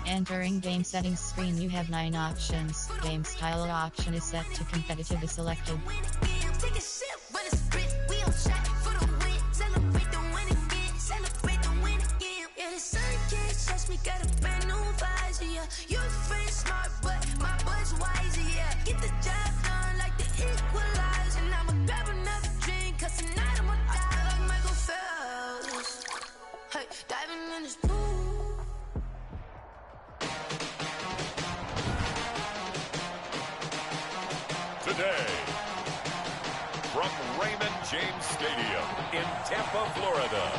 Entering game settings screen, you have 9 options. Game style option is set to competitive is selected. Today, from Raymond James Stadium in Tampa, Florida,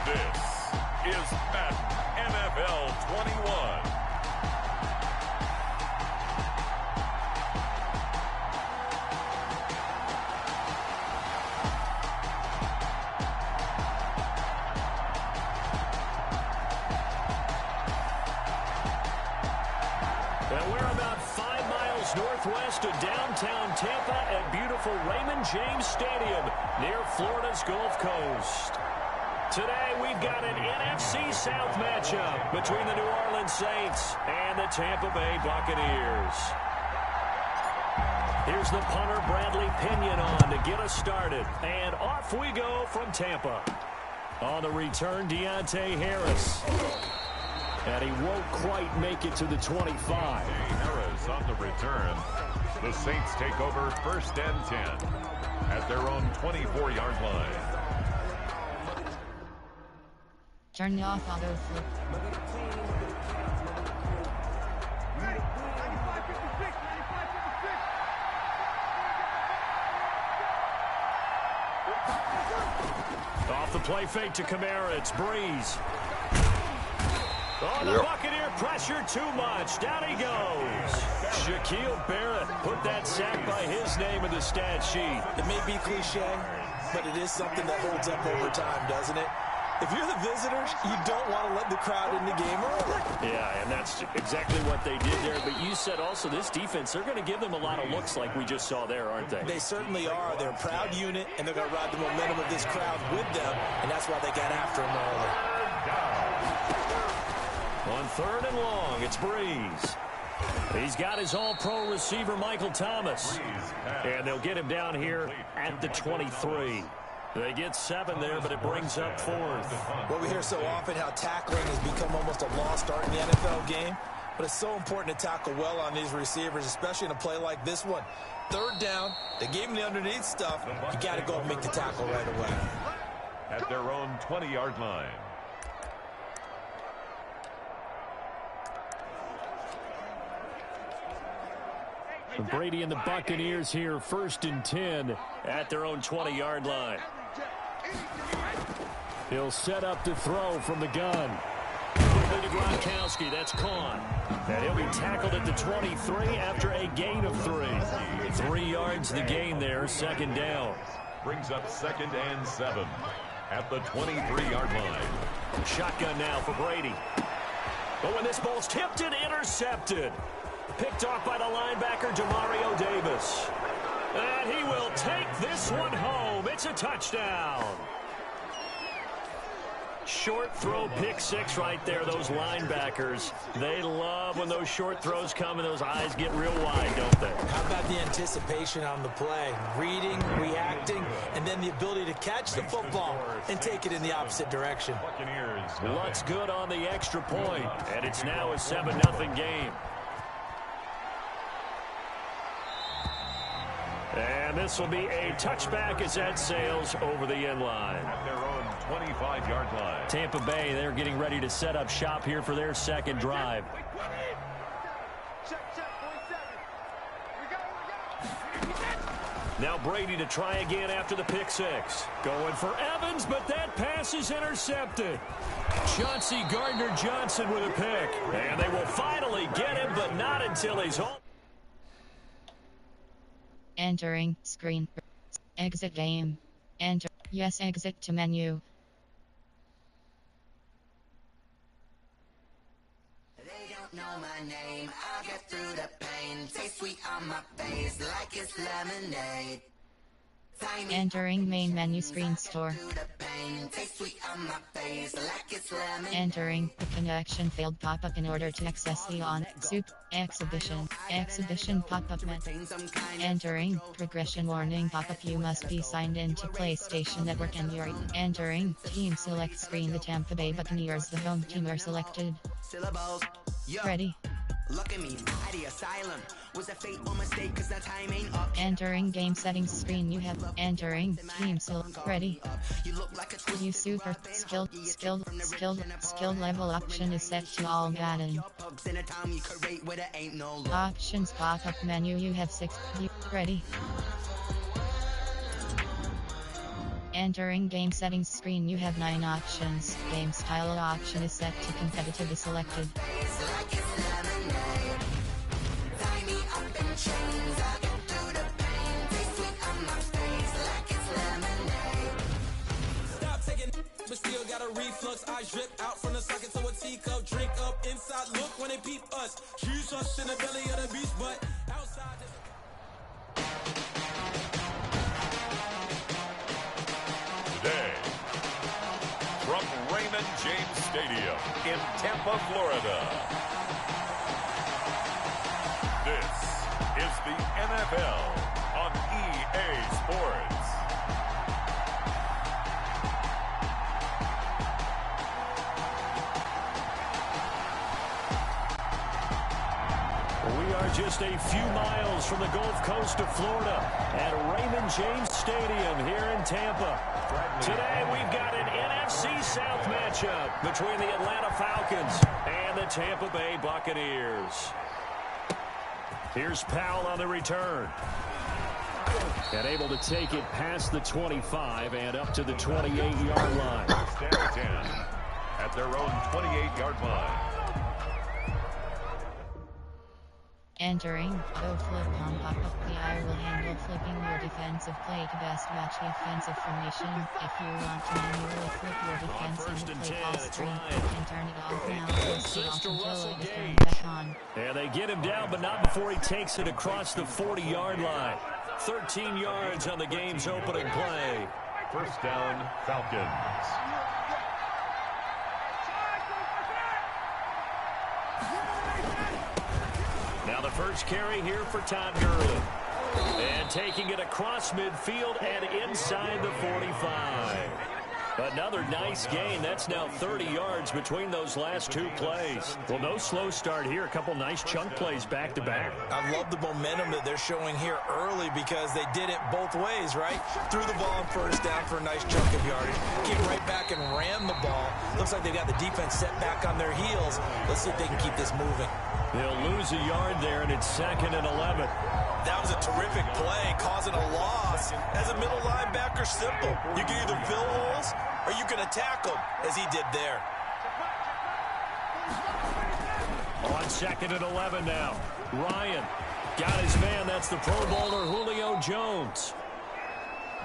this is Madden NFL 21. And we're about 5 miles northwest of downtown Tampa at beautiful Raymond James Stadium near Florida's Gulf Coast. Today we've got an NFC South matchup between the New Orleans Saints and the Tampa Bay Buccaneers. Here's the punter, Bradley Pinion, on to get us started. And off we go from Tampa. On the return, Deontay Harris. And he won't quite make it to the 25. Harris on the return. The Saints take over 1st and 10 at their own 24-yard line. Turn off auto flip. Off the play fake to Kamara, it's Breeze. Oh, the Buccaneer pressure too much. Down he goes. Shaquille Barrett put that sack by his name in the stat sheet. It may be cliche, but it is something that holds up over time, doesn't it? If you're the visitors, you don't want to let the crowd in the game early. Yeah, and that's exactly what they did there. But you said also this defense, they're going to give them a lot of looks like we just saw there, aren't they? They certainly are. They're a proud unit, and they're going to ride the momentum of this crowd with them, and that's why they got after them early. On 3rd and long, it's Breeze. He's got his all-pro receiver, Michael Thomas. And they'll get him down here at the 23. They get 7 there, but it brings up 4th. Well, we hear so often how tackling has become almost a lost art in the NFL game. But it's so important to tackle well on these receivers, especially in a play like this one. 3rd down, they gave him the underneath stuff. You got to go and make the tackle right away. At their own 20-yard line. Brady and the Buccaneers here, 1st and 10 at their own 20-yard line. He'll set up to throw from the gun. Quickly to Gronkowski, that's caught. And he'll be tackled at the 23 after a gain of 3. 3 yards the gain there, 2nd down. Brings up 2nd and 7 at the 23-yard line. Shotgun now for Brady. But when this ball's tipped and intercepted. Picked off by the linebacker, Demario Davis. And he will take this one home. It's a touchdown. Short throw, pick 6 right there. Those linebackers, they love when those short throws come and those eyes get real wide, don't they? How about the anticipation on the play? Reading, reacting, and then the ability to catch the football and take it in the opposite direction. Luck's good on the extra point, and it's now a 7-0 game. And this will be a touchback as that sails over the end line. At their own 25-yard line. Tampa Bay, they're getting ready to set up shop here for their 2nd drive. Now Brady to try again after the pick 6. Going for Evans, but that pass is intercepted. Chauncey Gardner-Johnson with a pick. And they will finally get him, but not until he's home. Entering screen. Exit game. Enter. Yes, exit to menu. They don't know my name. I'll get through the pain. Taste sweet on my face like it's lemonade. Entering main menu screen store. Entering the connection failed pop-up in order to access the on-soup exhibition pop-up menu. Entering progression warning pop-up. You must be signed in to PlayStation Network and you're entering team select screen. The Tampa Bay Buccaneers, the home team, are selected. Ready. Look at me, at the asylum. Was a fate or mistake, cause the time ain't up. Entering game settings screen. You have entering team select. Ready. You super skilled level option is set to all Madden. Options pop-up menu. You have 6. Ready. Entering game settings screen. You have 9 options. Game style option is set to competitive is selected. But still got a reflux. I drip out from the socket to a teacup. Drink up inside. Look when they peep us. Choose us in the belly of the beast, but outside. Today, from Raymond James Stadium in Tampa, Florida, this is the NFL on EA Sports. We are just a few miles from the Gulf Coast of Florida at Raymond James Stadium here in Tampa. Today we've got an NFC South matchup between the Atlanta Falcons and the Tampa Bay Buccaneers. Here's Powell on the return. And able to take it past the 25 and up to the 28-yard line. First down 10 at their own 28-yard line. Entering, go flip on pop-up. The eye will handle flipping your defensive play to best match the offensive formation. If you want to manually flip your defense in the play call screen, you can turn it off now. Press the option until it is turned back on. And they get him down, but not before he takes it across the 40-yard line. 13 yards on the game's opening play. First down, Falcons. Now the first carry here for Todd Gurley. And taking it across midfield and inside the 45. Another nice gain. That's now 30 yards between those last 2 plays. Well, no slow start here. A couple nice chunk plays back-to-back. I love the momentum that they're showing here early because they did it both ways, right? Threw the ball on first down for a nice chunk of yardage. Came right back and ran the ball. Looks like they've got the defense set back on their heels. Let's see if they can keep this moving. They'll lose a yard there, and it's 2nd and 11. That was a terrific play, causing a loss. As a middle linebacker, simple. You can either fill holes or you can attack them, as he did there. On 2nd and 11 now. Ryan got his man. That's the Pro Bowler Julio Jones.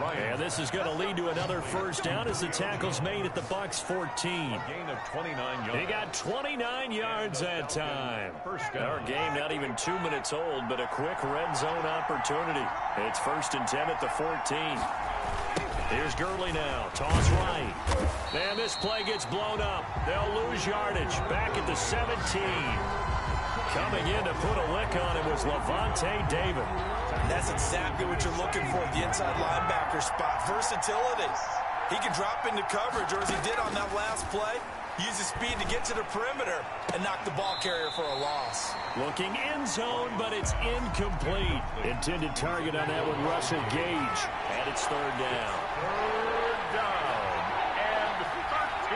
And this is going to lead to another first down as the tackle's made at the Bucs 14. A gain of 29 yards. He got 29 yards that time. Our game not even 2 minutes old, but a quick red zone opportunity. It's 1st and 10 at the 14. Here's Gurley now. Toss right. And this play gets blown up. They'll lose yardage. Back at the 17. Coming in to put a lick on it was Levante David. And that's exactly what you're looking for at the inside linebacker spot. Versatility. He can drop into coverage, or as he did on that last play, use his speed to get to the perimeter and knock the ball carrier for a loss. Looking end zone, but it's incomplete. Intended target on that one, Russell Gage. And it's 3rd down. 3rd down and 13.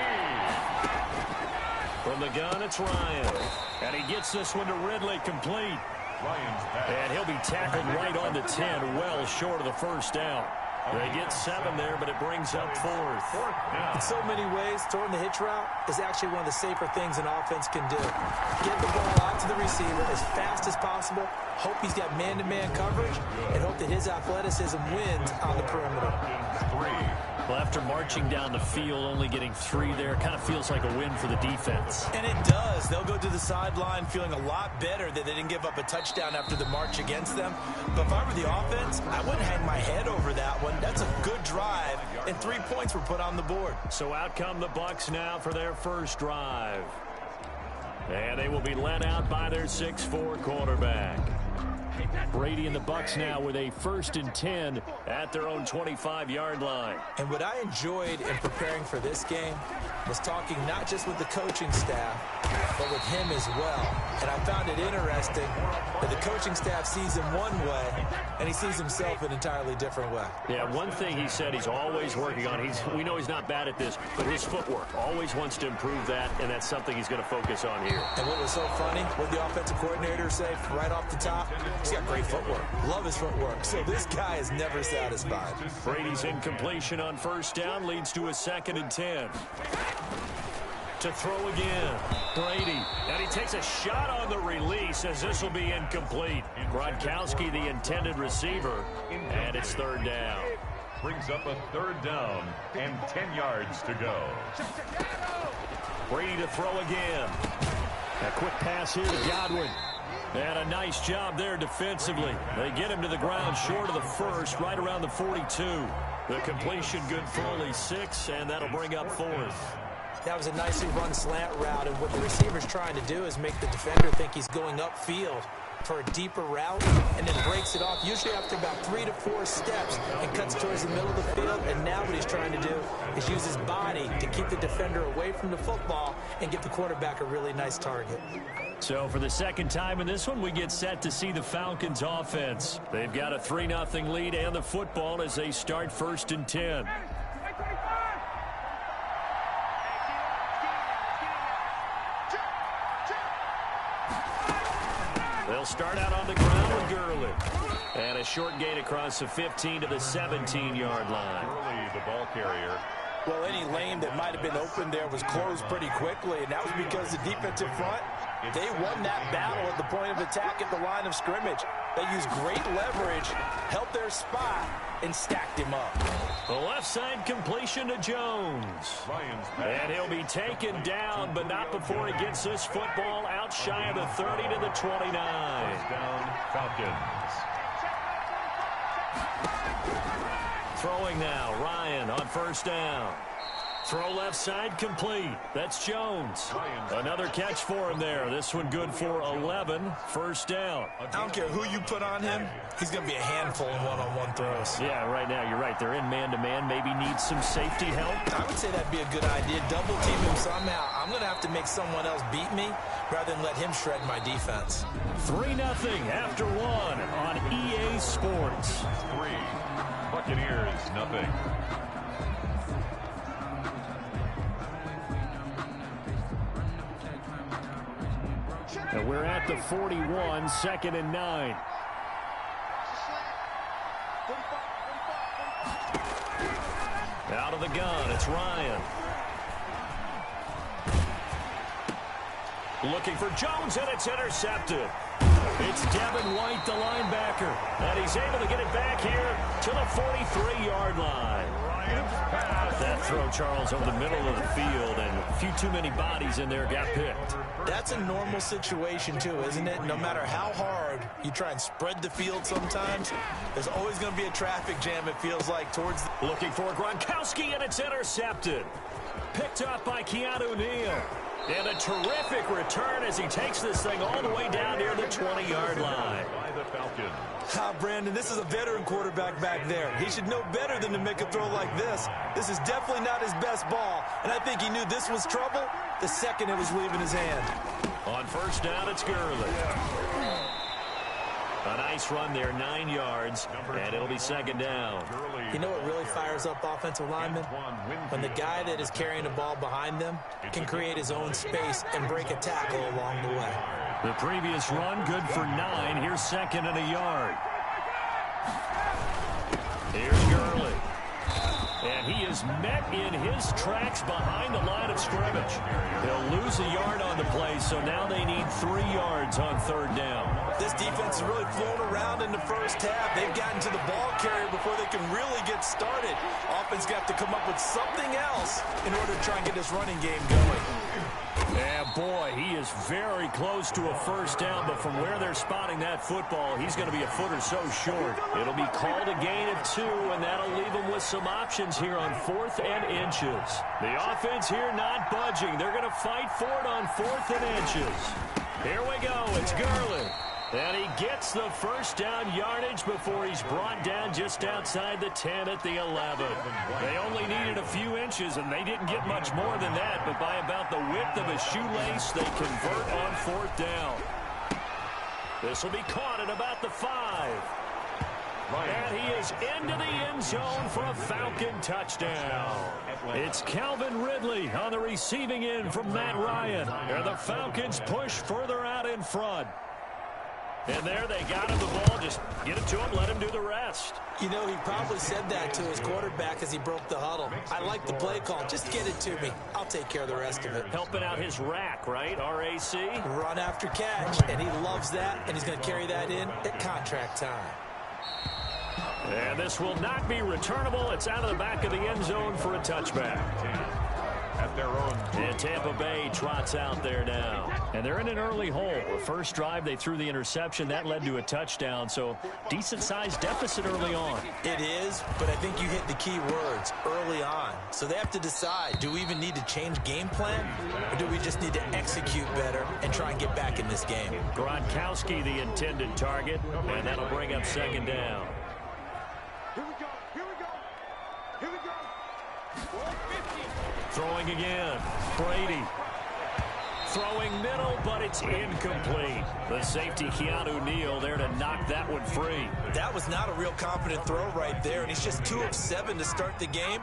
From the gun, it's Ryan. And he gets this one to Ridley complete. Ryan's back. And he'll be tackled right on the 10, well short of the first down. They get 7 there, but it brings up 4th. In so many ways, throwing the hitch route is actually one of the safer things an offense can do. Get the ball out to the receiver as fast as possible, hope he's got man-to-man coverage, and hope that his athleticism wins on the perimeter. 3. Well, after marching down the field, only getting 3 there, kind of feels like a win for the defense. And it does. They'll go to the sideline feeling a lot better that they didn't give up a touchdown after the march against them. But if I were the offense, I wouldn't hang my head over that one. That's a good drive, and 3 points were put on the board. So out come the Bucs now for their first drive. And they will be led out by their 6'4" quarterback. Brady and the Bucs now with a 1st and 10 at their own 25-yard line. And what I enjoyed in preparing for this game was talking not just with the coaching staff, but with him as well. And I found it interesting that the coaching staff sees him one way, and he sees himself an entirely different way. Yeah, one thing he said he's always working on, we know he's not bad at this, but his footwork, always wants to improve that, and that's something he's going to focus on here. And what was so funny, what the offensive coordinator say right off the top, he's got great footwork. Love his footwork. So this guy is never satisfied. Brady's incompletion on 1st down leads to a 2nd and 10. To throw again, Brady, and he takes a shot on the release as this will be incomplete. Gronkowski, the intended receiver, and it's 3rd down. Brings up a 3rd down and 10 yards to go. Brady to throw again. A quick pass here to Godwin. And a nice job there defensively. They get him to the ground short of the 1st, right around the 42. The completion good for only 6, and that'll bring up 4th. That was a nicely run slant route, and what the receiver's trying to do is make the defender think he's going upfield for a deeper route, and then breaks it off, usually after about 3 to 4 steps, and cuts towards the middle of the field. And now what he's trying to do is use his body to keep the defender away from the football and give the quarterback a really nice target. So for the 2nd time in this one, we get set to see the Falcons offense. They've got a 3-0 lead and the football as they start 1st and 10. They'll start out on the ground with Gurley. And a short gain across the 15 to the 17-yard line. Gurley, the ball carrier. Well, any lane that might have been open there was closed pretty quickly, and that was because the defensive front, they won that battle at the point of attack at the line of scrimmage. They used great leverage, held their spot, and stacked him up. The left side completion to Jones. And he'll be taken down, but not before he gets this football out shy of the 30 to the 29. Down, Falcons. Throwing now, Ryan on 1st down. Throw left side complete. That's Jones. Another catch for him there. This one good for 11. 1st down. I don't care who you put on him. He's going to be a handful in one-on-one throws. Yeah, right now, you're right. They're in man-to-man. Maybe needs some safety help. I would say that'd be a good idea. Double team him somehow. I'm going to have to make someone else beat me rather than let him shred my defense. 3-0 after 1 on EA Sports. 3. Buccaneers, nothing. And we're at the 41, 2nd and 9. Out of the gun, it's Ryan. Looking for Jones, and it's intercepted. It's Devin White, the linebacker, and he's able to get it back here to the 43-yard line. That throw, Charles, over the middle of the field, and a few too many bodies in there got picked. That's a normal situation, too, isn't it? No matter how hard you try and spread the field sometimes, there's always going to be a traffic jam, it feels like, towards the... Looking for Gronkowski, and it's intercepted. Picked up by Keanu Neal. And a terrific return as he takes this thing all the way down near the 20-yard line. By the Falcons. Brandon, this is a veteran quarterback back there. He should know better than to make a throw like this. This is definitely not his best ball, and I think he knew this was trouble the second it was leaving his hand. On 1st down, it's Gurley. A nice run there, 9 yards, and it'll be 2nd down. You know what really fires up offensive linemen? When the guy that is carrying the ball behind them can create his own space and break a tackle along the way. The previous run, good for 9. Here's 2nd and a yard. Here's Gurley. And he is met in his tracks behind the line of scrimmage. He'll lose a yard on the play, so now they need 3 yards on 3rd down. This defense has really flown around in the first half. They've gotten to the ball carrier before they can really get started. Offense got to come up with something else in order to try and get this running game going. Yeah, boy, he is very close to a first down, but from where they're spotting that football, he's going to be a foot or so short. It'll be called a gain of 2, and that'll leave them with some options here on 4th and inches. The offense here not budging. They're going to fight for it on 4th and inches. Here we go. It's Gurley. And he gets the first down yardage before he's brought down just outside the 10 at the 11. They only needed a few inches, and they didn't get much more than that, but by about the width of a shoelace, they convert on 4th down. This will be caught at about the 5. And he is into the end zone for a Falcon touchdown. It's Calvin Ridley on the receiving end from Matt Ryan. And the Falcons push further out in front. And there they got him the ball. Just get it to him, let him do the rest. You know, he probably said that to his quarterback as he broke the huddle. I like the play call. Just get it to me. I'll take care of the rest of it. Helping out his rack, right? R-A-C? Run after catch. And he loves that, and he's going to carry that in at contract time. And this will not be returnable. It's out of the back of the end zone for a touchback. At their own. And Tampa Bay trots out there now. And they're in an early hole. The first drive, they threw the interception. That led to a touchdown. So decent-sized deficit early on. It is, but I think you hit the key words, early on. So they have to decide, do we even need to change game plan? Or do we just need to execute better and try and get back in this game? Gronkowski, the intended target. And that'll bring up second down. Here we go. Here we go. Here we go. 450. Throwing again. Brady. Throwing middle, but it's incomplete. The safety, Keanu Neal, there to knock that one free. That was not a real confident throw right there, and he's just 2 of 7 to start the game.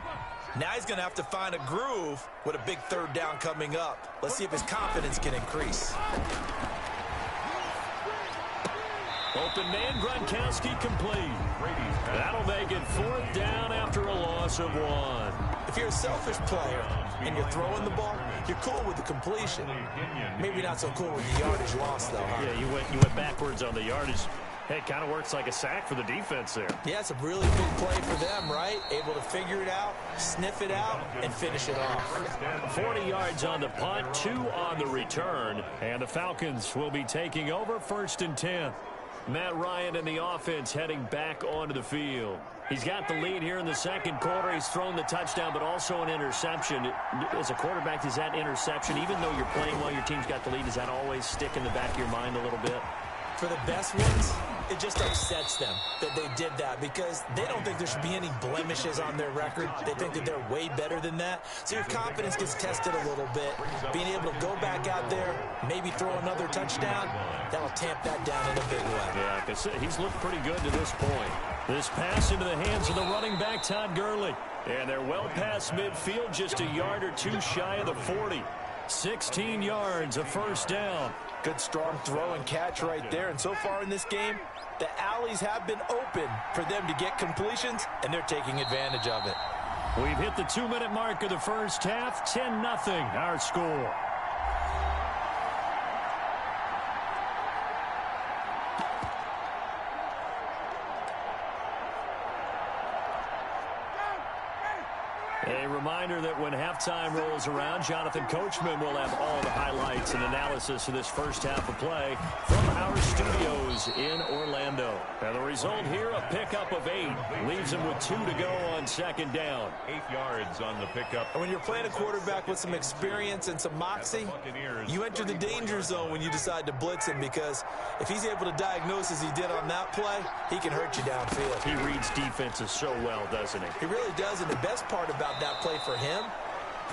Now he's going to have to find a groove with a big third down coming up. Let's see if his confidence can increase. Open man, Gronkowski complete. That'll make it 4th down after a loss of 1. If you're a selfish player and you're throwing the ball, you're cool with the completion. Maybe not so cool with the yardage loss, though, huh? Yeah, you went backwards on the yardage. Hey, it kind of works like a sack for the defense there. Yeah, it's a really big play for them, right? Able to figure it out, sniff it out, and finish it off. 40 yards on the punt, 2 on the return. And the Falcons will be taking over 1st and 10. Matt Ryan and the offense heading back onto the field. He's got the lead here in the second quarter. He's thrown the touchdown, but also an interception. As a quarterback, does that interception, even though you're playing while your team's got the lead, does that always stick in the back of your mind a little bit? For the best ones, it just upsets them that they did that because they don't think there should be any blemishes on their record. They think that they're way better than that. So your confidence gets tested a little bit. Being able to go back out there, maybe throw another touchdown, that'll tamp that down in a big way. Yeah, because he's looked pretty good to this point. This pass into the hands of the running back, Todd Gurley. And they're well past midfield, just a yard or 2 shy of the 40. 16 yards, a first down. Good strong throw and catch right there. And so far in this game, the alleys have been open for them to get completions, and they're taking advantage of it. We've hit the 2-minute mark of the first half. 10-0 our score. A reminder that when halftime rolls around, Jonathan Coachman will have all the highlights and analysis of this first half of play from our studios in Orlando. And the result here, a pickup of 8. Leaves him with 2 to go on second down. 8 yards on the pickup. And when you're playing a quarterback with some experience and some moxie, you enter the danger zone when you decide to blitz him, because if he's able to diagnose as he did on that play, he can hurt you downfield. He reads defenses so well, doesn't he? He really does, and the best part about that play for him,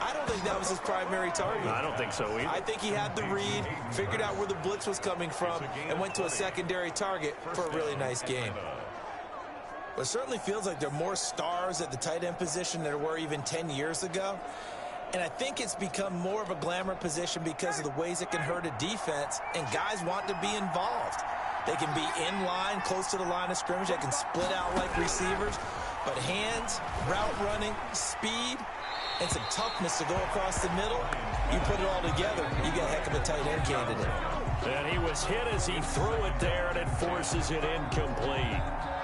I don't think that was his primary target. I don't think so either. I think he had the read, figured out where the blitz was coming from, and went to a secondary target for a really nice game. But it certainly feels like there are more stars at the tight end position than there were even 10 years ago. And I think it's become more of a glamour position because of the ways it can hurt a defense, and guys want to be involved. They can be in line, close to the line of scrimmage. They can split out like receivers. But hands, route running, speed, and some toughness to go across the middle, you put it all together, you get a heck of a tight end candidate. And he was hit as he threw it there, and it forces it incomplete.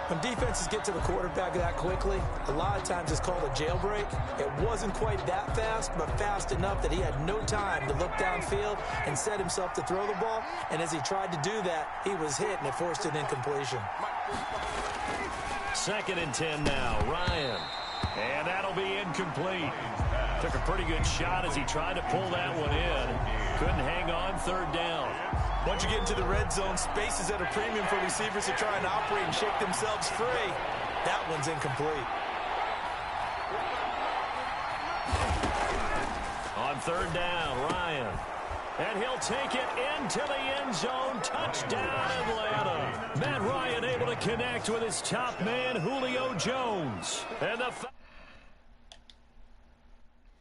When defenses get to the quarterback that quickly, a lot of times it's called a jailbreak. It wasn't quite that fast, but fast enough that he had no time to look downfield and set himself to throw the ball. And as he tried to do that, he was hit, and it forced an incompletion. 2nd and 10 now. Ryan. And that'll be incomplete. Took a pretty good shot as he tried to pull that one in. Couldn't hang on 3rd down. Once you get into the red zone, space is at a premium for receivers to try and operate and shake themselves free. That one's incomplete. On 3rd down, Ryan. And he'll take it into the end zone. Touchdown, Atlanta. Matt Ryan able to connect with his top man, Julio Jones. And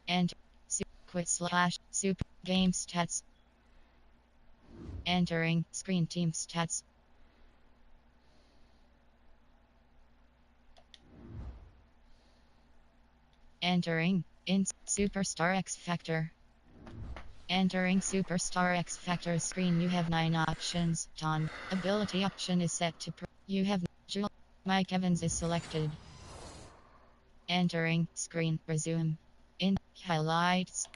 And /super game stats. Entering screen team stats. Entering in Superstar X Factor. Entering Superstar X Factor screen, you have 9 options. Ton ability option is set to you have Mike Evans is selected. Entering screen, resume in highlights.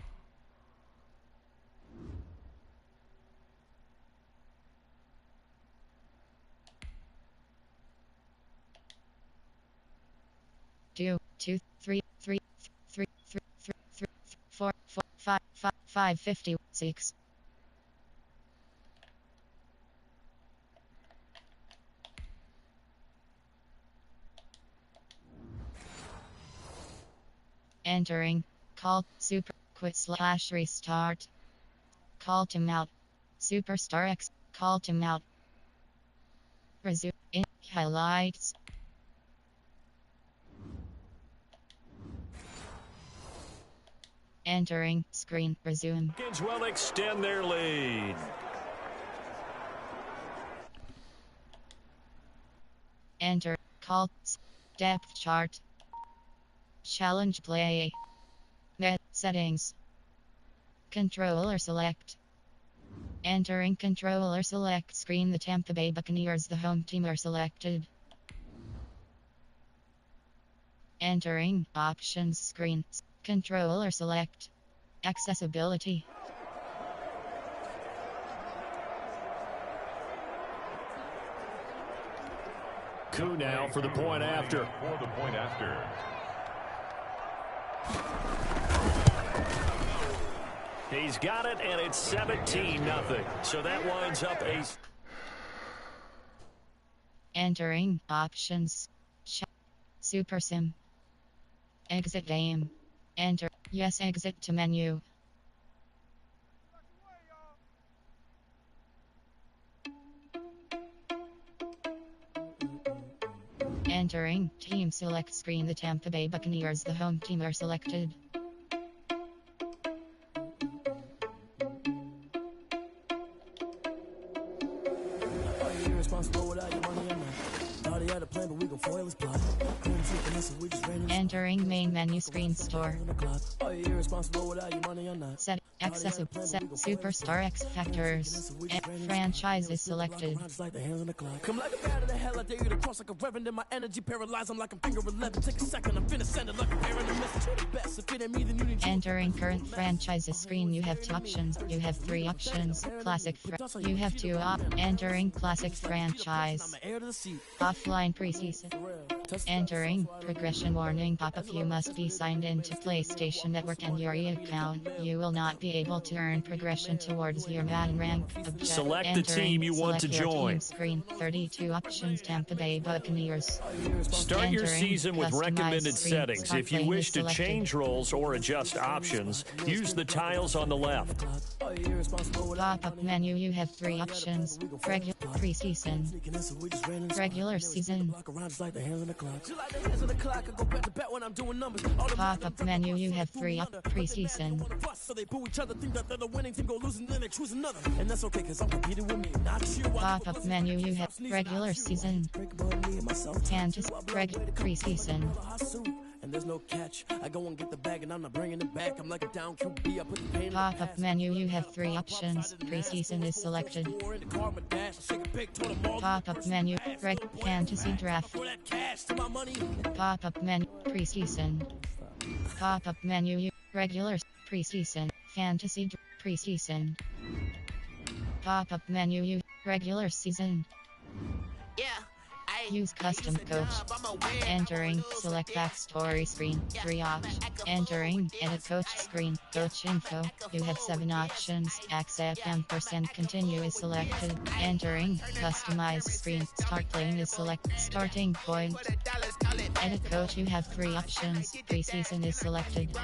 Two, 3, 3, 3, 3, 3, 3, 4, 4, 5, 5, 5, 56. Entering call super quit / restart. Call timeout. Superstar X call timeout. Resume in highlights. Entering screen, resume. Falcons will extend their lead. Enter call depth chart. Challenge play. Net settings. Controller select. Entering controller select screen, the Tampa Bay Buccaneers, the home team, are selected. Entering options screen. Controller select. Accessibility. Coup now for the point after. He's got it, and it's 17-0. So that winds up a... Entering options. Super Sim. Exit game. Enter. Yes, exit to menu. Entering team select screen, the Tampa Bay Buccaneers, the home team, are selected. Entering main menu screen store. Set accessible set Superstar X Factors. Franchise is selected. Come like a bat in the hell, I dare you to cross like a reverend in my energy paralyzed. I'm like I'm finger 11. Take a second, I'm finna send it like a parent. A message to the best. If it ain't me, then you need. Entering current franchises screen, you have 2 options. You have 3 options. Classic. You have 2 entering classic franchise. Offline preseason. Entering progression warning pop-up. You must be signed into PlayStation Network and your account. You will not be able to earn progression towards your Madden rank. Select the team you want to join. Screen 32 options. Tampa Bay Buccaneers. Start your season with recommended settings. If you wish to change roles or adjust options, use the tiles on the left. Pop-up menu, you have 3 options. Regular preseason. Regular season. Pop-up menu, you have 3 preseason. Pop-up menu, you have regular season. Preseason. and there's no catch. I go and get the bag, and I'm not bringing it back. I'm like a down QB. I put the pain in the Pop-up menu. You have 3 options. Preseason is selected. Pop-up menu. Fantasy draft. Pop-up menu. Preseason. Pop-up menu. Regular. Preseason. Fantasy. Preseason. Pop-up menu. Regular season. Yeah. Use custom coach. Entering. Select backstory screen. 3 options. Entering. Edit coach screen. Coach info. You have 7 options. Accept %. Continue is selected. Entering. Customize screen. Start playing is selected. Starting point. Edit coach. You have 3 options. Preseason is selected.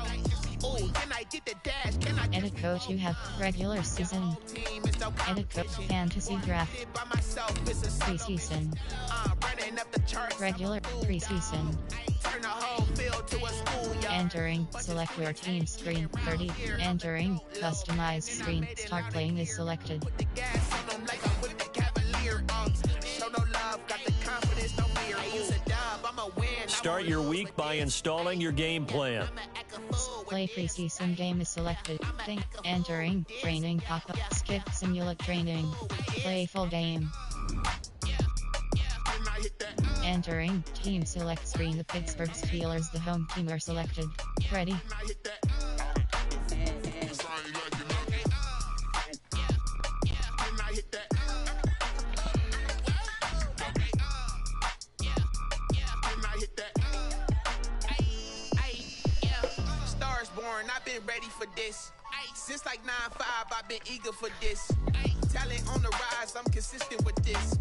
Edit coach. You have regular season. Edit coach. Fantasy draft. Preseason. Regular. Preseason. Entering. Select your team screen. 30. Entering. Customize screen. Start playing is selected. Start your week by installing your game plan. Play preseason game is selected. Think. Entering. Training pop-up. Skip simulate training. Play full game. Entering. Team select screen. The Pittsburgh Steelers, the home team, are selected. Ready. Stars born, I've been ready for this. Since like 9-5, I've been eager for this. Talent on the rise, I'm consistent with this.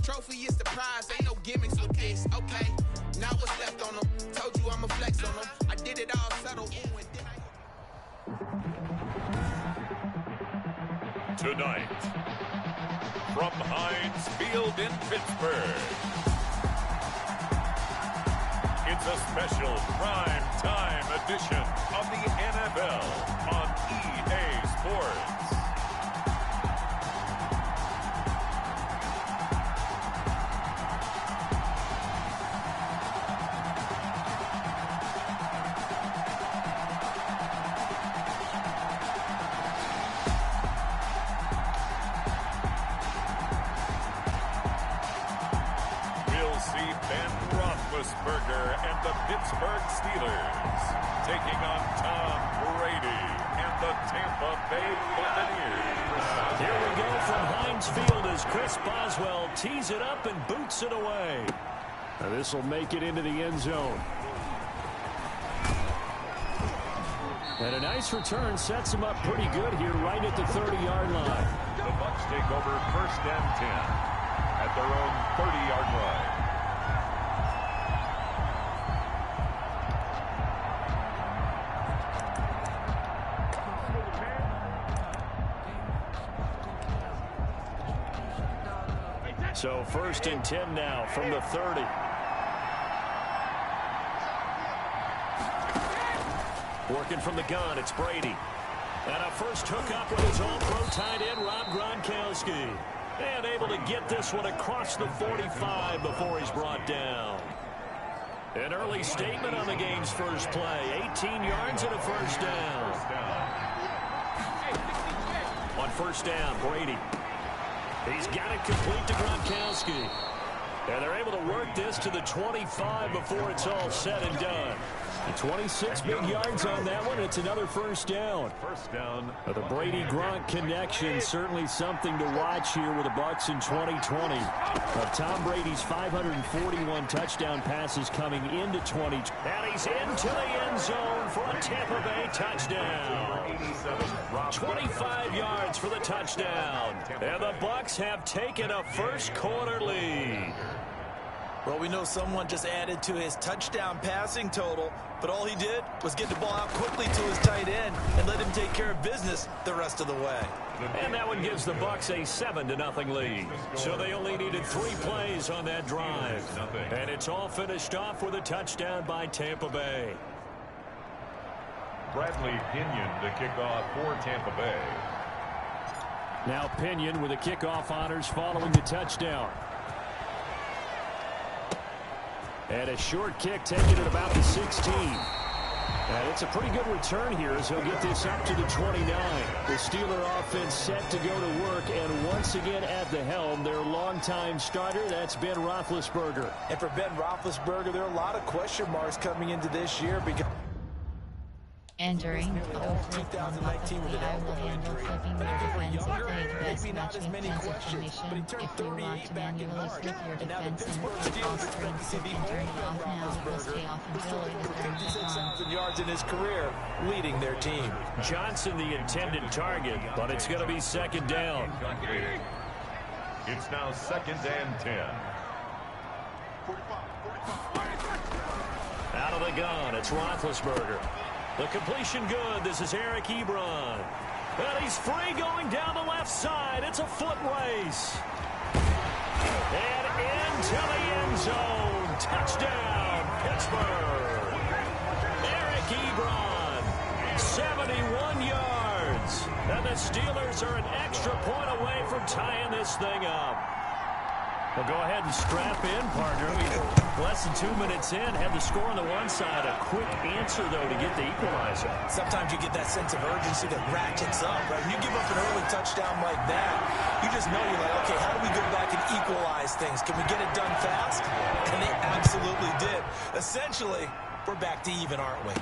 Trophy is the prize, ain't no gimmicks with this. Okay, now what's left on them? Told you I'ma flex on them. I did it all subtle. Ooh, and then Tonight, from Heinz Field in Pittsburgh, it's a special prime time edition of the NFL on EA Sports. And the Pittsburgh Steelers taking on Tom Brady and the Tampa Bay Buccaneers. Here we go from Heinz Field as Chris Boswell tees it up and boots it away. Now this will make it into the end zone. And a nice return sets him up pretty good here right at the 30-yard line. The Bucs take over 1st and 10 at their own 30-yard line. So 1st and 10 now from the 30. Working from the gun, it's Brady. And a first hookup with his all-pro tight end, Rob Gronkowski. And able to get this one across the 45 before he's brought down. An early statement on the game's first play. 18 yards and a first down. On 1st down, Brady. He's got it complete to Gronkowski. And they're able to work this to the 25 before it's all said and done. 26 big yards on that one. It's another first down. First down. But the Brady-Gronk connection, certainly something to watch here with the Bucs in 2020. Of Tom Brady's 541 touchdown passes coming into 2020. And he's into the end zone for a Tampa Bay touchdown. 25 yards for the touchdown. And the Bucs have taken a first quarter lead. Well, we know someone just added to his touchdown passing total, but all he did was get the ball out quickly to his tight end and let him take care of business the rest of the way. And that one gives the Bucs a 7-0 lead. So they only needed 3 plays on that drive. And it's all finished off with a touchdown by Tampa Bay. Bradley Pinion to kick off for Tampa Bay. Now Pinion with the kickoff honors following the touchdown. And a short kick taken at about the 16. And it's a pretty good return here as he'll get this up to the 29. The Steeler offense set to go to work, and once again at the helm, their longtime starter, that's Ben Roethlisberger. And for Ben Roethlisberger, there are a lot of question marks coming into this year because Entering the 2019 with an elbow injury. Maybe not as many questions, but he turned 38 back in March. And now the Pittsburgh Steelers expect to see the only Roethlisberger for 56,000 yards in his career, leading their team. Johnson the intended target, but it's going to be second down. It's now 2nd and 10. Out of the gun, it's Roethlisberger. The completion good. This is Eric Ebron. And he's free going down the left side. It's a foot race. And into the end zone. Touchdown, Pittsburgh. Eric Ebron, 71 yards. And the Steelers are an extra point away from tying this thing up. Well, go ahead and strap in, partner. Less than 2 minutes in, had the score on the one side. A quick answer, though, to get the equalizer. Sometimes you get that sense of urgency that ratchets up, right? When you give up an early touchdown like that, you just know you're like, okay, how do we go back and equalize things? Can we get it done fast? And they absolutely did. Essentially, we're back to even, aren't we?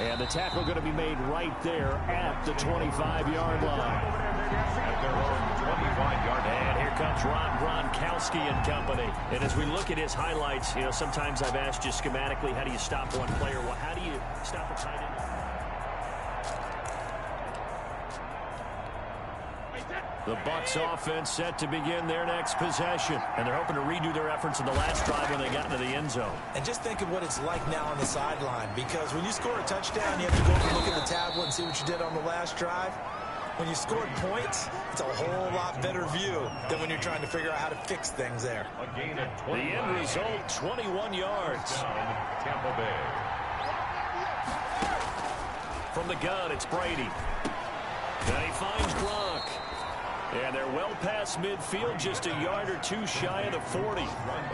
And the tackle going to be made right there at the 25-yard line. At their own 25-yard line. And here comes Ron Gronkowski and company. And as we look at his highlights, you know, sometimes I've asked you schematically, how do you stop one player? Well, how do you stop a tight end? The Bucs offense set to begin their next possession. And they're hoping to redo their efforts in the last drive when they got into the end zone. And just think of what it's like now on the sideline. Because when you score a touchdown, you have to go over and look at the tablet and see what you did on the last drive. When you scored points, it's a whole lot better view than when you're trying to figure out how to fix things there. A gain of The end result, 21 yards. Down, Tampa Bay. From the gun, it's Brady. And he finds Gronk. And they're well past midfield, just a yard or two shy of the 40.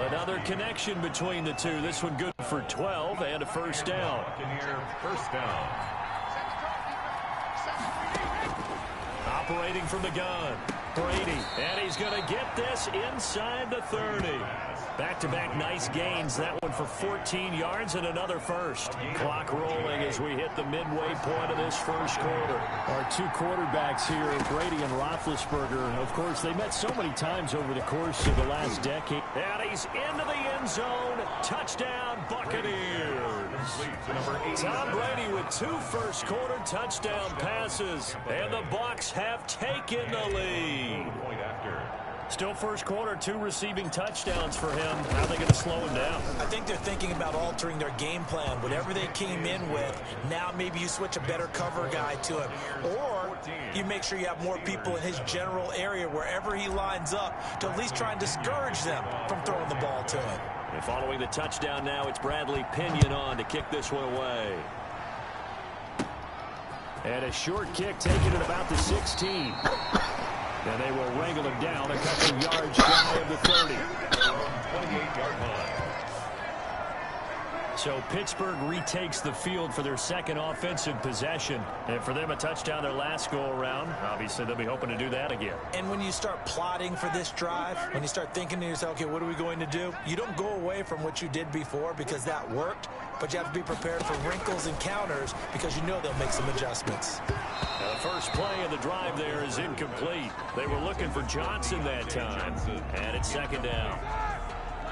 Another connection between the two. This one good for 12 and a first down. First down. Operating from the gun, Brady. And he's going to get this inside the 30. Back-to-back nice gains. That one for 14 yards and another first. Clock rolling as we hit the midway point of this first quarter. Our two quarterbacks here, Brady and Roethlisberger. Of course, they met so many times over the course of the last decade. And he's into the end zone. Touchdown, Buccaneers. Tom Brady with 2 first-quarter touchdown passes. And the Bucs have taken the lead. Still first quarter, 2 receiving touchdowns for him. How are they going to slow him down? I think they're thinking about altering their game plan. Whatever they came in with, now maybe you switch a better cover guy to him. Or you make sure you have more people in his general area wherever he lines up to at least try and discourage them from throwing the ball to him. And following the touchdown now, it's Bradley Pinion on to kick this one away. And a short kick taken at about the 16. And they will wrangle him down a couple of yards shy of the 30. 28-yard line. So Pittsburgh retakes the field for their second offensive possession. And for them, a touchdown their last go-around. Obviously, they'll be hoping to do that again. And when you start plotting for this drive, when you start thinking to yourself, okay, what are we going to do? You don't go away from what you did before because that worked, but you have to be prepared for wrinkles and counters because you know they'll make some adjustments. Now, the first play of the drive there is incomplete. They were looking for Johnson that time, and it's second down.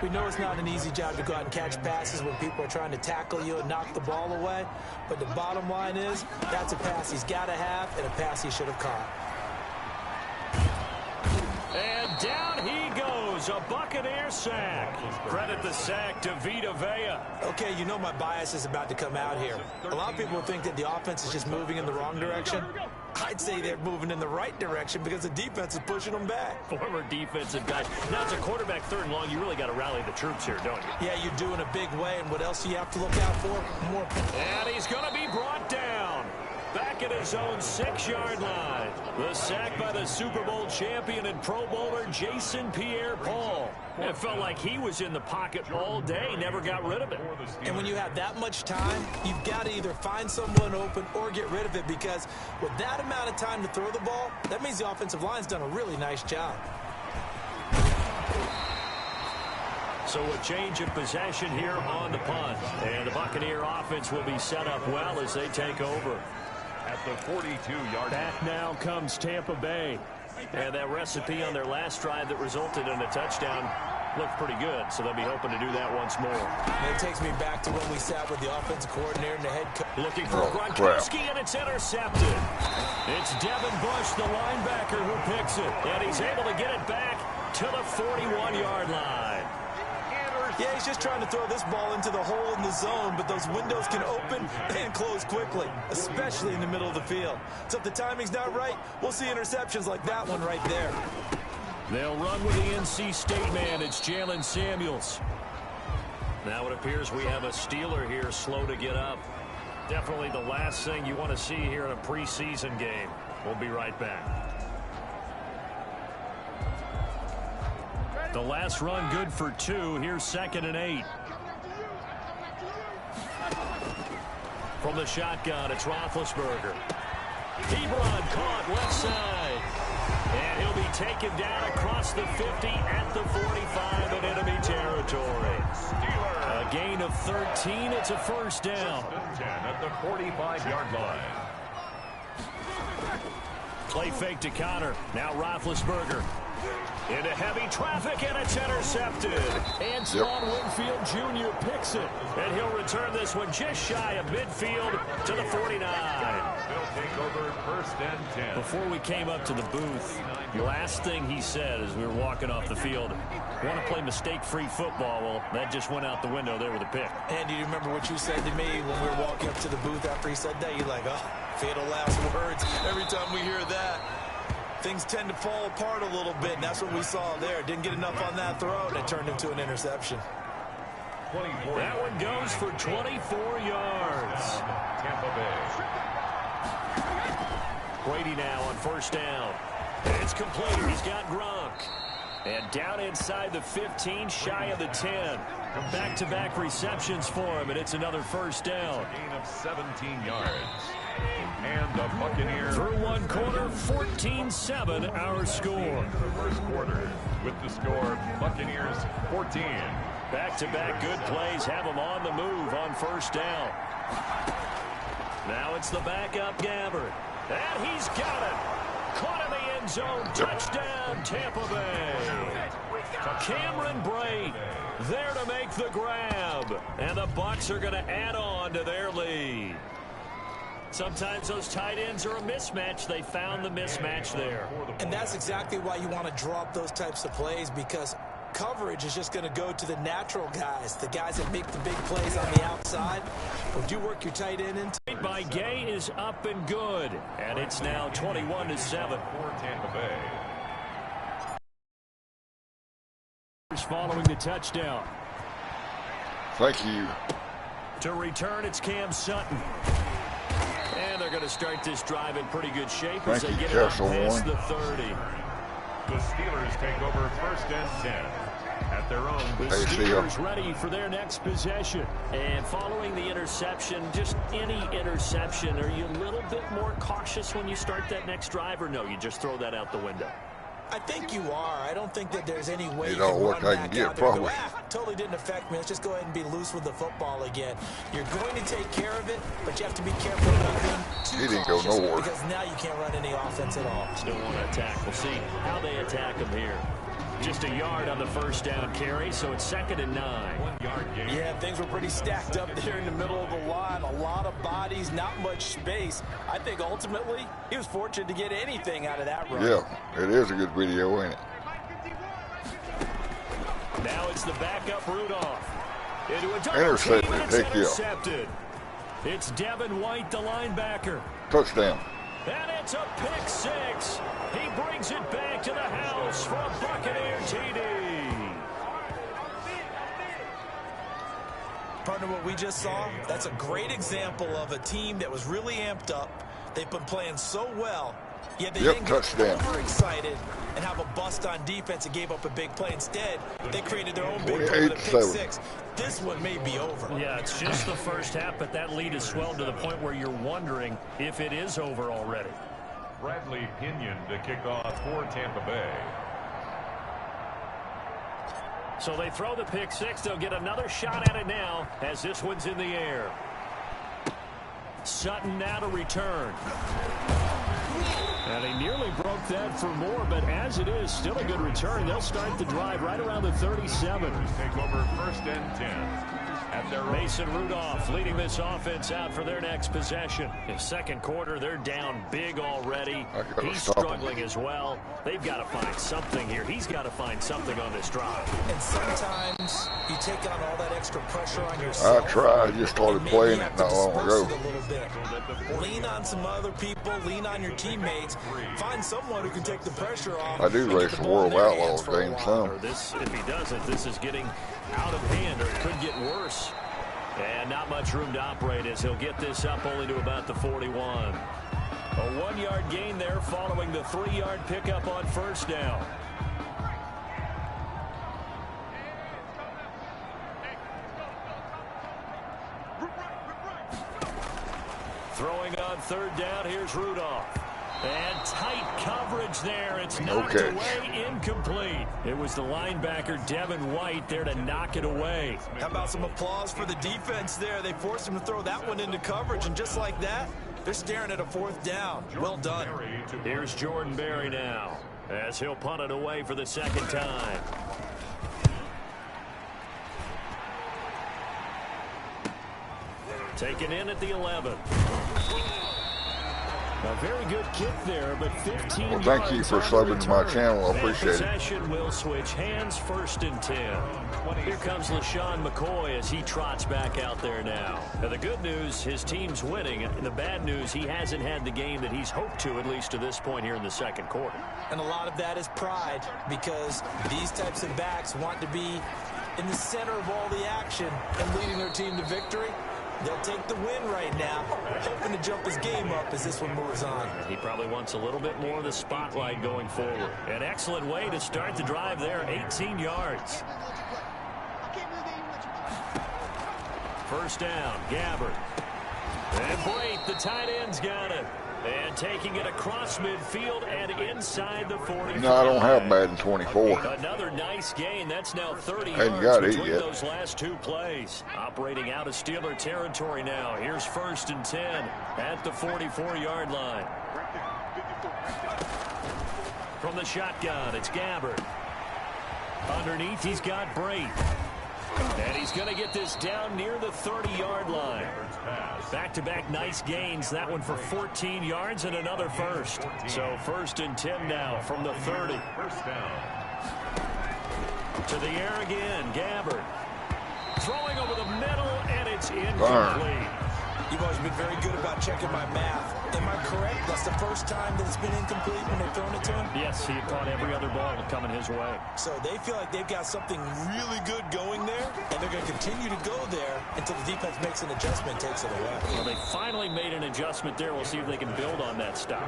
We know it's not an easy job to go out and catch passes when people are trying to tackle you and knock the ball away. But the bottom line is, that's a pass he's got to have and a pass he should have caught. And down he goes, a Buccaneer sack. Credit the sack to Vita Vea. Okay, you know my bias is about to come out here. A lot of people think that the offense is just moving in the wrong direction. I'd say they're moving in the right direction because the defense is pushing them back. Former defensive guys. Now, it's a quarterback 3rd and long. You really got to rally the troops here, don't you? Yeah, you do in a big way. And what else do you have to look out for? More. And he's going to be brought down. Back back at his own 6-yard line. The sack by the Super Bowl champion and Pro Bowler Jason Pierre-Paul. It felt like he was in the pocket all day, never got rid of it. And when you have that much time, you've got to either find someone open or get rid of it, because with that amount of time to throw the ball, that means the offensive line's done a really nice job. So a change of possession here on the punt. And the Buccaneer offense will be set up well as they take over. At the 42-yard Back now comes Tampa Bay. And that recipe on their last drive that resulted in a touchdown looked pretty good. So they'll be hoping to do that once more. And it takes me back to when we sat with the offensive coordinator and the head coach. Looking for Gronkowski, and it's intercepted. It's Devin Bush, the linebacker, who picks it. And he's able to get it back to the 41-yard line. Yeah, he's just trying to throw this ball into the hole in the zone, but those windows can open and close quickly, especially in the middle of the field. So if the timing's not right, we'll see interceptions like that one right there. They'll run with the NC State man. It's Jalen Samuels. Now it appears we have a Steeler here slow to get up. Definitely the last thing you want to see here in a preseason game. We'll be right back. The last run good for 2. Here's 2nd and 8. From the shotgun, it's Roethlisberger. Ebron caught left side. And he'll be taken down across the 50 at the 45 in enemy territory. A gain of 13. It's a first down. 10 at the 45-yard line. Play fake to Connor. Now Roethlisberger. Into heavy traffic, and it's intercepted. Antoine Winfield Jr. picks it. And he'll return this one just shy of midfield to the 49. They'll take over 1st and 10. Before we came up to the booth, the last thing he said as we were walking off the field, want to play mistake-free football. Well, that just went out the window there with a pick. And do you remember what you said to me when we were walking up to the booth after he said that? You're like, oh, fatal last words. Every time we hear that, things tend to fall apart a little bit, and that's what we saw there. Didn't get enough on that throw, and it turned into an interception. That one goes for 24 yards. Tampa Bay. Brady now on 1st down. It's complete. He's got Gronk. And down inside the 15, shy of the 10. Back-to-back receptions for him, and it's another 1st down. A gain of 17 yards. And the Buccaneers. Through one quarter, 14-7 our score. First quarter with the score, Buccaneers 14. Back-to-back good plays have them on the move on 1st down. Now it's the backup Gabbard. And he's got it. Caught in the end zone. Touchdown, Tampa Bay. Cameron Brate there to make the grab. And the Bucs are going to add on to their lead. Sometimes those tight ends are a mismatch. They found the mismatch there. And that's exactly why you want to draw up those types of plays, because coverage is just going to go to the natural guys, the guys that make the big plays on the outside. Would you work your tight end into? By Gay is up and good, and it's now 21-7 for Tampa Bay. Following the touchdown. Thank you. To return, it's Cam Sutton. And they're going to start this drive in pretty good shape as they get it past the 30. The Steelers take over 1st and 10 at their own. The Steelers ready for their next possession. And following the interception, just any interception, are you a little bit more cautious when you start that next drive, or no, you just throw that out the window? I think you are. I don't think that there's any way you don't look like you get probably. Totally didn't affect me. Let's just go ahead and be loose with the football again. You're going to take care of it, but you have to be careful about being too cautious, nowhere. because now you can't run any offense at all. Still want to attack. We'll see how they attack him here. Just a yard on the 1st down carry, so it's 2nd and 9. 1 yard gain. Yeah, things were pretty stacked up there in the middle of the line. A lot of bodies, not much space. I think ultimately he was fortunate to get anything out of that run. Yeah, it is a good video, ain't it? Now it's the backup Rudolph. Into a intercepted. It's Devin White, the linebacker. Touchdown. And it's a pick 6. He brings it back to the house for a Buccaneer TD. Partner, what we just saw, that's a great example of a team that was really amped up. They've been playing so well, yet they Yep, didn't touchdown. get overexcited and have a bust on defense and gave up a big play. Instead, they created their own big play with a pick 6. This one may be over. Yeah, it's just the first half, but that lead has swelled to the point where you're wondering if it is over already. Bradley Pinion to kick off for Tampa Bay. So they throw the pick 6. They'll get another shot at it now as this one's in the air. Sutton now to return. And he nearly broke that for more, but as it is, still a good return. They'll start the drive right around the 37. Take over 1st and 10. Mason Rudolph leading this offense out for their next possession. In second quarter, they're down big already. He's struggling as well. They've got to find something here. He's got to find something on this drive. And sometimes you take on all that extra pressure on yourself. I tried. I just started playing it not long ago. Lean on some other people. Lean on your teammates. Find someone who can take the pressure off. I do race the World Outlaws game some. If he doesn't, this is getting out of hand, or it could get worse. And not much room to operate as he'll get this up only to about the 41. A 1-yard gain there following the 3-yard pickup on first down. Throwing on third down, here's Rudolph. And tight coverage there. It's knocked away, incomplete. It was the linebacker, Devin White, there to knock it away. How about some applause for the defense there? They forced him to throw that one into coverage, and just like that, they're staring at a 4th down. Well done. Here's Jordan Berry now, as he'll punt it away for the second time. Taken in at the 11. A very good kick there, but 15 Well, thank you for subbing to my channel. I appreciate it. Possession will switch hands, 1st and 10. Here comes LaShawn McCoy as he trots back out there now. Now, the good news, his team's winning. The bad news, he hasn't had the game that he's hoped to, at least to this point here in the second quarter. And a lot of that is pride, because these types of backs want to be in the center of all the action and leading their team to victory. They'll take the win right now, hoping to jump his game up as this one moves on. He probably wants a little bit more of the spotlight going forward. An excellent way to start the drive there, 18 yards. First down, Gabbard. And Brate, the tight end's got it. And taking it across midfield and inside the 40. No, I don't have Madden 24. Another nice gain. That's now 30 Hadn't yards got it between yet. those last 2 plays. Operating out of Steeler territory now. Here's 1st and 10 at the 44-yard line. From the shotgun, it's Gabbard. Underneath, he's got Brate. And he's going to get this down near the 30-yard line. Back-to-back nice gains. That one for 14 yards and another first. So 1st and 10 now from the 30. To the air again, Gabbard. Throwing over the middle, and it's incomplete. You've always been very good about checking my math. Am I correct? That's the first time that it's been incomplete when they've thrown it to him? Yes, he had caught every other ball coming his way. So they feel like they've got something really good going there, and they're going to continue to go there until the defense makes an adjustment, takes it away. Well, they finally made an adjustment there. We'll see if they can build on that stop.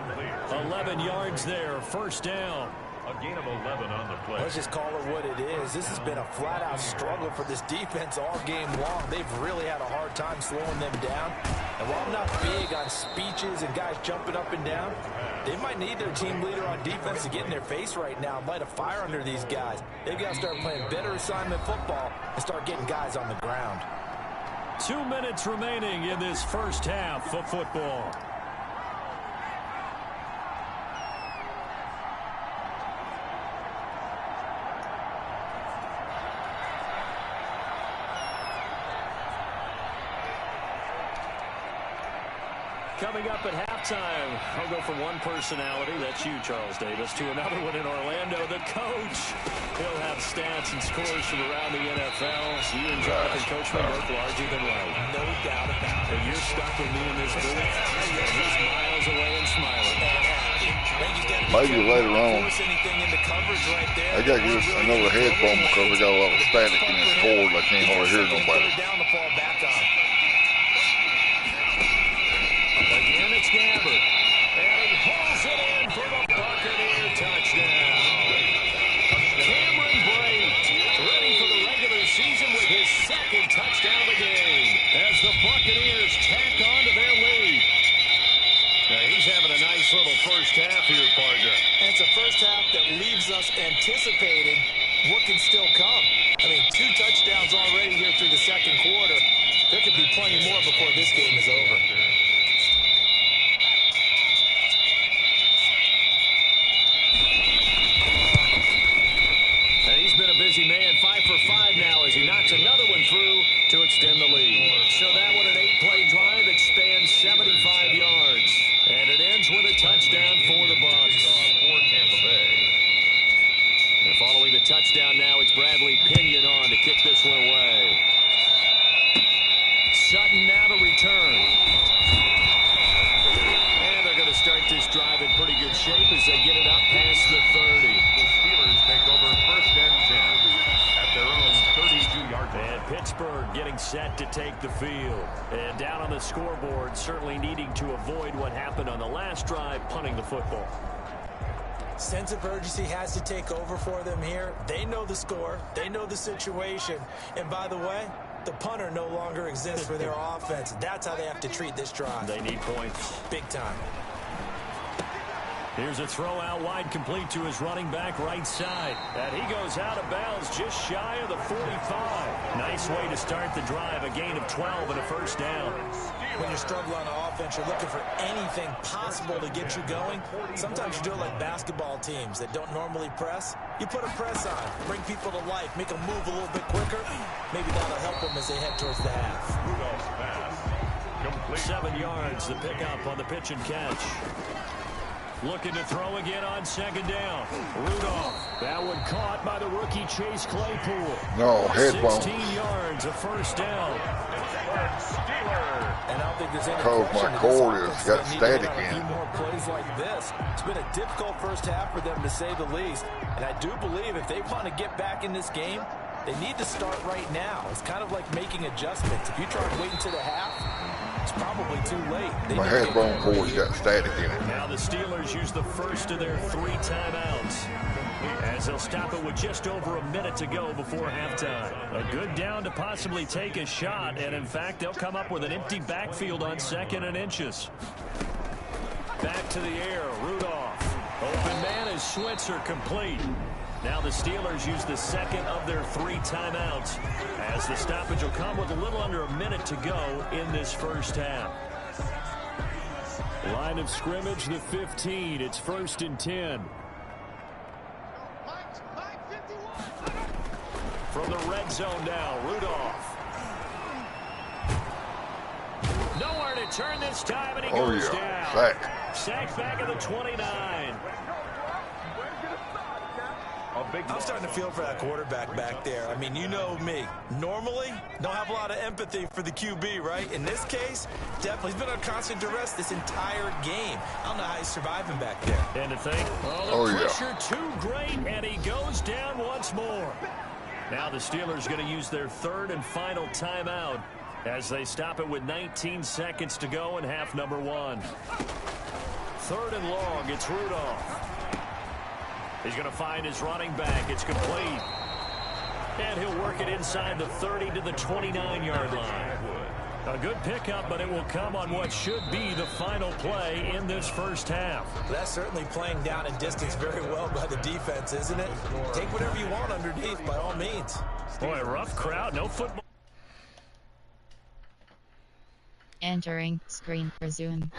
11 yards there, first down. A gain of 11 on the play. Let's just call it what it is. This has been a flat-out struggle for this defense all game long. They've really had a hard time slowing them down. And while I'm not big on speeches and guys jumping up and down, they might need their team leader on defense to get in their face right now and light a fire under these guys. They've got to start playing better assignment football and start getting guys on the ground. 2 minutes remaining in this first half of football. Coming up at halftime, I'll go from one personality, that's you, Charles Davis, to another one in Orlando, the coach. He'll have stats and scores from around the NFL. So you and Jonathan Coachman both larger than life. No doubt about it. And you're stuck with me in this booth, and he's miles away and smiling. Maybe later on. I got to get another headphone because I got a lot of static in this cord. I can't hardly hear nobody. Again, it's Gabbard. pulls it in for the Buccaneer touchdown. Cameron Brate, ready for the regular season with his second touchdown of the game as the Buccaneers tack on to their lead. Now, he's having a nice little first half here, partner. And it's a first half that leaves us anticipating what can still come. I mean, 2 touchdowns already here through the second quarter. There could be plenty more before this game is over. And he's been a busy man, 5 for 5 now as he knocks another one through to extend the lead. So that one, an 8-play drive that spans 75 yards. And it ends with a touchdown for the Bucs. For Tampa Bay. And following the touchdown now, it's Bradley Pinion on to kick this one away. Sutton now to return. And they're going to start this drive in pretty good shape as they get it up past the 30. The Steelers take over first and 10 at their own 32-yard line. And Pittsburgh getting set to take the field. And down on the scoreboard, certainly needing to avoid what happened on the last drive, punting the football. Sense of urgency has to take over for them here. They know the score. They know the situation. And by the way, the punter no longer exists for their offense. That's how they have to treat this drive. They need points. Big time. Here's a throw out wide, complete to his running back right side. And he goes out of bounds just shy of the 45. Nice way to start the drive, a gain of 12 and a first down. When you're struggling on offense, you're looking for anything possible to get you going. Sometimes you do it like basketball teams that don't normally press. You put a press on, bring people to life, make them move a little bit quicker. Maybe that'll help them as they head towards the half. Rudolph's pass. Complete. 7 yards, the pickup on the pitch and catch. Looking to throw again on second down. Rudolph. That one caught by the rookie Chase Claypool. No, head bump. 16 yards, a first down. And I don't think there's any Because my cord has got static in a few it. more plays like this. It's been a difficult first half for them, to say the least. And I do believe if they want to get back in this game, they need to start right now. It's kind of like making adjustments. If you try to wait until the half, it's probably too late. My headphone cord's got static in it. Now the Steelers use the first of their 3 timeouts as they'll stop it with just over a minute to go before halftime. A good down to possibly take a shot, and in fact, they'll come up with an empty backfield on 2nd and inches. Back to the air, Rudolph. Open man is Switzer, complete. Now the Steelers use the second of their 3 timeouts as the stoppage will come with a little under a minute to go in this first half. Line of scrimmage, the 15. It's 1st and 10. From the red zone now, Rudolph. Nowhere to turn this time, and he goes down. Sack. Sacked back at the 29. I'm starting to feel for that quarterback back there. I mean, you know me. Normally, don't have a lot of empathy for the QB, right? In this case, definitely. He's been on constant duress this entire game. I don't know how he's surviving back there. And to think, the pressure too great, and he goes down once more. Now the Steelers going to use their 3rd and final timeout as they stop it with 19 seconds to go in half number 1. 3rd and long, it's Rudolph. He's going to find his running back. It's complete. And he'll work it inside the 30 to the 29-yard line. A good pickup, but it will come on what should be the final play in this first half. That's certainly playing down in distance very well by the defense, isn't it? Take whatever you want underneath, by all means. Boy, a rough crowd, no football. Entering screen resume.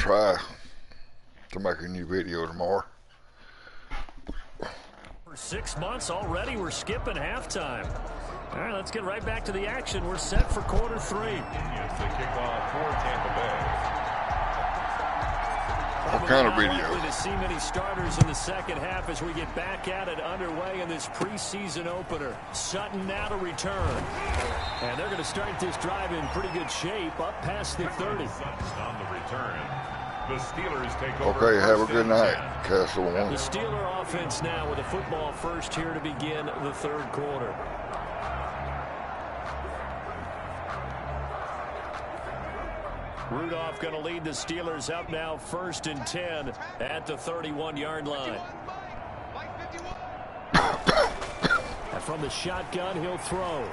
try to make a new video tomorrow. For 6 months already, we're skipping halftime. All right, let's get right back to the action. We're set for quarter 3. It's the kickoff for Tampa Bay. What kind of video? Likely to see many starters in the second half as we get back at it underway in this preseason opener. Sutton now to return. And they're going to start this drive in pretty good shape up past the 30. Sutton's on the return. The Steelers take over. Okay, have a good night, Castle One. The Steeler offense now with a football first here to begin the third quarter. Rudolph going to lead the Steelers up now 1st and 10 at the 31-yard line. And from the shotgun, he'll throw.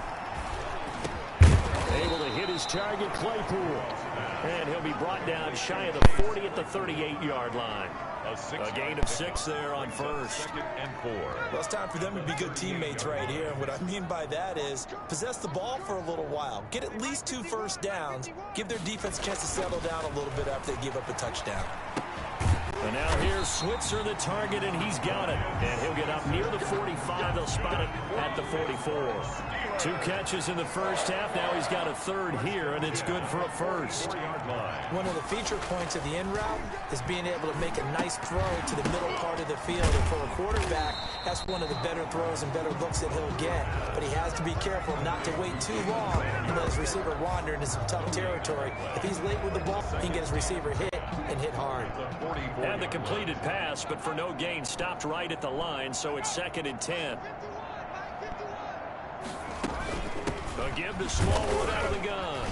Able to hit his target, Claypool. And he'll be brought down shy of the 40 at the 38-yard line. A gain of 6 there on first. 2nd and 4. Well, it's time for them to be good teammates right here. And what I mean by that is possess the ball for a little while. Get at least 2 first downs. Give their defense a chance to settle down a little bit after they give up a touchdown. And now here's Switzer, the target, and he's got it. And he'll get up near the 45. They'll spot it at the 44. 2 catches in the first half. Now he's got a 3rd here, and it's good for a first. One of the feature points of the in route is being able to make a nice throw to the middle part of the field. And for a quarterback, that's one of the better throws and better looks that he'll get. But he has to be careful not to wait too long and let his receiver wander into some tough territory. If he's late with the ball, he can get his receiver hit and hit hard. And the completed pass, but for no gain, stopped right at the line, so it's 2nd and 10. A give to Smallwood out of the gun.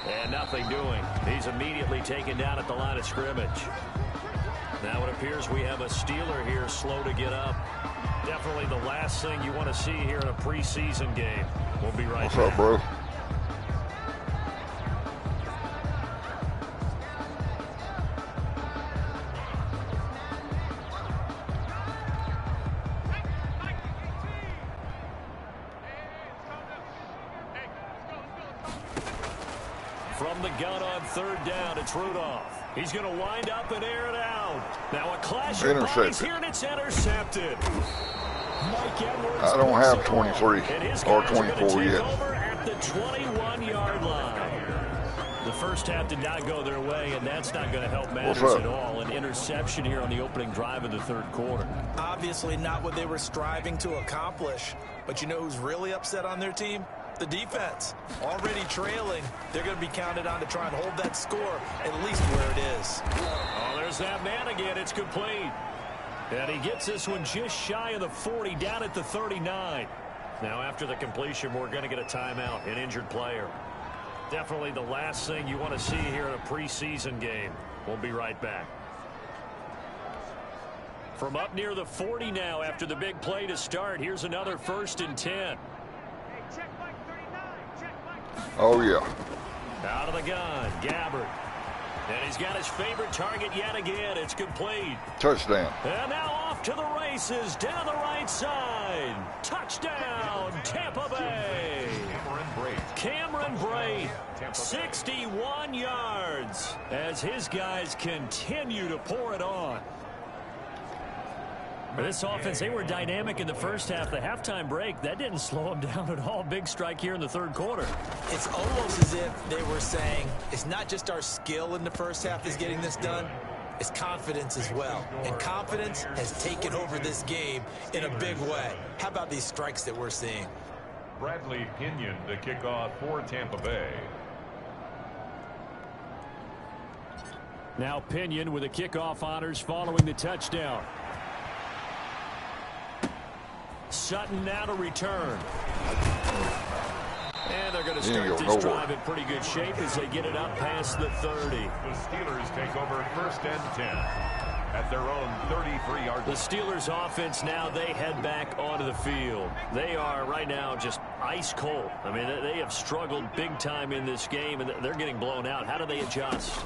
And nothing doing. He's immediately taken down at the line of scrimmage. Now it appears we have a Steeler here slow to get up. Definitely the last thing you want to see here in a preseason game. We'll be right back. What's up, bro? From the gun on 3rd down, it's Rudolph. He's going to wind up and air it out. Now a clash of bodies here, and it's intercepted. Mike Edwards. I don't have 23 or 24 yet. Over at the 21-yard line. The first half did not go their way, and that's not going to help matters at all. An interception here on the opening drive of the 3rd quarter. Obviously not what they were striving to accomplish. But you know who's really upset on their team? The defense. Already trailing. They're going to be counted on to try and hold that score at least where it is. Oh, there's that man again. It's complete. And he gets this one just shy of the 40, down at the 39. Now after the completion, we're going to get a timeout, an injured player. Definitely the last thing you want to see here in a preseason game. We'll be right back. From up near the 40 now after the big play to start, here's another 1st and 10. Oh, yeah. Out of the gun, Gabbard. And he's got his favorite target yet again. It's complete. Touchdown. And now off to the races down the right side. Touchdown, Tampa Bay. Cameron Brate, 61 yards as his guys continue to pour it on. This offense, they were dynamic in the first half. The halftime break, that didn't slow them down at all. Big strike here in the 3rd quarter. It's almost as if they were saying, it's not just our skill in the first half that's getting this done, it's confidence as well. And confidence has taken over this game in a big way. How about these strikes that we're seeing? Bradley Pinion to kick off for Tampa Bay. Now Pinion with the kickoff honors following the touchdown. Sutton now to return. And they're going to start this drive in pretty good shape as they get it up past the 30. The Steelers take over 1st and 10 at their own 33-yard. The Steelers offense now, they head back onto the field. They are right now just ice cold. I mean, they have struggled big time in this game, and they're getting blown out. How do they adjust?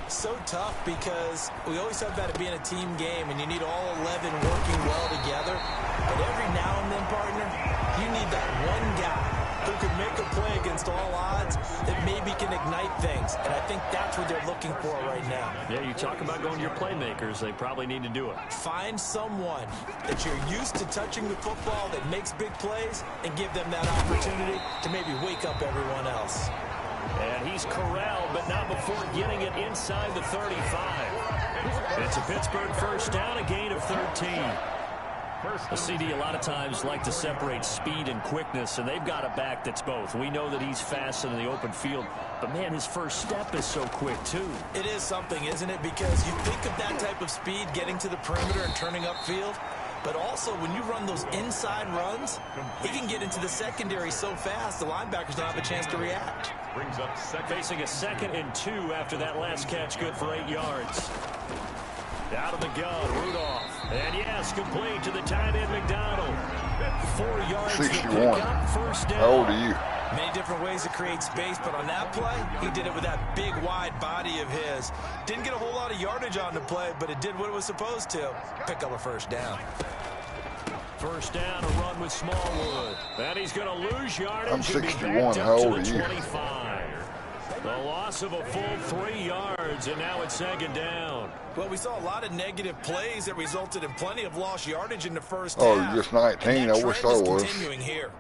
So tough because we always talk about it being a team game and you need all 11 working well together. But every now and then, partner, you need that one guy who can make a play against all odds that maybe can ignite things. And I think that's what they're looking for right now. Yeah, you talk about going to your playmakers. They probably need to do it. Find someone that you're used to touching the football that makes big plays and give them that opportunity to maybe wake up everyone else. And he's corralled, but not before getting it inside the 35. It's a Pittsburgh first down, a gain of 13. The CD a lot of times like to separate speed and quickness, and they've got a back that's both. We know that he's fast in the open field, but, man, his first step is so quick, too. It is something, isn't it? Because you think of that type of speed getting to the perimeter and turning upfield, but also when you run those inside runs, he can get into the secondary so fast the linebackers don't have a chance to react. Brings up facing a 2nd and 2 after that last catch, good for 8 yards. Out of the gun, Rudolph. And yes, complete to the tight end, McDonald. 4 yards 61. to pick up, first down. How old are you? Many different ways to create space, but on that play, he did it with that big, wide body of his. Didn't get a whole lot of yardage on the play, but it did what it was supposed to. Pick up a first down. First down, a run with Smallwood. And he's going to lose yardage. I'm 61. How old are you? 25. The loss of a full 3 yards, and now it's 2nd down. Well, we saw a lot of negative plays that resulted in plenty of lost yardage in the first Oh, half. you're just 19. I wish I was. Continuing here.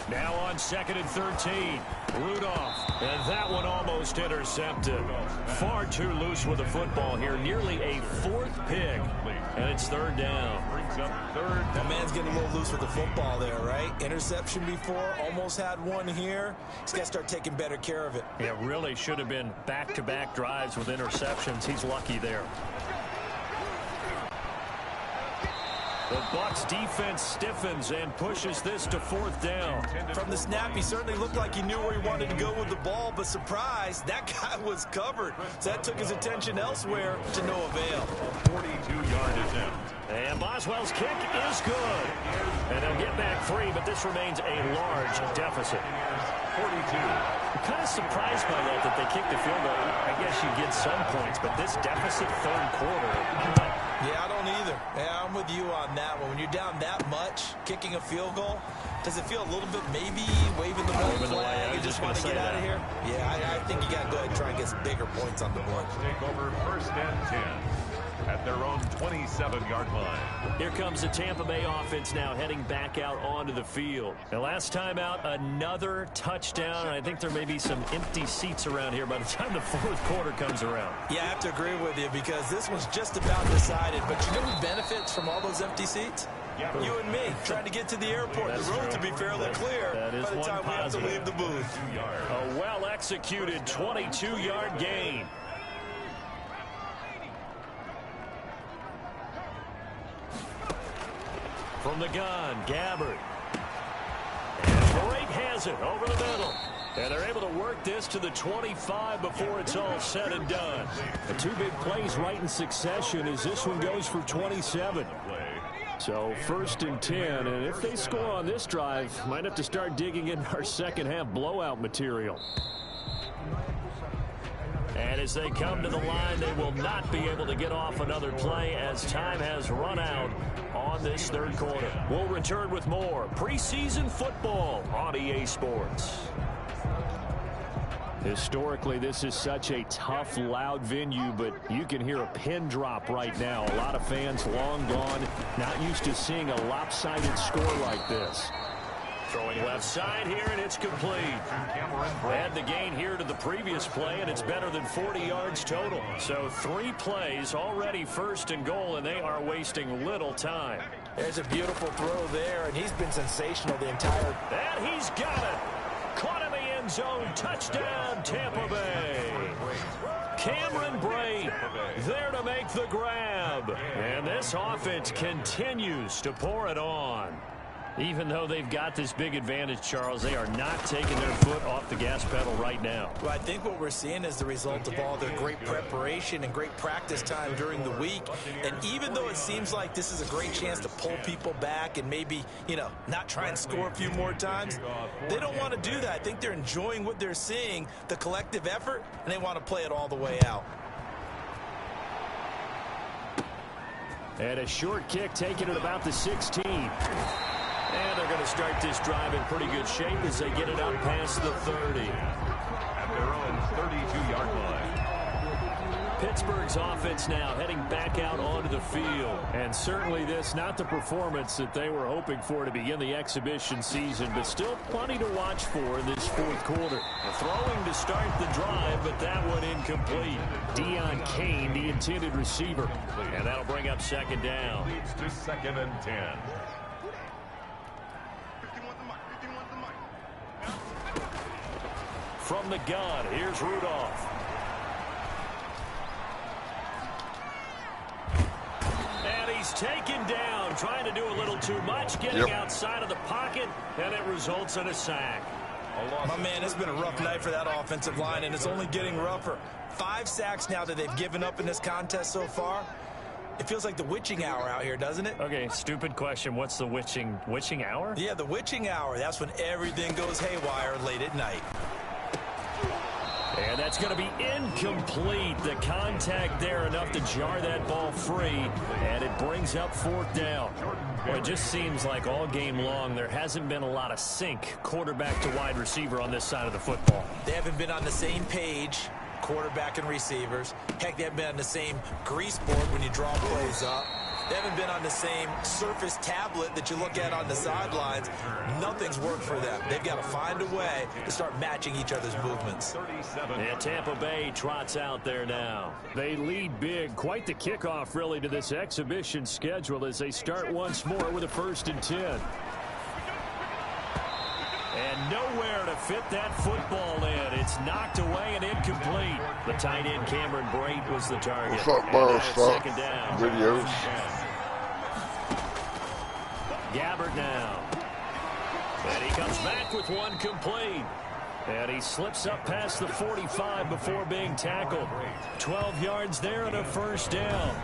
Now on 2nd and 13, Rudolph, and that one almost intercepted. Far too loose with the football here, nearly a 4th pick, and it's 3rd down. That man's getting a little loose with the football there, right? Interception before, almost had one here. He's got to start taking better care of it. It really should have been back-to-back drives with interceptions. He's lucky there. The Bucs defense stiffens and pushes this to 4th down. From the snap, he certainly looked like he knew where he wanted to go with the ball, but surprise, that guy was covered. So that took his attention elsewhere to no avail. 42-yard attempt. And Boswell's kick is good. And they'll get back 3, but this remains a large deficit. 42. I'm kind of surprised by that they kicked the field goal. I guess you get some points, but this deficit 3rd quarter, yeah, I don't either. Yeah, I'm with you on that one. When you're down that much, kicking a field goal, does it feel a little bit maybe waving the red flag and just want to get out of here? Yeah, I think you got to go ahead and try and get some bigger points on the board. Take over 1st and 10 at their own 27-yard line. Here comes the Tampa Bay offense now heading back out onto the field. And last time out, another touchdown. And I think there may be some empty seats around here by the time the 4th quarter comes around. Yeah, I have to agree with you because this one's just about decided. But you know who benefits from all those empty seats? You and me, trying to get to the airport. The road to be fairly clear by the time we have to leave the booth. A well-executed 22-yard gain. From the gun, Gabbard. And Brake has it over the middle. And they're able to work this to the 25 before it's all said and done. The 2 big plays right in succession as this one goes for 27. So 1st and 10, and if they score on this drive, might have to start digging in our second half blowout material. And as they come to the line, they will not be able to get off another play as time has run out on this 3rd quarter. We'll return with more preseason football on EA Sports. Historically, this is such a tough, loud venue, but you can hear a pin drop right now. A lot of fans long gone, not used to seeing a lopsided score like this. Throwing left side here, and it's complete. Add the gain here to the previous play, and it's better than 40 yards total. So 3 plays, already 1st and goal, and they are wasting little time. There's a beautiful throw there, and he's been sensational the entire... And he's got it. Caught in the end zone. Touchdown, Tampa Bay. Cameron Brate there to make the grab. And this offense continues to pour it on. Even though they've got this big advantage, Charles, they are not taking their foot off the gas pedal right now. Well, I think what we're seeing is the result of all their great preparation and great practice time during the week. And even though it seems like this is a great chance to pull people back and maybe, not try and score a few more times, they don't want to do that. I think they're enjoying what they're seeing, the collective effort, and they want to play it all the way out. And a short kick taken at about the 16. And they're going to start this drive in pretty good shape as they get it up past the 30. At their own 32-yard line. Pittsburgh's offense now heading back out onto the field. And certainly this, not the performance that they were hoping for to begin the exhibition season, but still plenty to watch for in this fourth quarter. The throwing to start the drive, but that one incomplete. Deion Kane, the intended receiver. And that'll bring up second down. Leads to 2nd and 10. From the gun, here's Rudolph. And he's taken down, trying to do a little too much, getting outside of the pocket, and it results in a sack. My man, it's been a rough night for that offensive line, and it's only getting rougher. 5 sacks now that they've given up in this contest so far. It feels like the witching hour out here, doesn't it? Okay, stupid question. What's the witching hour? Yeah, the witching hour. That's when everything goes haywire late at night. And that's going to be incomplete. The contact there enough to jar that ball free, and it brings up 4th down. Well, it just seems like all game long there hasn't been a lot of sync quarterback to wide receiver on this side of the football. They haven't been on the same page, quarterback and receivers. Heck, they haven't been on the same grease board when you draw plays up. They haven't been on the same surface tablet that you look at on the sidelines. Nothing's worked for them. They've got to find a way to start matching each other's movements. And Tampa Bay trots out there now. They lead big. Quite the kickoff, really, to this exhibition schedule as they start once more with a 1st and 10. And nowhere to fit that football in. It's knocked away and incomplete. The tight end Cameron Brate was the target. What's up, bro? Second down. Videos. Gabbert now. And he comes back with one complete. And he slips up past the 45 before being tackled. 12 yards there and a 1st down.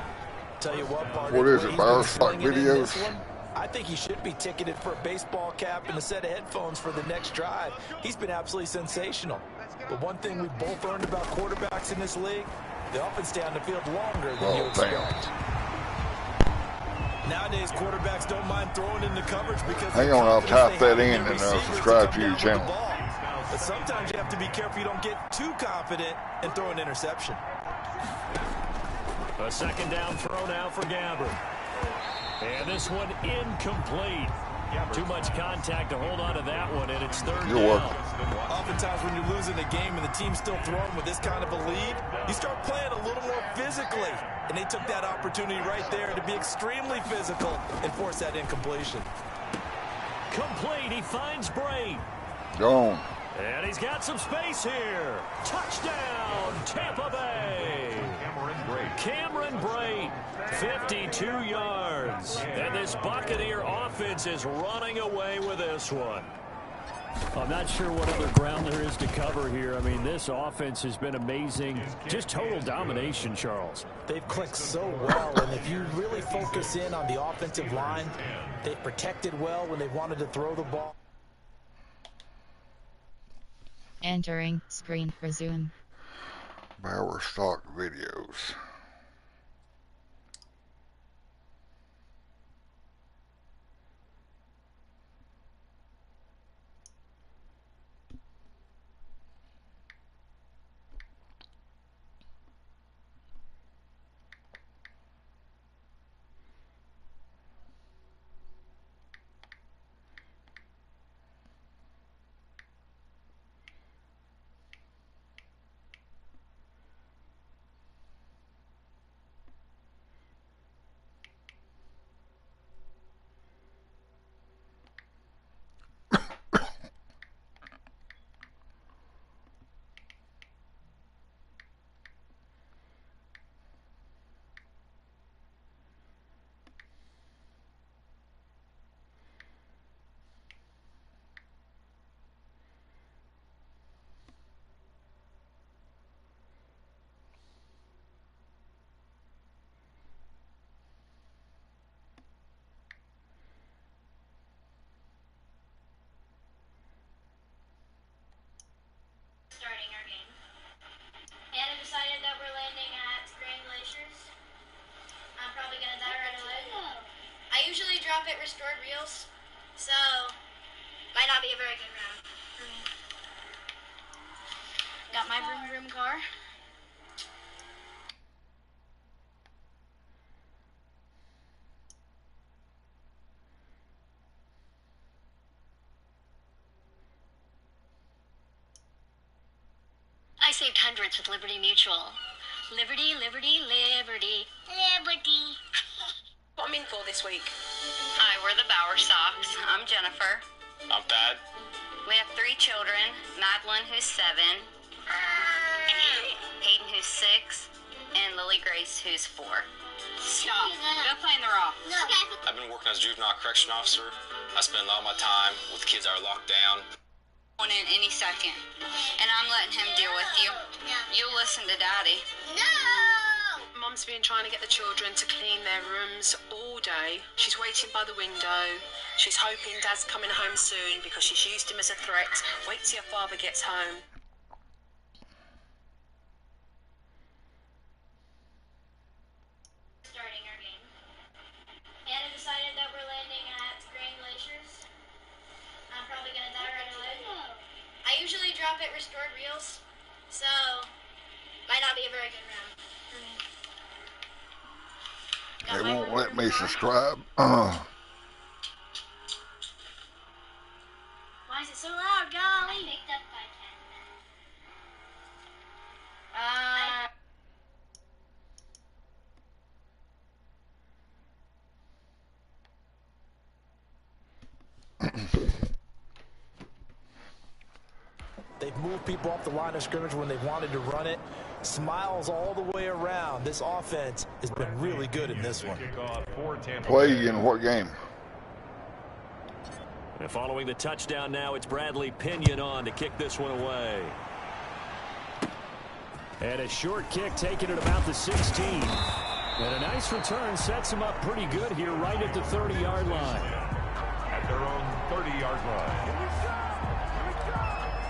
Tell you what, partner, What is it, Stock Videos? I think he should be ticketed for a baseball cap and a set of headphones for the next drive. He's been absolutely sensational. But one thing we've both learned about quarterbacks in this league, they often stay on the field longer than you expect. Nowadays, quarterbacks don't mind throwing into coverage because hang on, I'll type that in and subscribe to your channel. But sometimes you have to be careful you don't get too confident and throw an interception. A second down throw now for Gabbert. And this one incomplete. Too much contact to hold on to that one, and it's 3rd down. Oftentimes when you're losing a game and the team's still throwing with this kind of a lead, you start playing a little more physically. And they took that opportunity right there to be extremely physical and force that incompletion. Complete. He finds Brate. Gone. And he's got some space here. Touchdown, Tampa Bay. Cameron Brate, 52 yards. And this Buccaneer offense is running away with this one. I'm not sure what other ground there is to cover here. I mean, this offense has been amazing. Just total domination, Charles. They've clicked so well, and if you really focus in on the offensive line, they've protected well when they wanted to throw the ball. Entering screen resume. Bauer Stock Videos. Drop it, restored reels. So, might not be a very good round. Got my vroom vroom car. I saved hundreds with Liberty Mutual. Liberty, liberty, liberty. Liberty. What I'm in for this week? Hi, we're the Bauer Sox. I'm Jennifer. I'm Thad. We have 3 children. Madeline, who's 7. Hayden, who's 6. And Lily Grace, who's 4. Stop. Go play in the raw. Okay. I've been working as a juvenile correction officer. I spend a lot of my time with kids that are locked down. On in any second. And I'm letting him deal with you. No. You'll listen to Daddy. No! Mum's been trying to get the children to clean their rooms all day. She's waiting by the window. She's hoping Dad's coming home soon because she's used him as a threat. Wait till your father gets home. Starting our game. Anna decided that we're landing at Grand Glaciers. I'm probably gonna die right away. I usually drop at restored reels, so might not be a very good round. They won't let me subscribe. Why is it so loud, golly? I picked up by 10. They've moved people off the line of scrimmage when they've wanted to run it. Smiles all the way around. This offense has been really good in this one. Play in what game? And following the touchdown now, it's Bradley Pinion on to kick this one away. And a short kick taken at about the 16. And a nice return sets him up pretty good here right at the 30-yard line. At their own 30-yard line.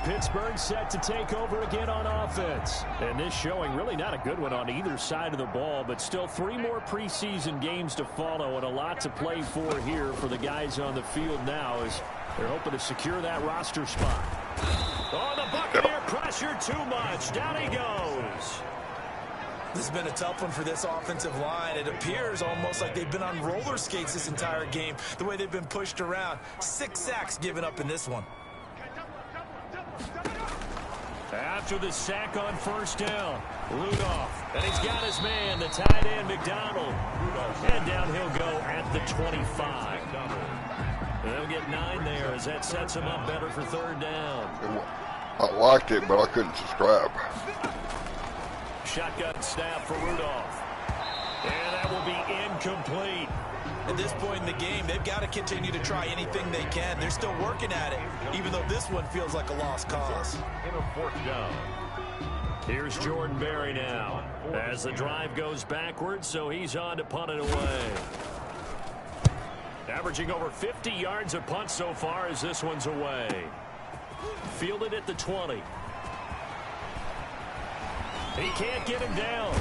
Pittsburgh set to take over again on offense. And this showing really not a good one on either side of the ball, but still 3 more preseason games to follow and a lot to play for here for the guys on the field now as they're hoping to secure that roster spot. Oh, the Buccaneer pressure too much. Down he goes. This has been a tough one for this offensive line. It appears almost like they've been on roller skates this entire game, the way they've been pushed around. 6 sacks given up in this one. After the sack on first down, Rudolph, and he's got his man, the tight end, McDonald. And down he'll go at the 25. They'll get 9 there as that sets him up better for 3rd down. I liked it, but I couldn't subscribe. Shotgun snap for Rudolph. And that will be incomplete. At this point in the game, they've got to continue to try anything they can. They're still working at it, even though this one feels like a lost cause. In a 4th down. Here's Jordan Berry now as the drive goes backwards, so he's on to punt it away. Averaging over 50 yards a punt so far as this one's away. Fielded at the 20. He can't get him down.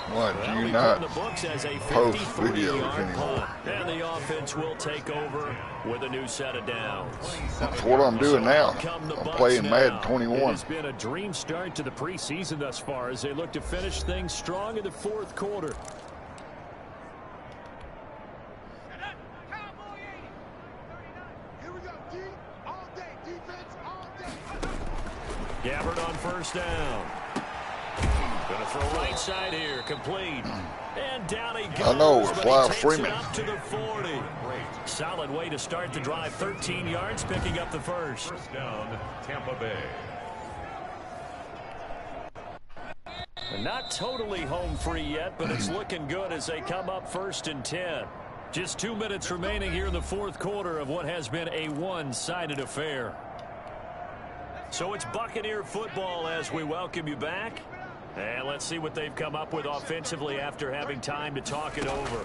Why do you not post videos anymore? And the offense will take over with a new set of downs. That's what I'm doing now. I'm playing Madden 21. It has been a dream start to the preseason thus far as they look to finish things strong in the 4th quarter. Gabbard on first down. Going to throw right side here, complete. And down he goes. I know, it's live streaming. streaming. Up to the 40. Solid way to start the drive. 13 yards, picking up the first. First down, Tampa Bay. Not totally home free yet, but it's looking good as they come up 1st and 10. Just 2 minutes remaining here in the 4th quarter of what has been a one-sided affair. So it's Buccaneer football as we welcome you back. And let's see what they've come up with offensively after having time to talk it over.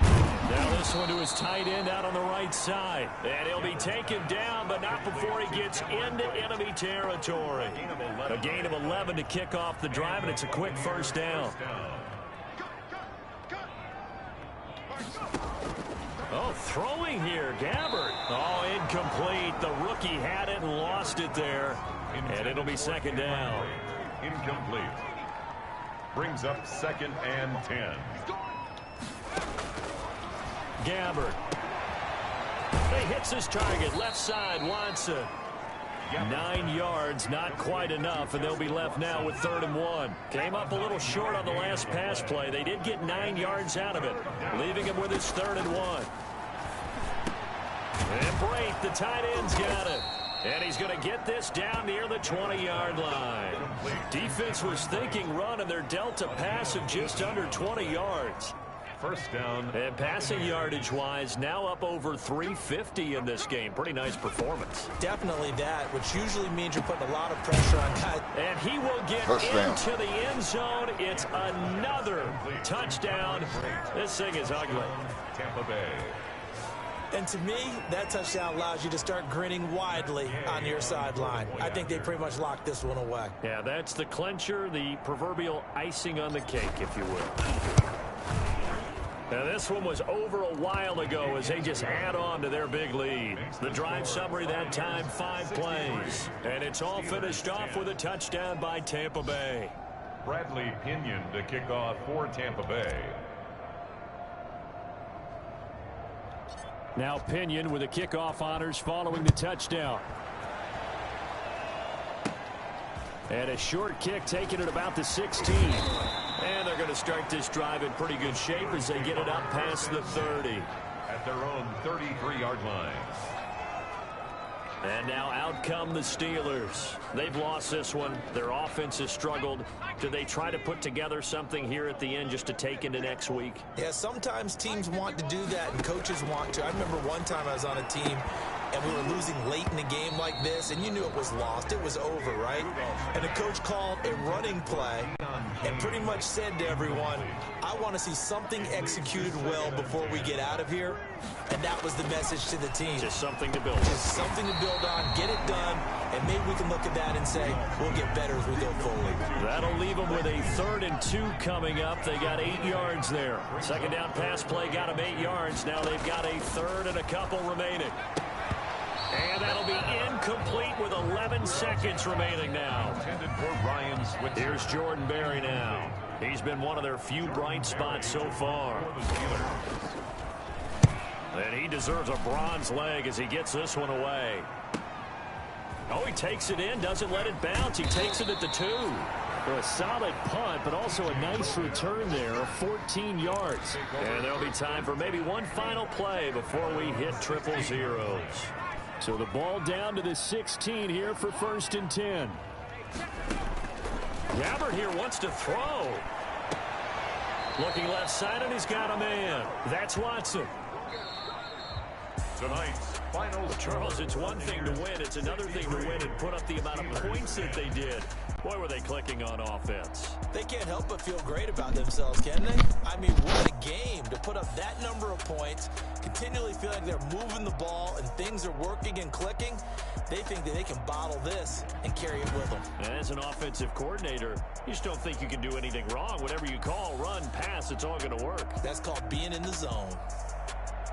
Now this one to his tight end out on the right side. And he'll be taken down, but not before he gets into enemy territory. A gain of 11 to kick off the drive, and it's a quick first down. Oh, throwing here, Gabbert. Oh, incomplete. The rookie had it and lost it there. And it'll be second down. Incomplete. Brings up 2nd and 10. Gabbert. He hits his target. Left side, Watson. 9 yards, not quite enough, and they'll be left now with 3rd and 1. Came up a little short on the last pass play. They did get 9 yards out of it, leaving him with his 3rd and 1. And Brate, the tight end's got it. And he's going to get this down near the 20-yard line. Defense was thinking run, and they're dealt a pass of just under 20 yards. First down. And passing yardage-wise, now up over 350 in this game. Pretty nice performance. Definitely that, which usually means you're putting a lot of pressure on guys. And he will get into the end zone. It's another touchdown. This thing is ugly. Tampa Bay. And to me, that touchdown allows you to start grinning widely on your sideline. I think they pretty much locked this one away. Yeah, that's the clincher, the proverbial icing on the cake, if you will. Now, this one was over a while ago as they just add on to their big lead. The drive summary that time, 5 plays. And it's all finished off with a touchdown by Tampa Bay. Bradley Pinion to kick off for Tampa Bay. Now Pinion with the kickoff honors following the touchdown. And a short kick taken at about the 16. And they're going to start this drive in pretty good shape as they get it up past the 30. At their own 33-yard line. And now out come the Steelers. They've lost this one. Their offense has struggled. Do they try to put together something here at the end just to take into next week? Yeah, sometimes teams want to do that and coaches want to. I remember one time I was on a team and we were losing late in a game like this, and you knew it was lost. It was over, right? And the coach called a running play and pretty much said to everyone, I want to see something executed well before we get out of here. And that was the message to the team. Just something to build. Just something to build on, get it done, and maybe we can look at that and say, we'll get better as we go forward. That'll leave them with a 3rd and 2 coming up. They got 8 yards there. Second down pass play got them 8 yards. Now they've got a 3rd and a couple remaining. And that'll be incomplete with 11 seconds remaining now. Here's Jordan Berry now. He's been one of their few bright spots so far. And he deserves a bronze leg as he gets this one away. Oh, he takes it in, doesn't let it bounce. He takes it at the 2. For a solid punt, but also a nice return there of 14 yards. And there'll be time for maybe one final play before we hit triple zeros. So the ball down to the 16 here for 1st and 10. Gabbert here wants to throw. Looking left side, and he's got a man. That's Watson. Tonight's final. Charles, it's one thing to win. It's another thing to win and put up the amount of points that they did. Boy, were they clicking on offense. They can't help but feel great about themselves, can they? I mean, what a game to put up that number of points, continually feel like they're moving the ball and things are working and clicking. They think that they can bottle this and carry it with them. And as an offensive coordinator, you just don't think you can do anything wrong. Whatever you call, run, pass, it's all going to work. That's called being in the zone.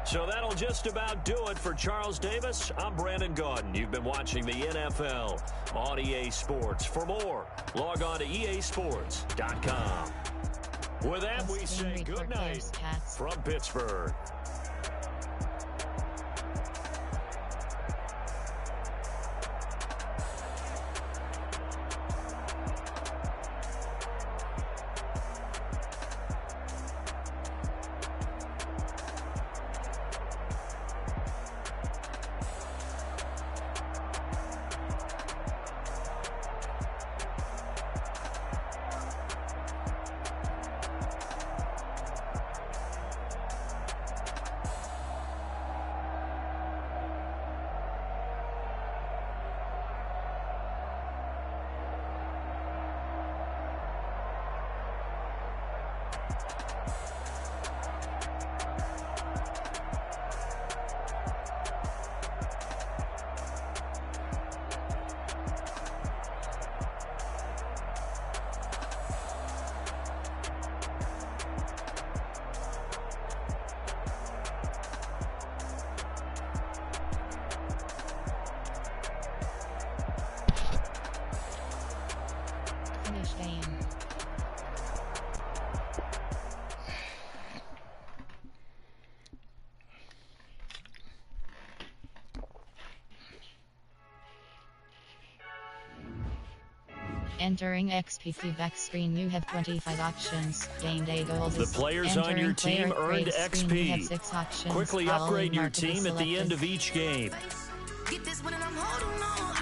So that'll just about do it for Charles Davis. I'm Brandon Gaudin. You've been watching the NFL on EA Sports. For more, log on to easports.com. With that, we say good night from Pittsburgh. Finish game. Entering XP feedback screen, you have 25 options. Game day goals. The players on your team earned XP. You have 6 options. Quickly upgrade your team at the end of each game.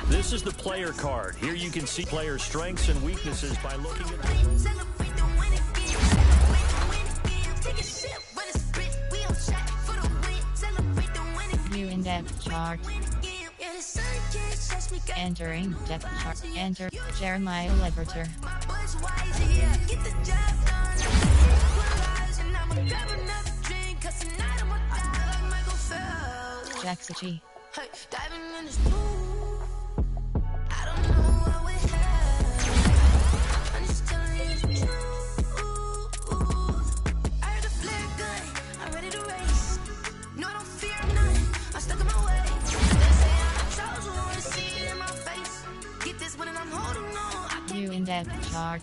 This is the player card. Here you can see player strengths and weaknesses by looking at View in-depth chart. Entering depth chart. Enter Jeremiah Leverter. Jaxichi. View in-depth chart.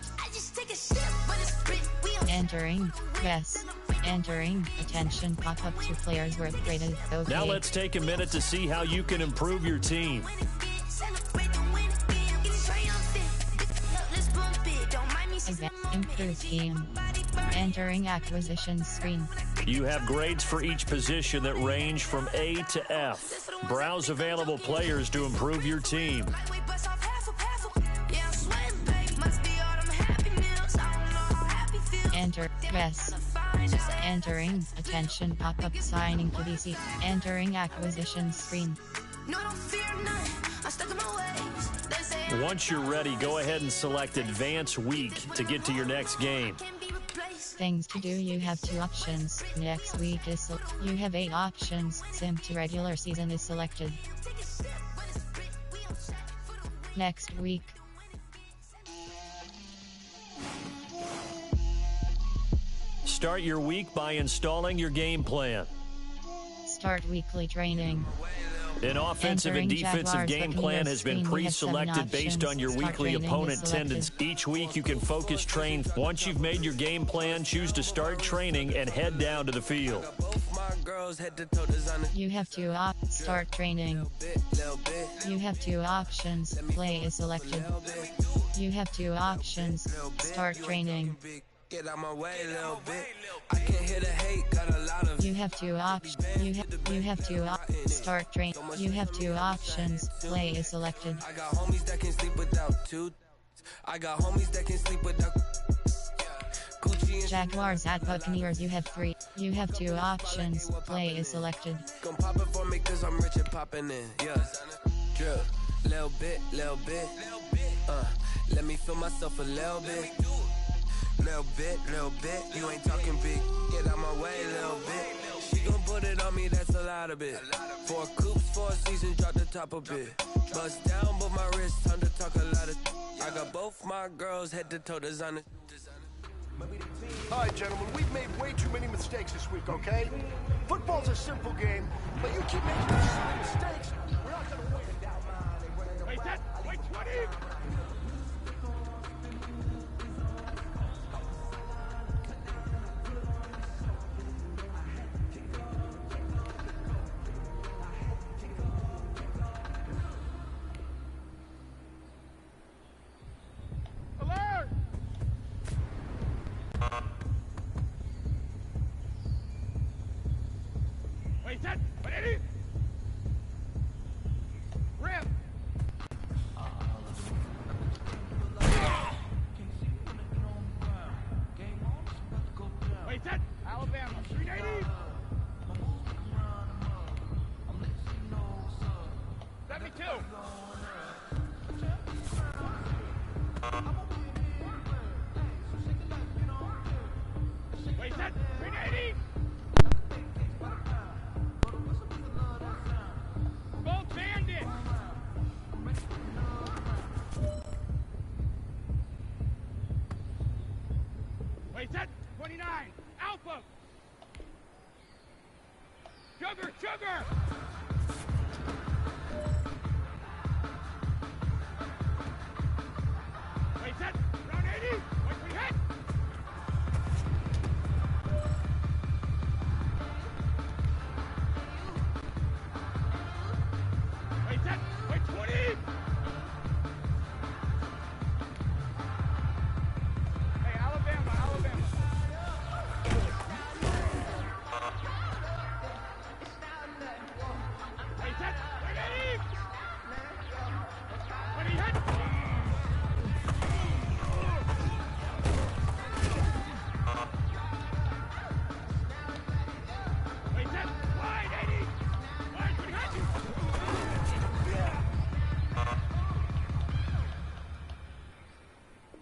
Entering yes. Entering attention pop-up to players were upgraded. Okay. Now let's take a minute to see how you can improve your team. Improve team. Entering acquisition screen. You have grades for each position that range from A to F. Browse available players to improve your team. Enter yes. Entering attention pop-up signing to DC. Entering acquisition screen. Once you're ready, go ahead and select Advance Week to get to your next game. Things to do, you have 2 options. Next week is you have 8 options. Sim to regular season is selected. Next week. Start your week by installing your game plan. Start weekly training. An offensive and defensive game plan has been pre-selected based on your weekly opponent attendance. Each week you can focus train. Once you've made your game plan, choose to start training and head down to the field. You have 2 options. Start training. You have 2 options. Play is selected. You have 2 options. Start training. Get out my way a little bit. I can't hear the hate, got a lot of. You have 2 options. You have 2 options. Start train. You have 2 options. Play is selected. I got homies that can sleep without 2. I got homies that can sleep without Jaguars at Buccaneers. You have 3. You have 2 options. Play is selected. Gon' pop it for me cause I'm rich and popping in. Yeah. Drip. Little bit. Let me feel myself a little bit. Little bit, you ain't talking big. Get out my way, little bit. She gon' put it on me, that's a lot of it. 4 coops, 4 seasons, drop the top a bit. Bust down, but my wrist, time to talk a lot of. I got both my girls head to toe designer. All right, gentlemen, we've made way too many mistakes this week, okay? Football's a simple game, but you keep making these silly mistakes. We're not gonna win. Wait, wait, 20! Wait, set! Ready? Rip! Wait, set! Alabama, 380! 72! Wait, set! 380! Both bandits! Wait, set! 29! Alpha! Sugar! Wait, set! Round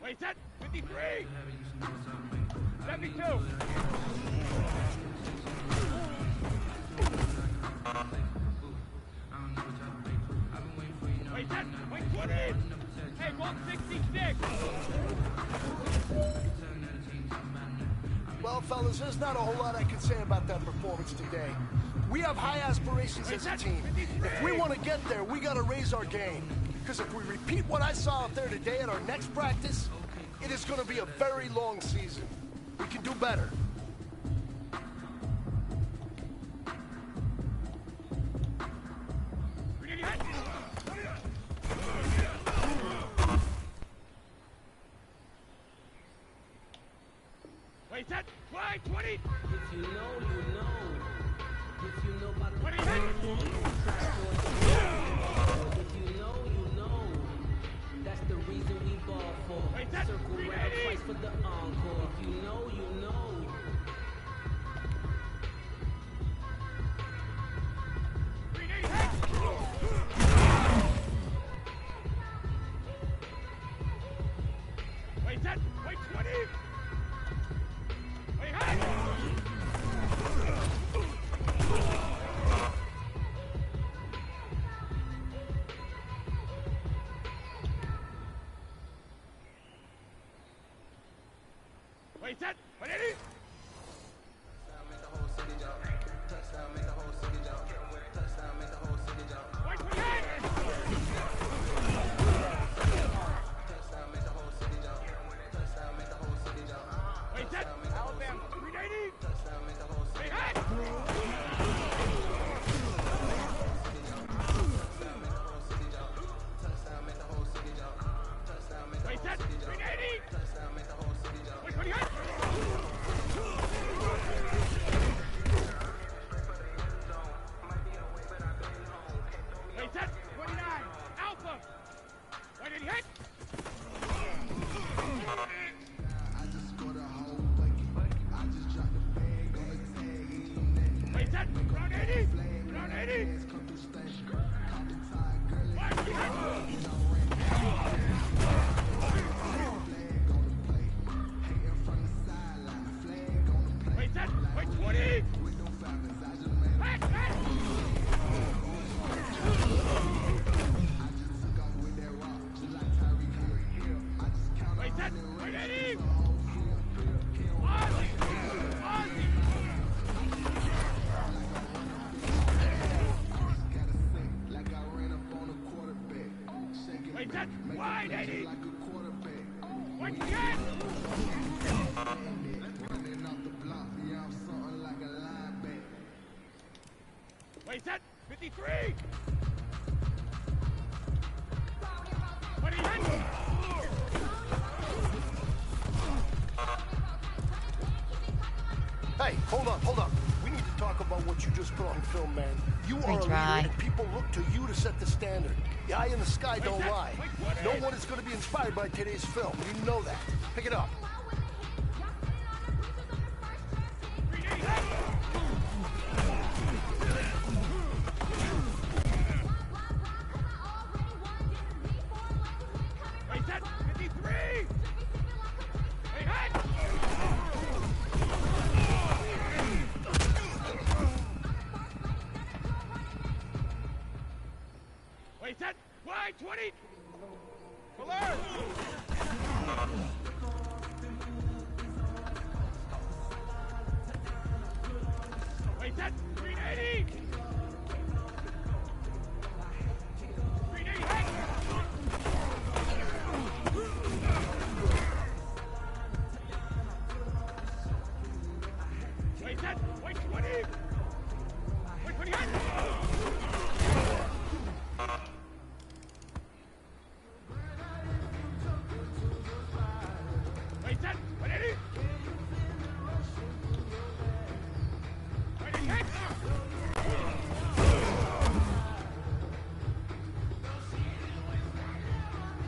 Wait, set 53. 72. Wait, set. Wait, 20. Hey, ball 66. Well, fellas, there's not a whole lot I can say about that performance today. We have high aspirations as a team. If we want to get there, we got to raise our game. Because if we repeat what I saw out there today at our next practice, it is going to be a very long season. We can do better. Wait, set. 20. If you know, you know. If you know about the 20. If you know, you know. That's the reason we ball for. Wait, set. Circle round twice for the encore. If you know, you know. Wait, set. Wait, 20. Wait, high. Wait, set. 180. Wait, 28. Wait, set. Alabama. 380. Wait, high. Wait, set. 380. Wait, 28. Wait, set. 29. Alpha. Wait, did he hit? Wait, set. Round 80. Round 80. Wait, he hit. Wait, set. Wait, 20. Back, back. Wait, set. Wait, 80. Ozzy. Ozzy. Wait, set. Wide, 80. Wait, again. Wait, set. 53. What are you hitting? Hey, hold up. We need to talk about what you just put on film, man. You are a leader, and people look to you to set the standard. The eye in the sky don't lie. No one is going to be inspired by today's film. You know that. Pick it up. Wait, set. 53. Wait, hit. Wait, set. Wide, 20. Alert. Wait, set. 380. 380, hit. set. Wait 20. Wait 20. Wait set. 180. Wait hit.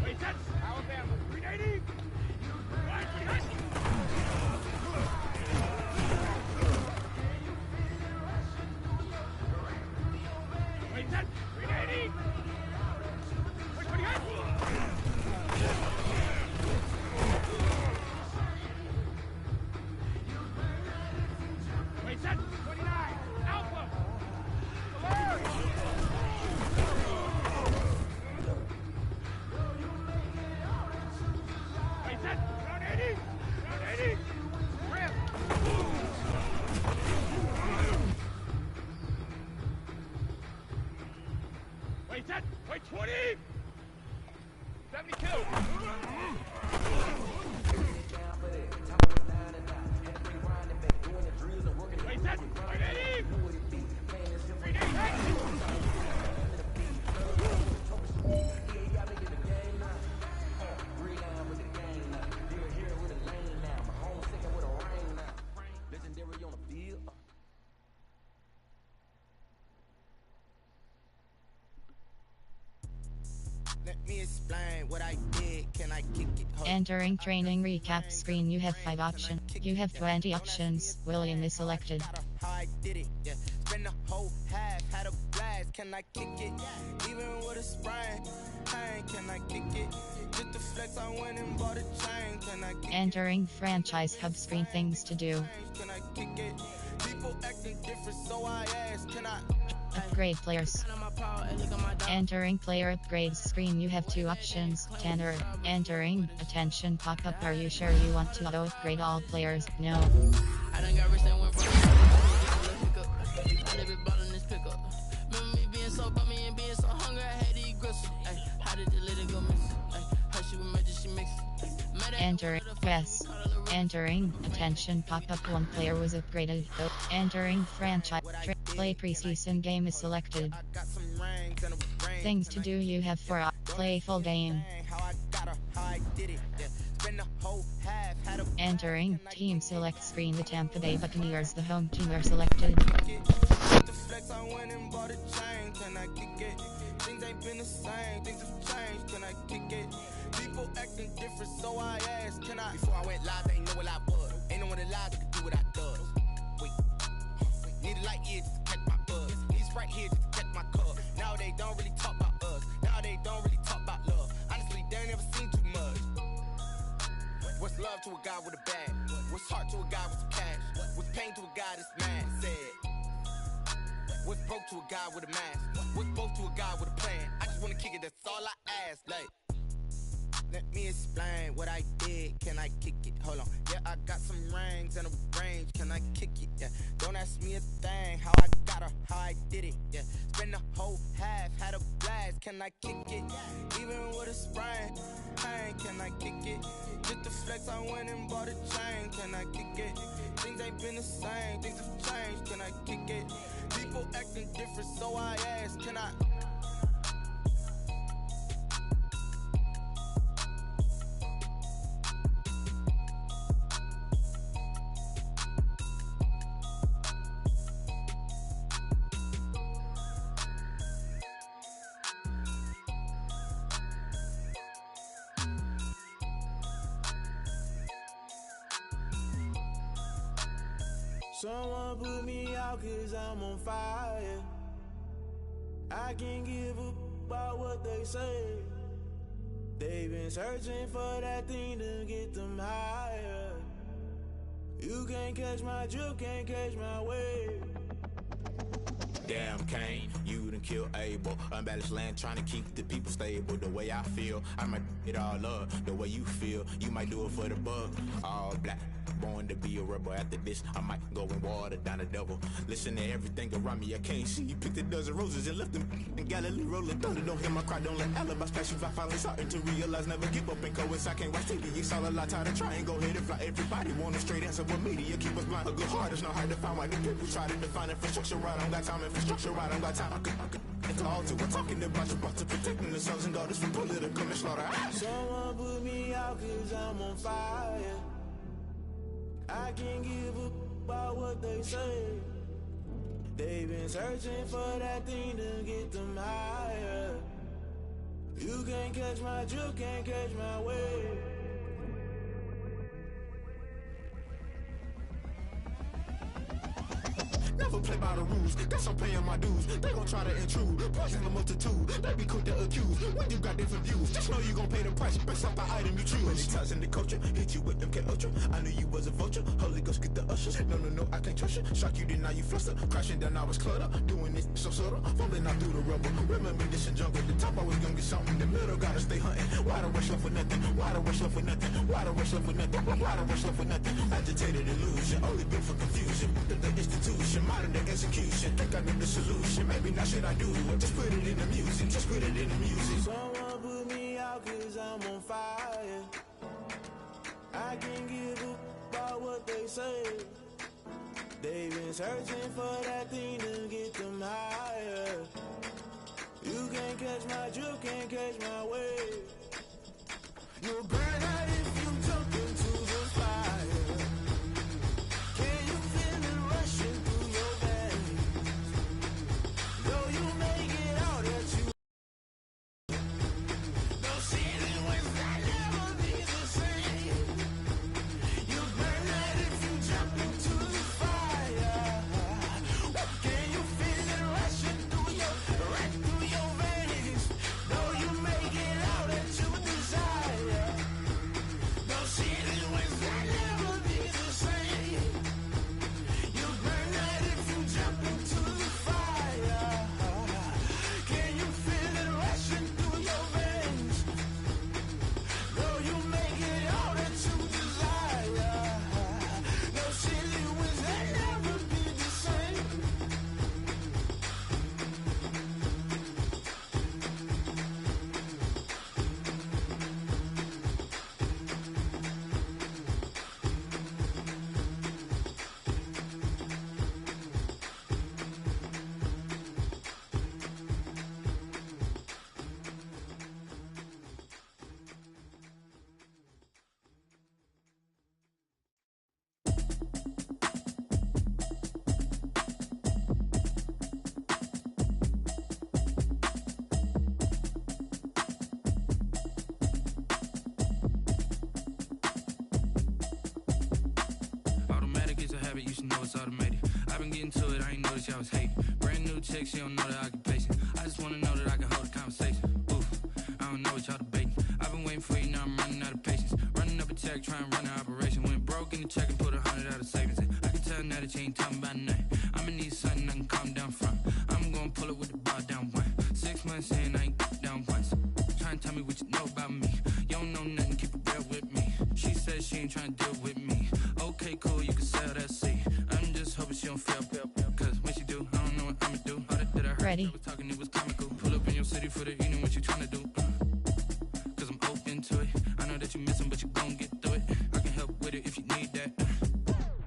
Wait set. Alabama. 380. Wait 20. Wait set. 380. Wait 20. Wait set. 29. Alpha. Alert. Wait set. Down 80. Down 80. Rip. Wait set. Wait 20. 72. Wait set. Wait 80. 380. Let me explain what I did. Can I kick it? Entering training recap screen, you have 5 options. You have 20 options. William is selected. How I did it, yeah. Spend the whole half, had a blast. Can I kick it? Even with a sprain, pain, can I kick it? Just the flex, I went and bought a chain. Can I kick it? Entering franchise hub screen, things to do. Can I kick it? People acting different, so I asked, can I? Upgrade players. Entering player upgrades screen, you have 2 options. Tanner. Entering attention pop-up. Are you sure you want to auto upgrade all players? No. I done got rich and went from I live it ballin' this pickup. Remember me being so bummy and being so hungry, I had to eat gristle. Ay, how did the lady go miss? Ay, how she was magic, she mixed. Entering yes. Entering attention pop-up. 1 player was upgraded. Entering franchise play preseason game is selected. Things to do, you have 4 play full game. Entering team select screen, the Tampa Bay Buccaneers, the home team, are selected. Things ain't been the same, things have changed, can I kick it? People acting different, so I asked, can I? Before I went live, they ain't know what I was. Ain't no one alive that could do what I does. Wait, need a light here just to catch my buzz. Need Sprite here just to catch my cup. Now they don't really talk about us. Now they don't really talk about love. Honestly, they ain't never seen too much. What's love to a guy with a bag? What's heart to a guy with some cash? What's pain to a guy that's mad? Said. What's broke to a guy with a mask? What's both to a guy with a plan? I just wanna kick it, that's all I ask. Like, let me explain what I did. Can I kick it? Hold on. Yeah, I got some rings and a range. Can I kick it? Yeah. Don't ask me a thing. How I got her, how I did it. Yeah. Spend the whole half, had a blast. Can I kick it? Even with a sprain, pain. Can I kick it? Just the flex, I went and bought a chain. Can I kick it? Things ain't been the same. Things have changed. Can I kick it? People acting different, so I asked, can I? Someone put me out 'cause I'm on fire. I can't give a about what they say. They've been searching for that thing to get them higher. You can't catch my drip, can't catch my wave. Damn Kane, you done killed Abel. Unbalanced land, trying to keep the people stable. The way I feel, I might it all up. The way you feel, you might do it for the bug. All black, Born to be a rebel. After this, I might go and water down the devil. Listen to everything around me, I can't see. Picked a dozen roses and left them in Galilee rolling thunder. Don't hear my cry, don't let alibis pass you. I finally starting to realize, never give up and coincide. Can't watch TV, it's all a lot. Tired of trying, go ahead and fly. Everybody want a straight answer, but media keep us blind. A good heart is not hard to find. Why the people try to define infrastructure right? I don't got time, infrastructure right? I don't got time. I could call to. We're talking about your to protecting the sons and daughters from political slaughter. Someone put me out 'cause I'm on fire. I can't give up about what they say. They've been searching for that thing to get them higher. You can't catch my drift, can't catch my wave. Never play by the rules, guess I'm paying my dues. They gon' try to intrude, poison the multitude. They be quick to accuse, when you got different views. Just know you gon' pay the price, based off the item you choose. Many times in the culture, hit you with them K-Ultra. I knew you was a vulture, Holy Ghost get the ushers. No, I can't trust you. Shock you, then now you fluster. Crashing down, I was clutter. Doing this so subtle, fumbling out through the rubble. Remember this in jungle, the top I was gonna get something. In the middle, gotta stay hunting. Why the rush left with nothing? Why the rush left with nothing? Why the rush left with nothing? Why the rush left with nothing? Agitated illusion, only built for confusion. The institution, modern day execution. Think I know the solution. Maybe not should I do it? Just put it in the music. Just put it in the music. Someone put me out 'cause I'm on fire. I can't give up about what they say. They've been searching for that thing to get them higher. You can't catch my drift, can't catch my wave. You'll burn out if you jump into the fire. Can you feel it rushing through your veins? Though you make it out that you no ceiling was that never be the same. You burn out if you jump into the fire. Can you feel it rushing through your veins? Though you make it out that you desire. No ceiling was that never be the same. You burn out if you jump into the fire. Can you feel it rushing through your veins? Though you make it all that you desire. No ceiling was that never be the same. Automatic is a habit, you should know it's automated. I've been getting to it, I ain't noticed y'all was hating. Brand new chick, she don't know the occupation. I just wanna know that I can hold a conversation. Oof, I don't know what y'all debating. I've been waiting for you, now I'm running out of patience. Running up a check, trying to run an operation. Went broke in the check and put 100 out of savings in. I can tell now that you ain't talking about nothing. I'ma need something I can calm down from. I'm gonna pull it with the bar down one. 6 months in, I ain't down once. Trying to tell me what you know about me. You don't know nothing, keep it real with me. She said she ain't trying to deal with me. Okay, cool, you can sell that seat. I'm just hoping she don't fail. Cause when she do, I don't know what I'ma do. All that I heard, Ready. I was talking, it was comical. Pull up in your city for the evening, what you trying to do? Cause I'm open to it. I know that you missing, but you gon' get through it. I can help with it if you need that.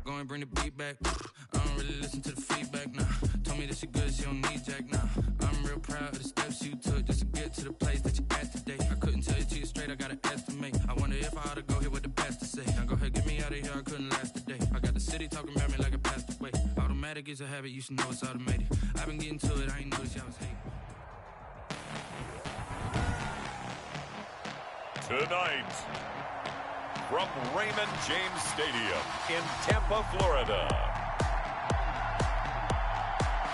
Go and bring the beat back. I don't really listen to the feedback, nah. Told me that she good, she don't need jack, nah. I'm real proud of the steps you took just to get to the place that you at today. I couldn't tell you to you straight, I gotta estimate. I wonder if I ought to go here with the best to say. Now go ahead, get me out of here, I couldn't last a day. I got the city talking about me like I passed away. Automatic is a habit, you should know it's automated. I've been getting to it, I ain't noticed y'all was hating. Tonight, from Raymond James Stadium in Tampa, Florida,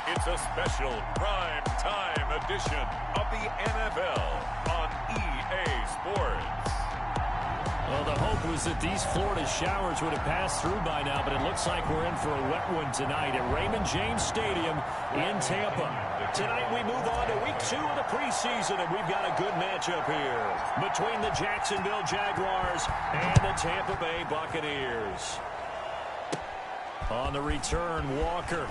it's a special prime time edition of the NFL on EA Sports. Well, the hope was that these Florida showers would have passed through by now, but it looks like we're in for a wet one tonight at Raymond James Stadium in Tampa. Tonight we move on to week 2 of the preseason, and we've got a good matchup here between the Jacksonville Jaguars and the Tampa Bay Buccaneers. On the return, Walker.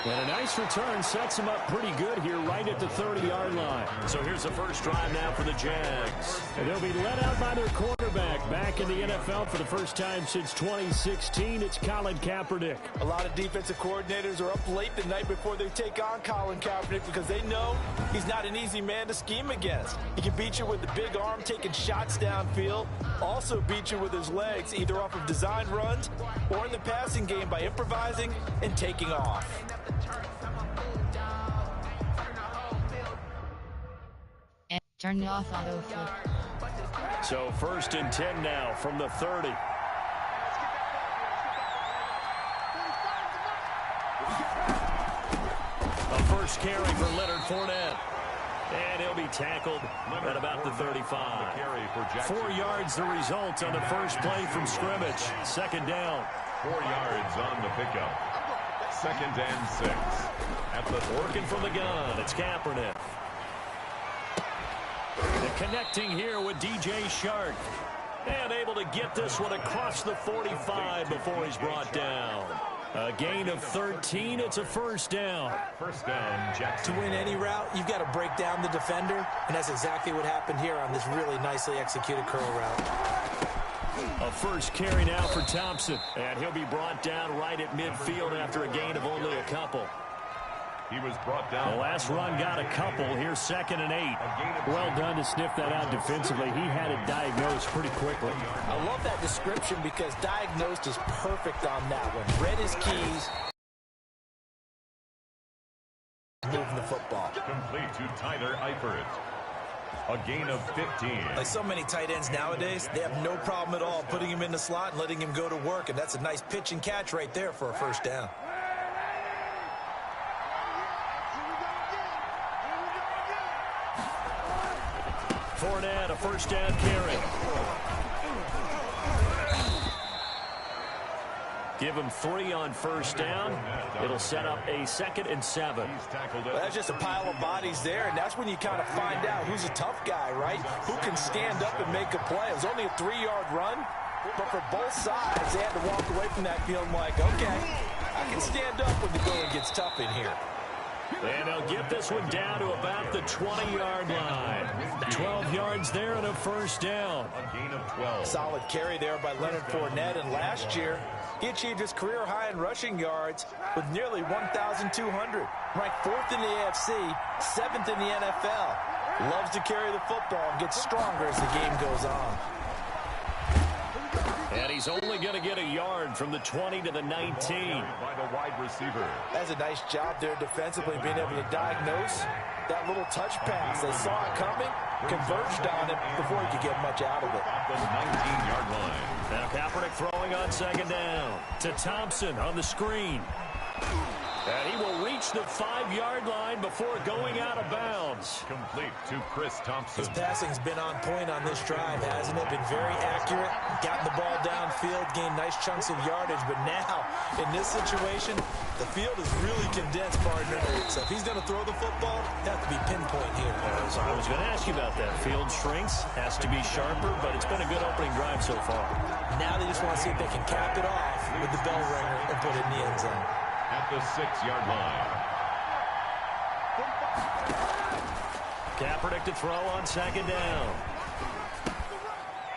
And a nice return sets him up pretty good here right at the 30-yard line. So here's the first drive now for the Jags. And they'll be led out by their quarterback. Back in the NFL for the first time since 2016, it's Colin Kaepernick. A lot of defensive coordinators are up late the night before they take on Colin Kaepernick because they know he's not an easy man to scheme against. He can beat you with the big arm, taking shots downfield, also beat you with his legs, either off of design runs or in the passing game by improvising and taking off. And turn off auto flip. So 1st and 10 now from the 30. A first carry for Leonard Fournette. And he'll be tackled at about the 35. 4 yards the result on the first play from scrimmage. 2nd down. 4 yards on the pickup. 2nd and 6. Working from the gun, it's Kaepernick. Connecting here with DJ Shark. And able to get this one across the 45 before he's brought down. A gain of 13, it's a first down. First down, Jackson. To win any route, you've got to break down the defender, and that's exactly what happened here on this really nicely executed curl route. A first carry now for Thompson, and he'll be brought down right at midfield after a gain of only a couple. He was brought down. The last run got a couple. Here's 2nd and 8. Well done to sniff that out defensively. He had it diagnosed pretty quickly. I love that description because diagnosed is perfect on that one. Read his keys. Moving the football. Complete to Tyler Eifert. A gain of 15. Like so many tight ends nowadays, they have no problem at all putting him in the slot and letting him go to work. And that's a nice pitch and catch right there for a first down. Fournette, a first down carry. Give him 3 on first down. It'll set up a 2nd and 7. Well, that's just a pile of bodies there, and that's when you kind of find out who's a tough guy, right? Who can stand up and make a play. It was only a 3-yard run, but for both sides, they had to walk away from that feeling like, okay, I can stand up when the going gets tough in here. And they'll get this one down to about the 20-yard line. 12 yards there and a first down. A gain of 12. Solid carry there by Leonard Fournette. And last year, he achieved his career high in rushing yards with nearly 1,200. Ranked 4th in the AFC, 7th in the NFL. Loves to carry the football and gets stronger as the game goes on. And he's only going to get a yard from the 20 to the 19. By the wide receiver. That's a nice job there defensively, being able to diagnose that little touch pass. They saw it coming, converged on it before he could get much out of it. At the 19-yard line. Now Kaepernick throwing on 2nd down to Thompson on the screen. And he will reach the 5-yard line before going out of bounds. Complete to Chris Thompson. His passing's been on point on this drive, hasn't it? Been very accurate, gotten the ball downfield, gained nice chunks of yardage. But now, in this situation, the field is really condensed, partner. So if he's going to throw the football, it has to be pinpoint here. So I was going to ask you about that. Field shrinks, has to be sharper, but it's been a good opening drive so far. Now they just want to see if they can cap it off with the bell ringer and put it in the end zone. At the 6-yard line. Kaepernick to throw on 2nd down.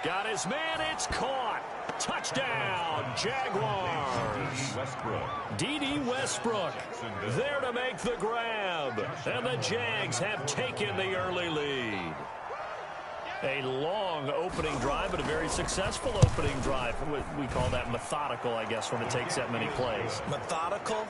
Got his man, it's caught. Touchdown, Jaguars. D.D. Westbrook there to make the grab. And the Jags have taken the early lead. A long opening drive, but a very successful opening drive. We call that methodical, I guess, when it takes that many plays. Methodical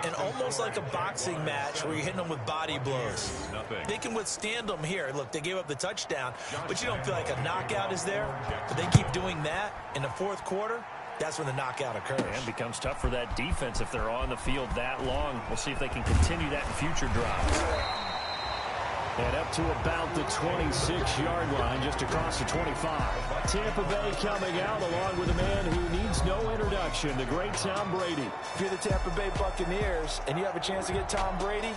and almost like a boxing match where you're hitting them with body blows. They can withstand them here. Look, they gave up the touchdown, but you don't feel like a knockout is there. But they keep doing that in the 4th quarter. That's when the knockout occurs. And it becomes tough for that defense if they're on the field that long. We'll see if they can continue that in future drives. And up to about the 26-yard line, just across the 25. Tampa Bay coming out along with a man who needs no introduction, the great Tom Brady. If you're the Tampa Bay Buccaneers and you have a chance to get Tom Brady,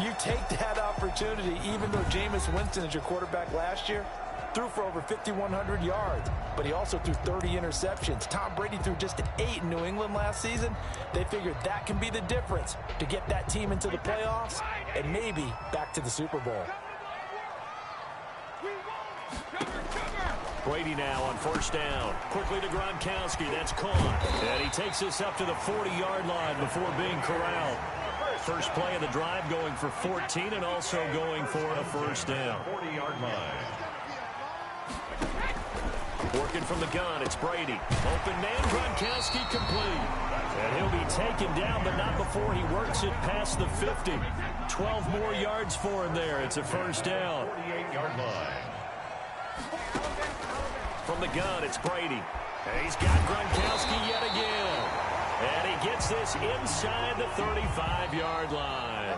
you take that opportunity, even though Jameis Winston is your quarterback last year. threw for over 5,100 yards, but he also threw 30 interceptions. Tom Brady threw just 8 in New England last season. They figured that can be the difference to get that team into the playoffs and maybe back to the Super Bowl. Brady now on first down. Quickly to Gronkowski. That's caught. And he takes this up to the 40-yard line before being corralled. First play of the drive going for 14 and also going for a first down. 40-yard line. Working from the gun, it's Brady. Open man, Gronkowski complete. And he'll be taken down, but not before he works it past the 50. 12 more yards for him there. It's a first down. 48-yard line. From the gun, it's Brady. And he's got Gronkowski yet again. And he gets this inside the 35-yard line.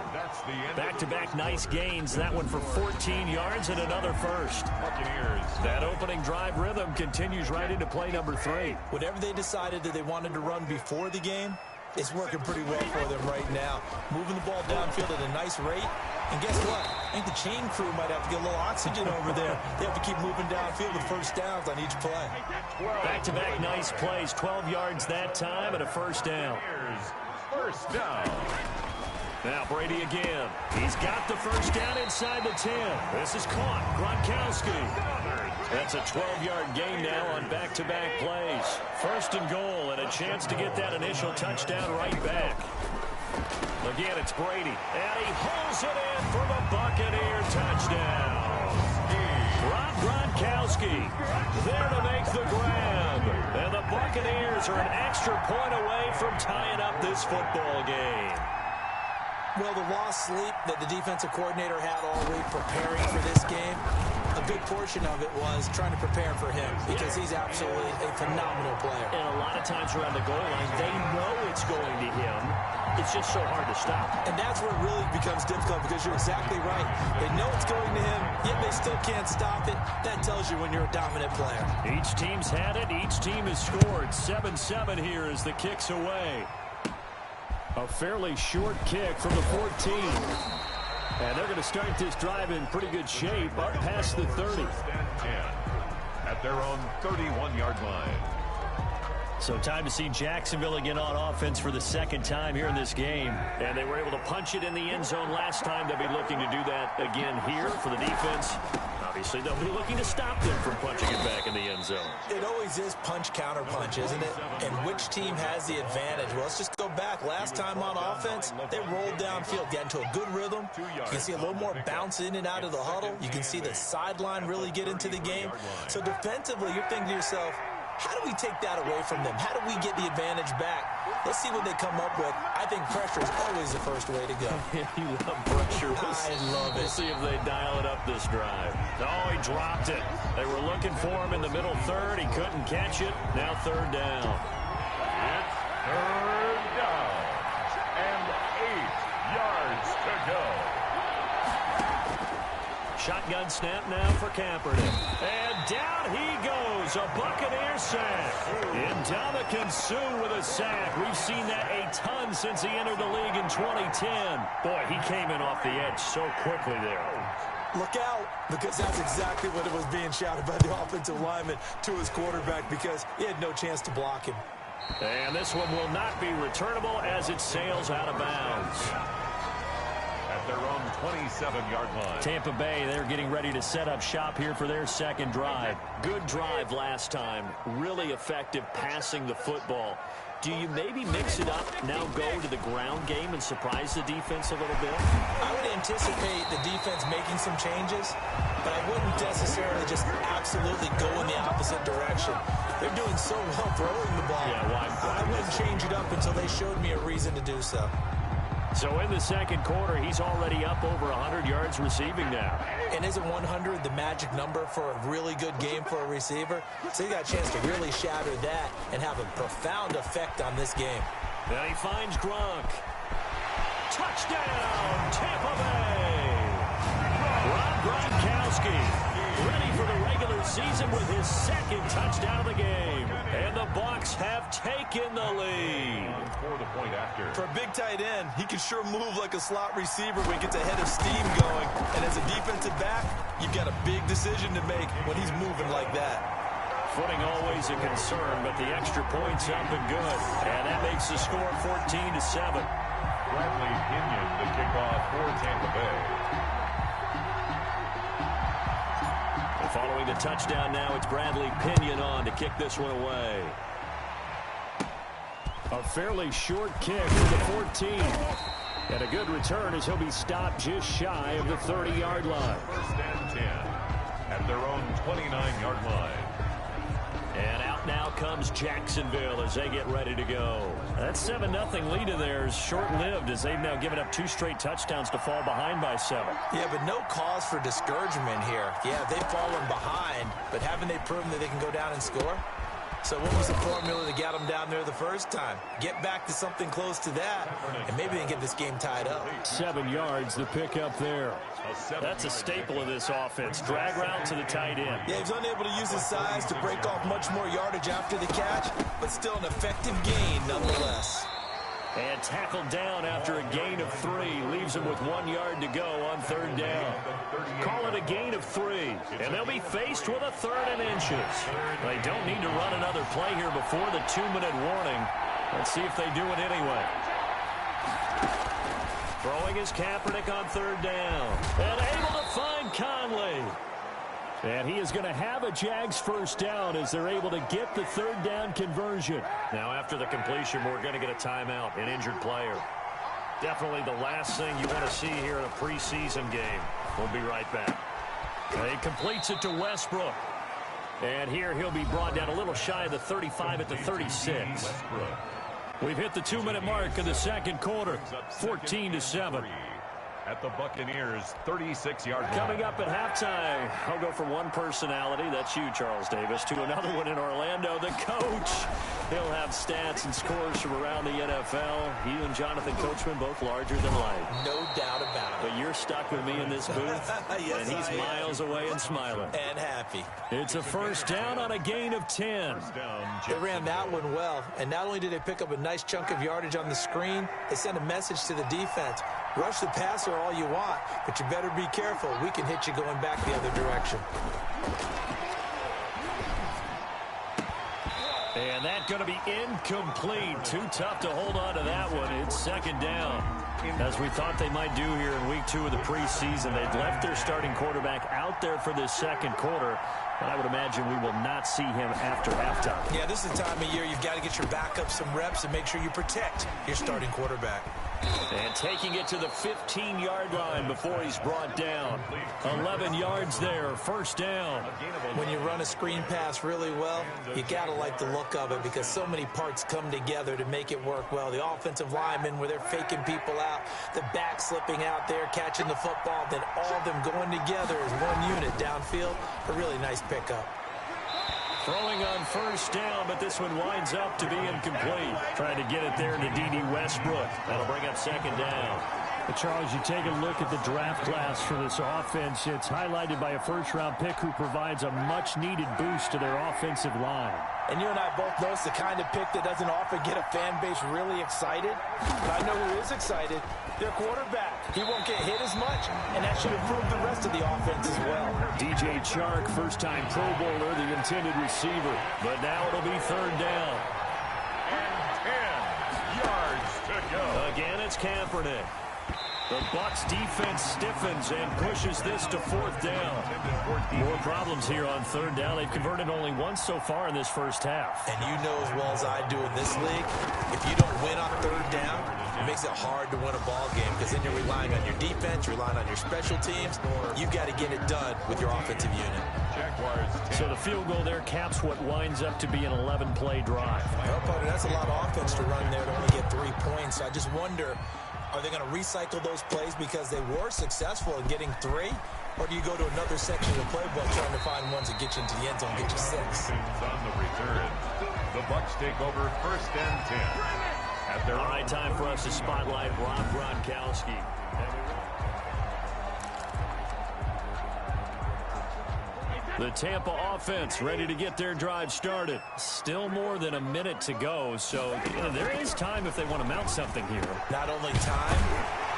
Back-to-back nice gains. That one for 14 yards and another first. Buccaneers. That opening drive rhythm continues right into play number 3. Whatever they decided that they wanted to run before the game, it's working pretty well for them right now. Moving the ball downfield at a nice rate. And guess what? I think the chain crew might have to get a little oxygen over there. They have to keep moving downfield with first downs on each play. Back-to-back nice plays. 12 yards that time and a first down. First down. Now Brady again. He's got the first down inside the 10. This is caught. Gronkowski. That's a 12-yard gain now on back-to-back plays. First and goal and a chance to get that initial touchdown right back. Again, it's Brady. And he holds it in for the Buccaneer touchdown. Rob Gronkowski there to make the grab. And the Buccaneers are an extra point away from tying up this football game. Well, the lost sleep that the defensive coordinator had all week preparing for this game, a good portion of it was trying to prepare for him because he's absolutely a phenomenal player. And a lot of times around the goal line, they know it's going to him. It's just so hard to stop. And that's where it really becomes difficult because you're exactly right. They know it's going to him, yet they still can't stop it. That tells you when you're a dominant player. Each team's had it. Each team has scored. 7-7 here as the kick's away. A fairly short kick from the 14. And they're going to start this drive in pretty good shape up past the 30. At their own 31-yard line. So time to see Jacksonville again on offense for the second time here in this game. And they were able to punch it in the end zone last time. They'll be looking to do that again here for the defense. Obviously, they'll be looking to stop them from punching it back in the end zone. It always is punch-counter-punch, isn't it? And which team has the advantage? Well, let's just go back. Last time on offense, they rolled downfield, got into a good rhythm. You can see a little more bounce in and out of the huddle. You can see the sideline really get into the game. So defensively, you're thinking to yourself, how do we take that away from them? How do we get the advantage back? Let's see what they come up with. I think pressure is always the first way to go. You love pressure. I love it. We'll see if they dial it up this drive. Oh, he dropped it. They were looking for him in the middle third. He couldn't catch it. Now third down. It's third down. And 8 yards to go. Shotgun snap now for Kaepernick. And down he goes. A Buccaneer sack. Ndamukong Suh with a sack. We've seen that a ton since he entered the league in 2010. Boy, he came in off the edge so quickly there. Look out, because that's exactly what it was being shouted by the offensive lineman to his quarterback because he had no chance to block him. And this one will not be returnable as it sails out of bounds. At their own 27-yard line. Tampa Bay, they're getting ready to set up shop here for their second drive. Good drive last time. Really effective passing the football. Do you maybe mix it up, now go to the ground game and surprise the defense a little bit? I would anticipate the defense making some changes, but I wouldn't necessarily just absolutely go in the opposite direction. They're doing so well throwing the ball. Yeah, I wouldn't change it up until they showed me a reason to do so. So in the second quarter, he's already up over 100 yards receiving now. And isn't 100 the magic number for a really good game for a receiver? So he got a chance to really shatter that and have a profound effect on this game. Now he finds Gronk. Touchdown, Tampa Bay! Rob Gronkowski ready for the regular season with his second touchdown of the game. And the Bucs have taken the lead. for the point after. For a big tight end, he can sure move like a slot receiver when he gets a head of steam going. And as a defensive back, you've got a big decision to make when he's moving like that. Footing always a concern, but the extra point's up and good. And that makes the score 14-7. Bradley Pinion, the kickoff for Tampa Bay. And following the touchdown now, it's Bradley Pinion on to kick this one away. A fairly short kick to the 14. And a good return as he'll be stopped just shy of the 30-yard line. First and 10 at their own 29-yard line. And out now comes Jacksonville as they get ready to go. That 7-0 lead of theirs short-lived as they've now given up 2 straight touchdowns to fall behind by 7. Yeah, but no cause for discouragement here. Yeah, they've fallen behind, but haven't they proven that they can go down and score? So what was the formula to get them down there the first time? Get back to something close to that, and maybe they can get this game tied up. 7 yards, the pickup there. That's a staple of this offense. Drag route to the tight end. Yeah, he's unable to use his size to break off much more yardage after the catch, but still an effective gain nonetheless. And tackled down after a gain of 3. Leaves him with 1 yard to go on 3rd down. Call it a gain of 3. And they'll be faced with a 3rd and inches. They don't need to run another play here before the 2-minute warning. Let's see if they do it anyway. Throwing is Kaepernick on 3rd down. And able to find Conley. And he is going to have a Jags first down as they're able to get the 3rd down conversion. Now after the completion, we're going to get a timeout, an injured player. Definitely the last thing you want to see here in a preseason game. We'll be right back. He completes it to Westbrook. And here he'll be brought down a little shy of the 35 at the 36. We've hit the 2-minute mark of the second quarter, 14-7. At the Buccaneers' 36-yard line. Coming up at halftime, I'll go from one personality, that's you, Charles Davis, to another one in Orlando, the coach. He'll have stats and scores from around the NFL. You and Jonathan Coachman both larger than life. No doubt about it. But you're stuck with me in this booth, yes, and he's miles away and smiling. And happy. It's a first down on a gain of 10. They ran that one well, and not only did they pick up a nice chunk of yardage on the screen, they sent a message to the defense. Rush the passer all you want, but you better be careful. We can hit you going back the other direction. And that's going to be incomplete. Too tough to hold on to that one. It's 2nd down. As we thought they might do here in week 2 of the preseason, they've left their starting quarterback out there for this second quarter. But I would imagine we will not see him after halftime. Yeah, this is the time of year you've got to get your backup some reps and make sure you protect your starting quarterback. And taking it to the 15-yard line before he's brought down. 11 yards there, first down. When you run a screen pass really well, you got to like the look of it because so many parts come together to make it work well. The offensive linemen where they're faking people out, the back slipping out there, catching the football, then all of them going together as one unit downfield. A really nice pickup. Throwing on first down, but this one winds up to be incomplete. Trying to get it there to D.D. Westbrook. That'll bring up 2nd down. But Charles, you take a look at the draft class for this offense. It's highlighted by a first-round pick who provides a much-needed boost to their offensive line. And you and I both know it's the kind of pick that doesn't often get a fan base really excited. But I know who is excited. Their quarterback. He won't get hit as much, and that should improve the rest of the offense as well. DJ Chark, first-time Pro Bowler, the intended receiver. But now it'll be 3rd down. And 10 yards to go. Again, it's Kaepernick. The Bucs defense stiffens and pushes this to 4th down. More problems here on 3rd down. They've converted only once so far in this first half. And you know as well as I do in this league, if you don't win on 3rd down, it makes it hard to win a ball game because then you're relying on your defense, you're relying on your special teams. You've got to get it done with your offensive unit. So the field goal there caps what winds up to be an 11-play drive. Well, partner, that's a lot of offense to run there to only get 3 points. I just wonder, are they going to recycle those plays because they were successful in getting 3? Or do you go to another section of the playbook trying to find ones that get you into the end zone, get you 6? On the return, the Bucs take over 1st and 10. All right, time for us to spotlight Rob Gronkowski. The Tampa offense ready to get their drive started. Still more than a minute to go, so there is time if they want to mount something here. Not only time,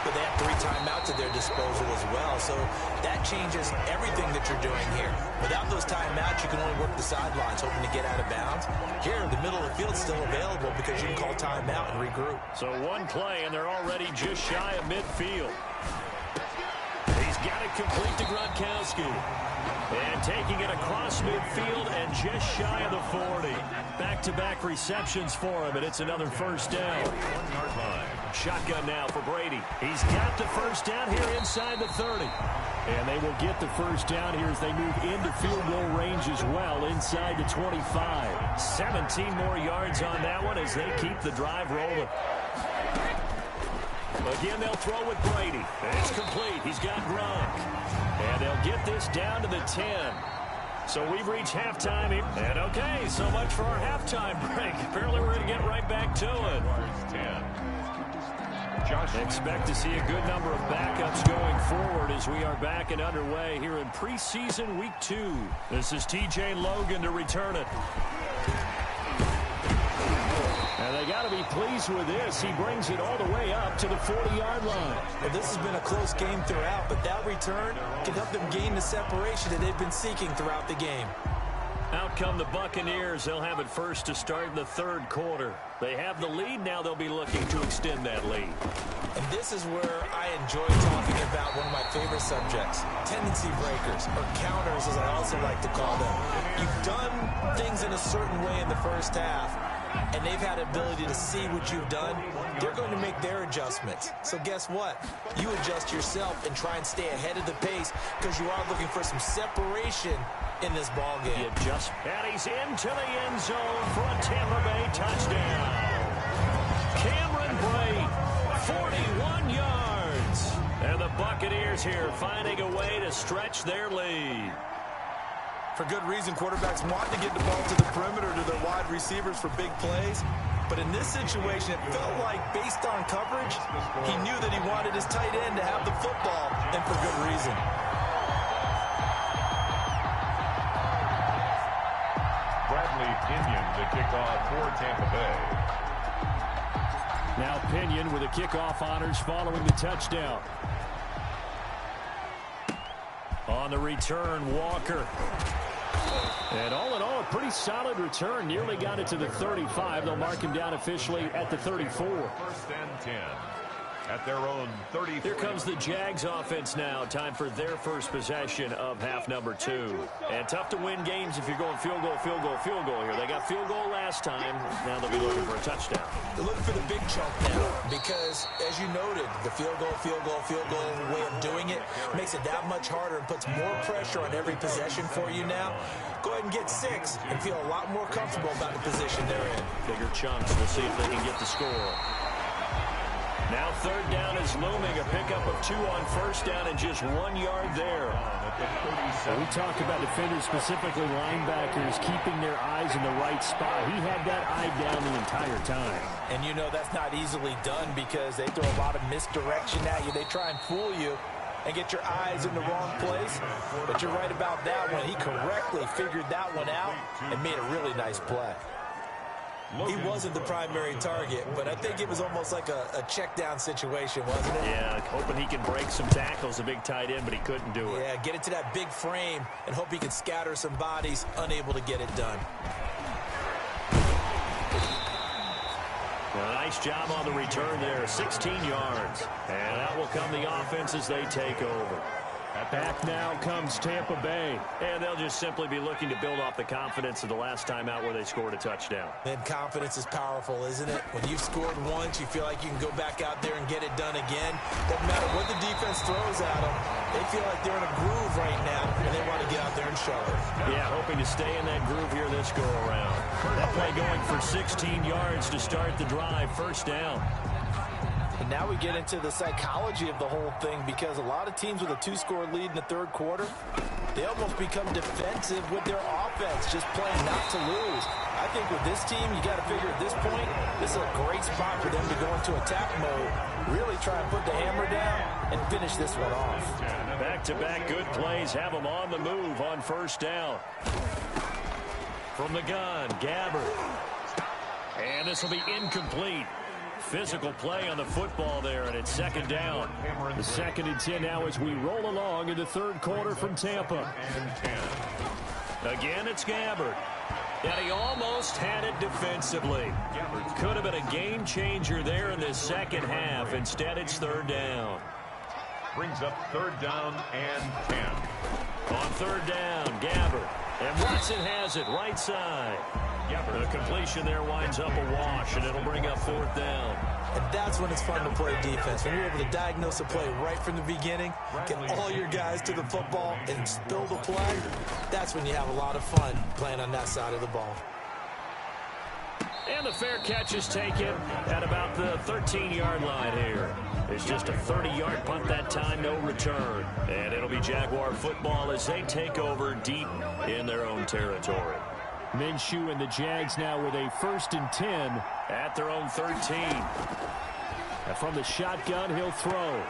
but they have 3 timeouts at their disposal as well, so that changes everything that you're doing here. Without those timeouts, you can only work the sidelines, hoping to get out of bounds. Here, the middle of the field's still available because you can call timeout and regroup. So one play, and they're already just shy of midfield. He's got it complete to Gronkowski. And taking it across midfield and just shy of the 40. Back-to-back receptions for him, and it's another first down. Shotgun now for Brady. He's got the first down here inside the 30. And they will get the first down here as they move into field goal range as well, inside the 25. 17 more yards on that one as they keep the drive rolling. Again, they'll throw with Brady. It's complete. He's got Gronk. And they'll get this down to the 10. So we've reached halftime here. And okay, so much for our halftime break. Apparently we're going to get right back to it. Expect to see a good number of backups going forward as we are back and underway here in preseason week 2. This is TJ Logan to return it. And they got to be pleased with this. He brings it all the way up to the 40-yard line. Well, this has been a close game throughout, but that return can help them gain the separation that they've been seeking throughout the game. Out come the Buccaneers. They'll have it first to start in the 3rd quarter. They have the lead. Now they'll be looking to extend that lead. And this is where I enjoy talking about one of my favorite subjects, tendency breakers, or counters as I also like to call them. You've done things in a certain way in the first half, and they've had the ability to see what you've done. They're going to make their adjustments. So guess what? You adjust yourself and try and stay ahead of the pace because you are looking for some separation in this ball game. And he's into the end zone for a Tampa Bay touchdown. Cameron Brate, 41 yards. And the Buccaneers here finding a way to stretch their lead. For good reason, quarterbacks want to get the ball to the perimeter to their wide receivers for big plays. But in this situation, it felt like, based on coverage, he knew that he wanted his tight end to have the football, and for good reason. Bradley Pinion to kick off for Tampa Bay. Now Pinion with the kickoff honors following the touchdown. On the return, Walker. And all in all, a pretty solid return. Nearly got it to the 35. They'll mark him down officially at the 34. 1st and 10 at their own 34. Here comes the Jags offense now. Time for their first possession of half number 2. And tough to win games if you're going field goal, field goal, field goal here. They got field goal last time. Now they'll be looking for a touchdown. They're looking for the big chunk now because, as you noted, the field goal way of doing it makes it that much harder and puts more pressure on every possession for you now. Go ahead and get 6 and feel a lot more comfortable about the position they're in. Bigger chunks. We'll see if they can get the score. Now 3rd down is looming. A pickup of 2 on 1st down and just 1 yard there. We talked about defenders, specifically linebackers, keeping their eyes in the right spot. He had that eye down the entire time. And you know that's not easily done because they throw a lot of misdirection at you. They try and fool you and get your eyes in the wrong place. But you're right about that one. He correctly figured that one out and made a really nice play. He wasn't the primary target, but I think it was almost like a check down situation, wasn't it? Yeah, hoping he can break some tackles, a big tight end, but he couldn't do it. Yeah, get it to that big frame and hope he can scatter some bodies, unable to get it done. Well, nice job on the return there, 16 yards. And out will come the offense as they take over. Back now comes Tampa Bay. And they'll just simply be looking to build off the confidence of the last time out where they scored a touchdown. And confidence is powerful, isn't it? When you've scored once, you feel like you can go back out there and get it done again. Doesn't matter what the defense throws at them. They feel like they're in a groove right now, and they want to get out there and show it. Yeah, hoping to stay in that groove here this go-around. That play going for 16 yards to start the drive, 1st down. And now we get into the psychology of the whole thing because a lot of teams with a 2-score lead in the 3rd quarter, they almost become defensive with their offense, just playing not to lose. I I think with this team, you got to figure at this point, this is a great spot for them to go into attack mode, really try and put the hammer down and finish this one off. Back-to-back good plays have them on the move on first down. From the gun, Gabbard. And this will be incomplete. Physical play on the football there, and it's second down. The 2nd and 10 now as we roll along in the third quarter from Tampa. Again, it's Gabbard. And he almost had it defensively. Could have been a game changer there in the second half. Instead, it's third down. Brings up third down and 10. On third down, Gabbard. And Watson has it right side. The completion there winds up a wash, and it'll bring up fourth down. And that's when it's fun to play defense. When you're able to diagnose a play right from the beginning, get all your guys to the football, and spill the play, that's when you have a lot of fun playing on that side of the ball. And the fair catch is taken at about the 13-yard line here. It's just a 30-yard punt that time, no return. And it'll be Jaguar football as they take over deep in their own territory. Minshew and the Jags now with a 1st and 10 at their own 13. And from the shotgun, he'll throw.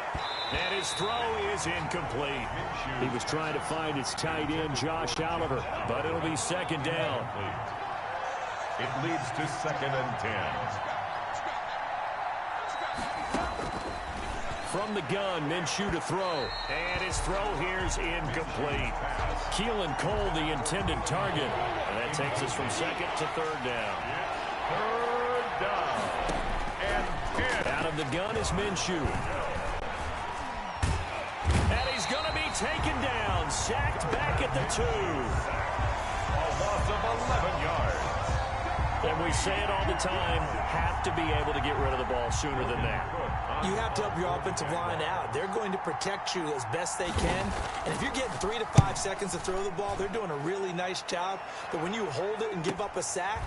And his throw is incomplete. He was trying to find his tight end, Josh Oliver, but it'll be second down. It leads to 2nd and 10. From the gun, Minshew to throw. And his throw here's incomplete. Keelan Cole, the intended target. And that takes us from 2nd to 3rd down. 3rd down. And 10. Out of the gun is Minshew. And he's going to be taken down. Sacked back at the 2. A loss of 11 yards. And we say it all the time, have to be able to get rid of the ball sooner than that. You have to help your offensive line out. They're going to protect you as best they can. And if you're getting 3 to 5 seconds to throw the ball, they're doing a really nice job. But when you hold it and give up a sack,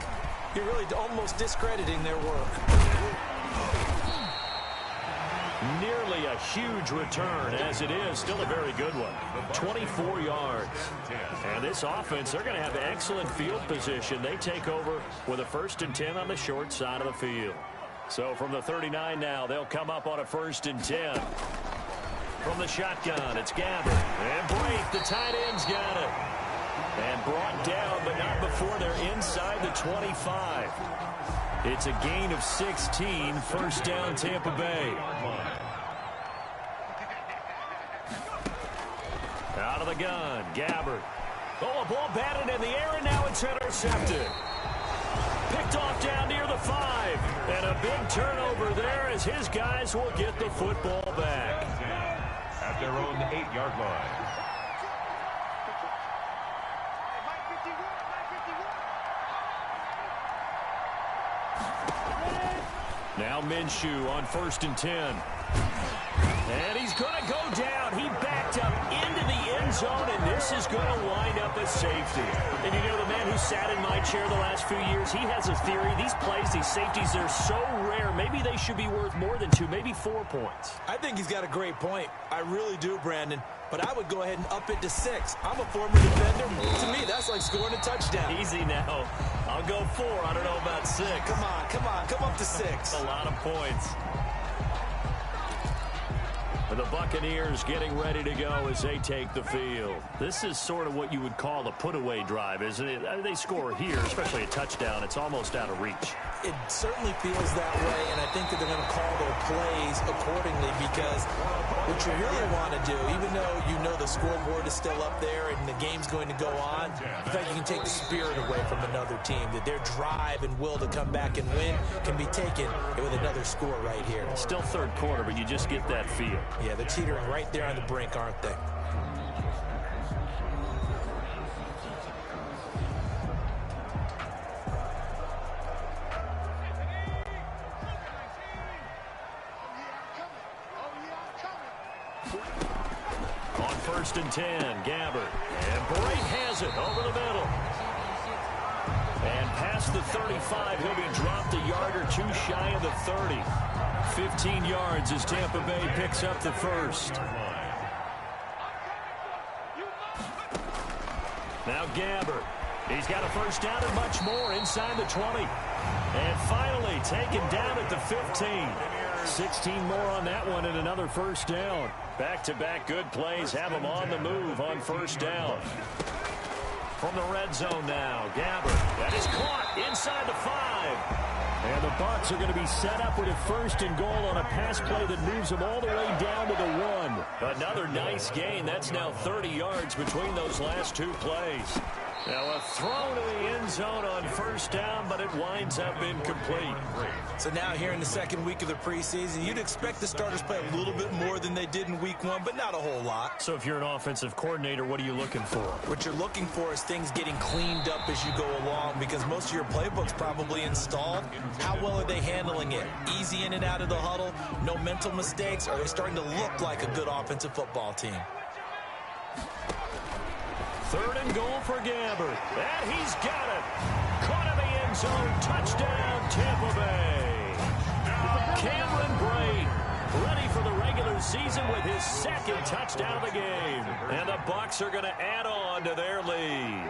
you're really almost discrediting their work. Nearly a huge return, as it is. Still a very good one. 24 yards. And this offense, they're going to have excellent field position. They take over with a 1st and 10 on the short side of the field. So from the 39 now, they'll come up on a 1st and 10. From the shotgun, it's Gabbard. And Brake, the tight end's got it. And brought down, but not before they're inside the 25. It's a gain of 16, 1st down Tampa Bay. Out of the gun, Gabbard. Oh, a ball batted in the air, and now it's intercepted. Picked off down near the 5. And a big turnover there as his guys will get the football back. At their own 8-yard line. Now Minshew on 1st and 10. And he's going to go down. He backed up into the end zone, and this is going to wind up as safety. And you know, the man who sat in my chair the last few years, he has a theory. These plays, these safeties, they're so rare. Maybe they should be worth more than 2, maybe 4 points. I think he's got a great point. I really do, Brandon. But I would go ahead and up it to 6. I'm a former defender. To me, that's like scoring a touchdown. Easy now. I'll go 4. I don't know about 6. Come on, come on. Come up to 6. A lot of points. The Buccaneers getting ready to go as they take the field. This is sort of what you would call a put-away drive, isn't it? They score here, especially a touchdown. It's almost out of reach. It certainly feels that way, and I think that they're going to call their plays accordingly because what you really want to do, even though you know the scoreboard is still up there and the game's going to go on, in fact, you can take the spirit away from another team, that their drive and will to come back and win can be taken with another score right here. Still third quarter, but you just get that feel. Yeah, they're teetering right there on the brink, aren't they? On 1st and 10, Gabbard. And Brake has it over the middle. And past the 35, he'll be dropped a yard or 2 shy of the 30. 15 yards as Tampa Bay picks up the first. Now Gabbard. He's got a first down and much more inside the 20. And finally taken down at the 15. 16 more on that one and another first down. Back-to-back good plays have him on the move on first down. From the red zone now, Gabbert. That is caught inside the 5. And the Bucs are going to be set up with a first and goal on a pass play that moves them all the way down to the 1. Another nice gain. That's now 30 yards between those last two plays. Now a throw to the end zone on first down, but it winds up incomplete. So now here in the second week of the preseason, you'd expect the starters play a little bit more than they did in week 1, but not a whole lot. So if you're an offensive coordinator, what are you looking for? What you're looking for is things getting cleaned up as you go along, because most of your playbook's probably installed. How well are they handling it? Easy in and out of the huddle, no mental mistakes? Are they starting to look like a good offensive football team? Third and goal for Gabbert. And he's got it. Caught in the end zone. Touchdown, Tampa Bay. Cameron Brate ready for the regular season with his second touchdown of the game. And the Bucs are going to add on to their lead.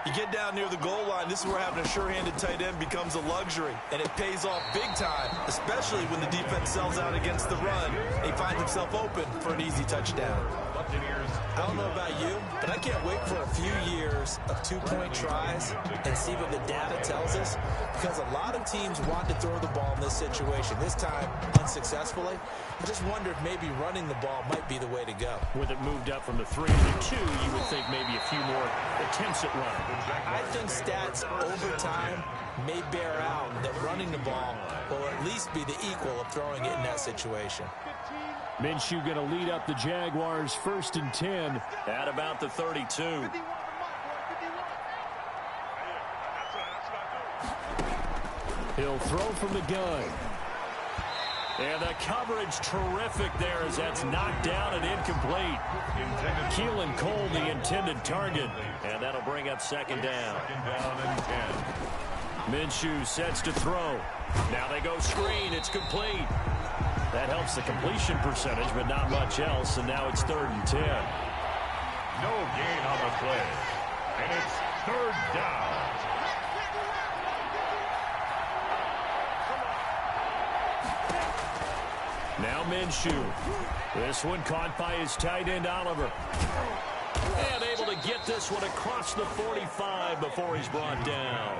You get down near the goal line, this is where having a sure-handed tight end becomes a luxury, and it pays off big time, especially when the defense sells out against the run. He finds himself open for an easy touchdown. I don't know about you, but I can't wait for a few years of two-point tries and see what the data tells us, because a lot of teams want to throw the ball in this situation, this time unsuccessfully. I just wonder if maybe running the ball might be the way to go. With it moved up from the 3 to the 2, you would think maybe a few more attempts at running. I think stats over time may bear out that running the ball will at least be the equal of throwing it in that situation. Minshew going to lead up the Jaguars first and 10 at about the 32. He'll throw from the gun. And the coverage terrific there as that's knocked down and incomplete. Keelan Cole, the intended target. And that'll bring up second down. Minshew sets to throw. Now they go screen. It's complete. That helps the completion percentage, but not much else. And now it's 3rd and 10. No gain on the play. And it's 3rd down. Now Minshew. This one caught by his tight end, Oliver. And able to get this one across the 45 before he's brought down.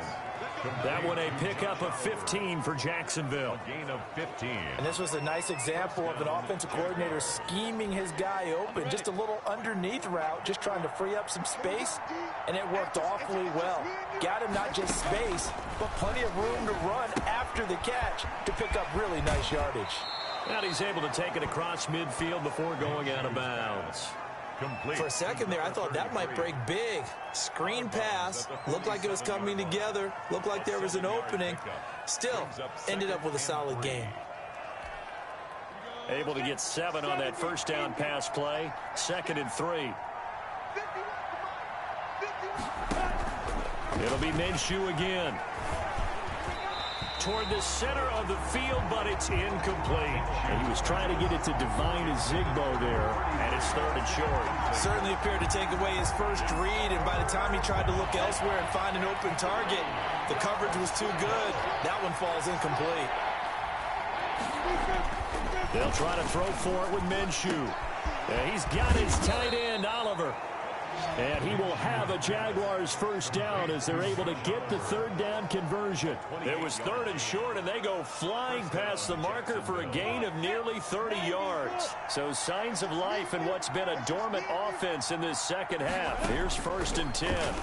That one a pickup of 15 for Jacksonville. Gain of 15. And this was a nice example of an offensive coordinator scheming his guy open. Just a little underneath route, just trying to free up some space, and it worked awfully well. Got him not just space, but plenty of room to run after the catch to pick up really nice yardage. And he's able to take it across midfield before going out of bounds. For a second there, I thought that might break big. Screen pass. Looked like it was coming together. Looked like there was an opening. Still, ended up with a solid game. Able to get 7 on that first down pass play. 2nd and 3. It'll be Minshew again. Toward the center of the field, but it's incomplete. And he was trying to get it to Divine Zigbo there, and it's 3rd and short. Certainly appeared to take away his first read, and by the time he tried to look elsewhere and find an open target, the coverage was too good. That one falls incomplete. They'll try to throw for it with Minshew. And he's got his tight end, Oliver. And he will have a Jaguars first down as they're able to get the 3rd down conversion. It was 3rd and short, and they go flying past the marker for a gain of nearly 30 yards. So signs of life in what's been a dormant offense in this second half. Here's 1st and 10.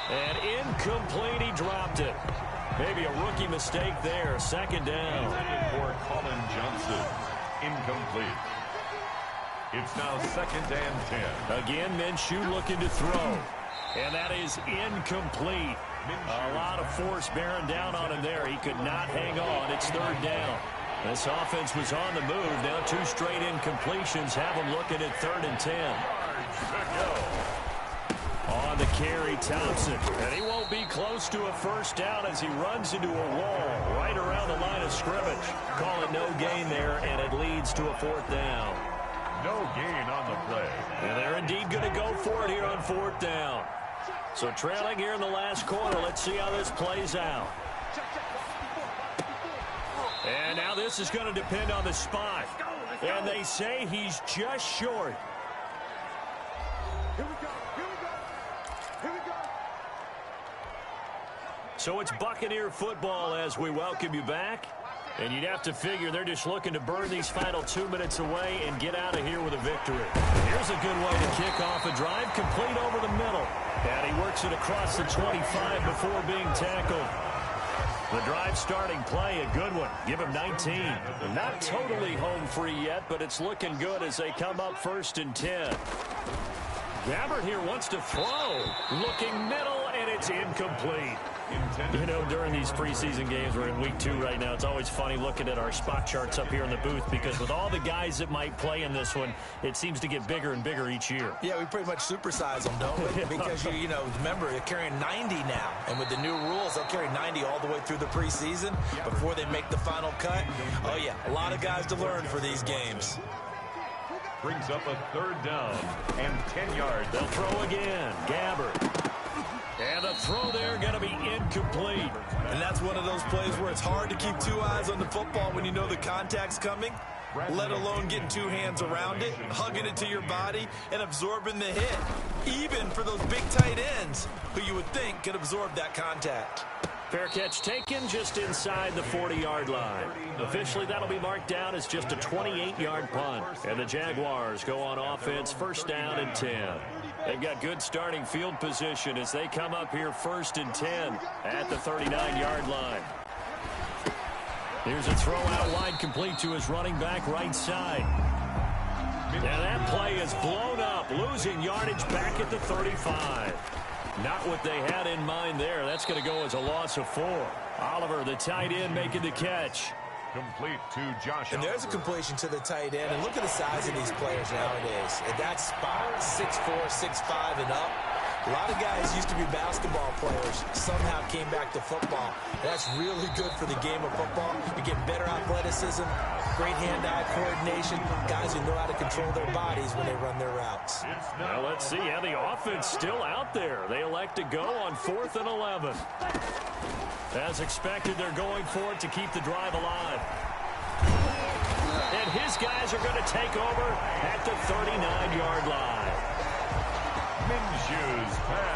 And incomplete, he dropped it. Maybe a rookie mistake there. 2nd down. For Colin Johnson. Incomplete. It's now 2nd and 10. Again, Minshew looking to throw. And that is incomplete. A lot of force bearing down on him there. He could not hang on. It's 3rd down. This offense was on the move. Now 2 straight incompletions have him looking at 3rd and 10. On the carry, Thompson. And he won't be close to a first down as he runs into a wall right around the line of scrimmage. Call it no gain there, and it leads to a 4th down. No gain on the play. And they're indeed going to go for it here on 4th down. So trailing here in the last quarter. Let's see how this plays out. And now this is going to depend on the spot. And they say he's just short. Here we go. Here we go. So it's Buccaneer football as we welcome you back. And you'd have to figure they're just looking to burn these final 2 minutes away and get out of here with a victory. Here's a good way to kick off a drive, complete over the middle. And he works it across the 25 before being tackled. The drive starting play, a good one. Give him 19. Not totally home free yet, but it's looking good as they come up 1st and 10. Gabbert here wants to throw. Looking middle, and it's incomplete. You know, during these preseason games, we're in week 2 right now. It's always funny looking at our spot charts up here in the booth because with all the guys that might play in this one, it seems to get bigger and bigger each year. Yeah, we pretty much supersize them, don't we? Because, you know, remember, they're carrying 90 now. And with the new rules, they'll carry 90 all the way through the preseason before they make the final cut. Oh, yeah, a lot of guys to learn for these games. Brings up a 3rd down and 10 yards. They'll throw again. Gabbert. And the throw there going to be incomplete. And that's one of those plays where it's hard to keep 2 eyes on the football when you know the contact's coming, let alone getting 2 hands around it, hugging it to your body, and absorbing the hit. Even for those big tight ends who you would think could absorb that contact. Fair catch taken just inside the 40-yard line. Officially, that'll be marked down as just a 28-yard punt. And the Jaguars go on offense, 1st down and 10. They've got good starting field position as they come up here 1st and 10 at the 39-yard line. Here's a throw out wide complete to his running back right side. And that play is blown up, losing yardage back at the 35. Not what they had in mind there. That's going to go as a loss of 4. Oliver, the tight end, making the catch. Complete to Josh. And there's a completion to the tight end. And look at the size of these players nowadays. At that spot, 6'4", 6'5", and up. A lot of guys used to be basketball players, somehow came back to football. That's really good for the game of football. You get better athleticism, great hand-eye coordination, guys who know how to control their bodies when they run their routes. Well, let's see. Yeah, the offense still out there. They elect to go on 4th and 11. As expected, they're going for it to keep the drive alive. And his guys are going to take over at the 39-yard line.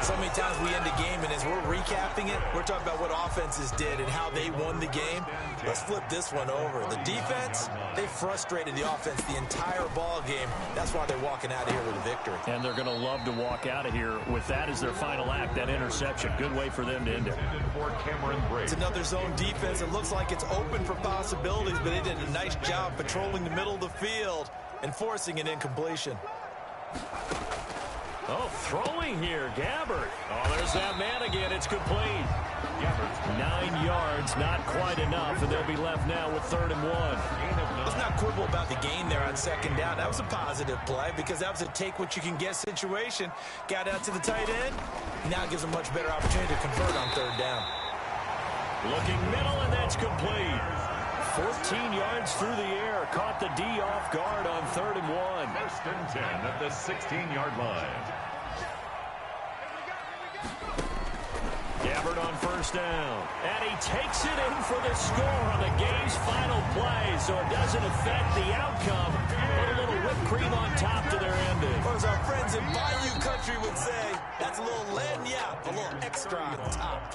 So many times we end a game, and as we're recapping it, we're talking about what offenses did and how they won the game. Let's flip this one over. The defense, they frustrated the offense the entire ball game. That's why they're walking out of here with a victory. And they're going to love to walk out of here with that as their final act, that interception. Good way for them to end it. It's another zone defense. It looks like it's open for possibilities, but they did a nice job patrolling the middle of the field and forcing an incompletion. Oh, throwing here, Gabbert. Oh, there's that man again. It's complete. 9 yards, not quite enough, and they'll be left now with 3rd and 1. Let's not quibble about the gain there on 2nd down. That was a positive play because that was a take-what-you-can-get situation. Got out to the tight end. Now gives a much better opportunity to convert on 3rd down. Looking middle, and that's complete. 14 yards through the air. Caught the D off guard on 3rd and 1. 1st and 10 at the 16-yard line. Gabbert on 1st down. And he takes it in for the score on the game's final play, so it doesn't affect the outcome. Put a little whipped cream on top to their ending. Or as our friends in Bayou Country would say, that's a little lagniappe, a little extra on top.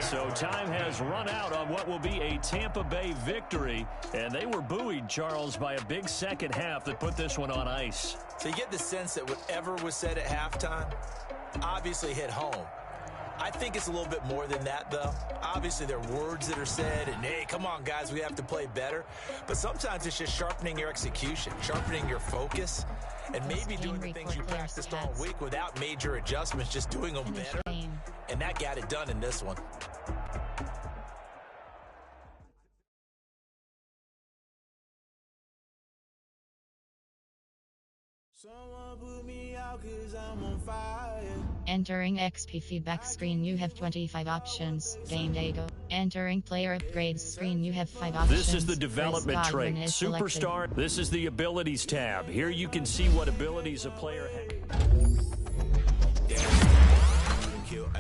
So time has run out on what will be a Tampa Bay victory. And they were buoyed, Charles, by a big second half that put this one on ice. So you get the sense that whatever was said at halftime obviously hit home. I think it's a little bit more than that, though. Obviously, there are words that are said, and, hey, come on, guys, we have to play better. But sometimes it's just sharpening your execution, sharpening your focus, and maybe doing the things you practiced all week without major adjustments, just doing them better. And that got it done in this one. Someone put me out 'cause I'm on fire. Entering XP feedback screen, you have 25 options. Game day go. Entering player upgrades screen, you have 5 options. This is the development trait. Superstar. This is the abilities tab. Here you can see what abilities a player has.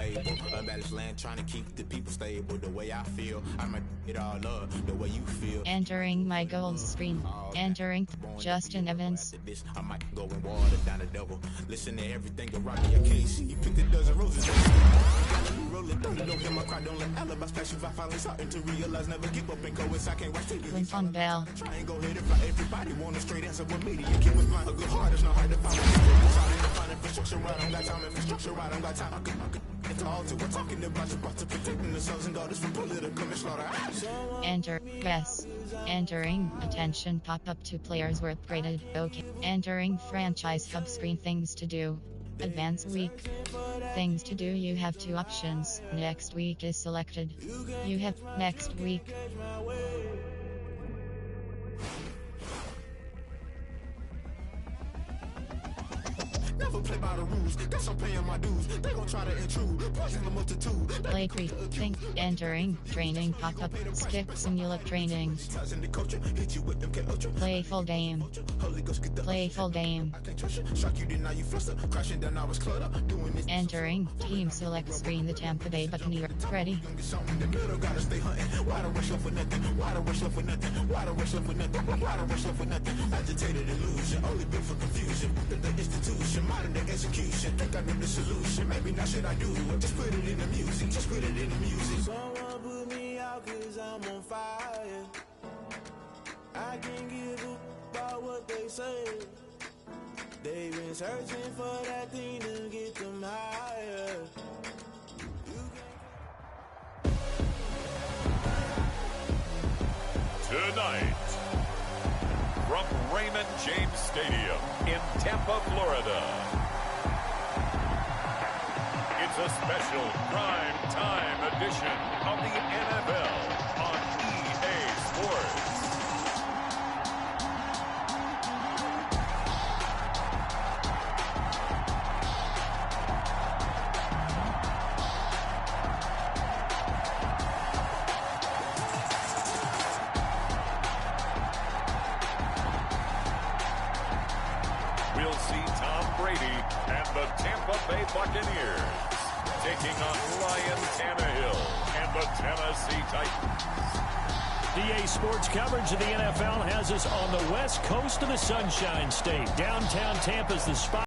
label. Unbalanced land trying to keep the people stable. The way I feel, I might it all up. The way you feel. Entering my goals screen. Entering Justin Evans. I might go and water down the devil. Listen to everything around me. I can't see. You picked a dozen roses. Rolling thunder, don't hear my cry. Don't let alibis pass you. I finally starting to realize never give up and go as I can't watch TV. Lincoln Bell. Try and go ahead and fly. Everybody want a straight answer with media. Keep us blind. A good heart is not hard to find. Infrastructure right, I don't got time. Infrastructure right, I don't got time. I could get to altar. We're talking about to protecting the sons and daughters from political slaughter. Enter. Yes. Entering. Attention pop-up to players were upgraded. Okay. Entering franchise hub screen. Things to do. Advanced week. Things to do. You have 2 options. Next week is selected. You have next week. Never play by the rules. Guess I'm paying my dues. They gon' try to intrude. Poison the multitude. Play think. Entering. Training pop-up. Skip simulate training. Playful game. Playful game. Entering. Team select screen. The Tampa Bay Buccaneers. Ready. Agitated illusion. Only built for confusion. The institution. Modern day execution. Think I knew the solution. Maybe now should I do it? Just put it in the music. Just put it in the music. Someone put me out 'cause I'm on fire. I can't give up about what they say. They've been searching for that thing to get them higher. Tonight, from Raymond James Stadium in Tampa, Florida, it's a special prime time edition of the NFL on EA Sports. We'll see Tom Brady and the Tampa Bay Buccaneers taking on Ryan Tannehill and the Tennessee Titans. EA Sports coverage of the NFL has us on the west coast of the Sunshine State. Downtown Tampa's the spot.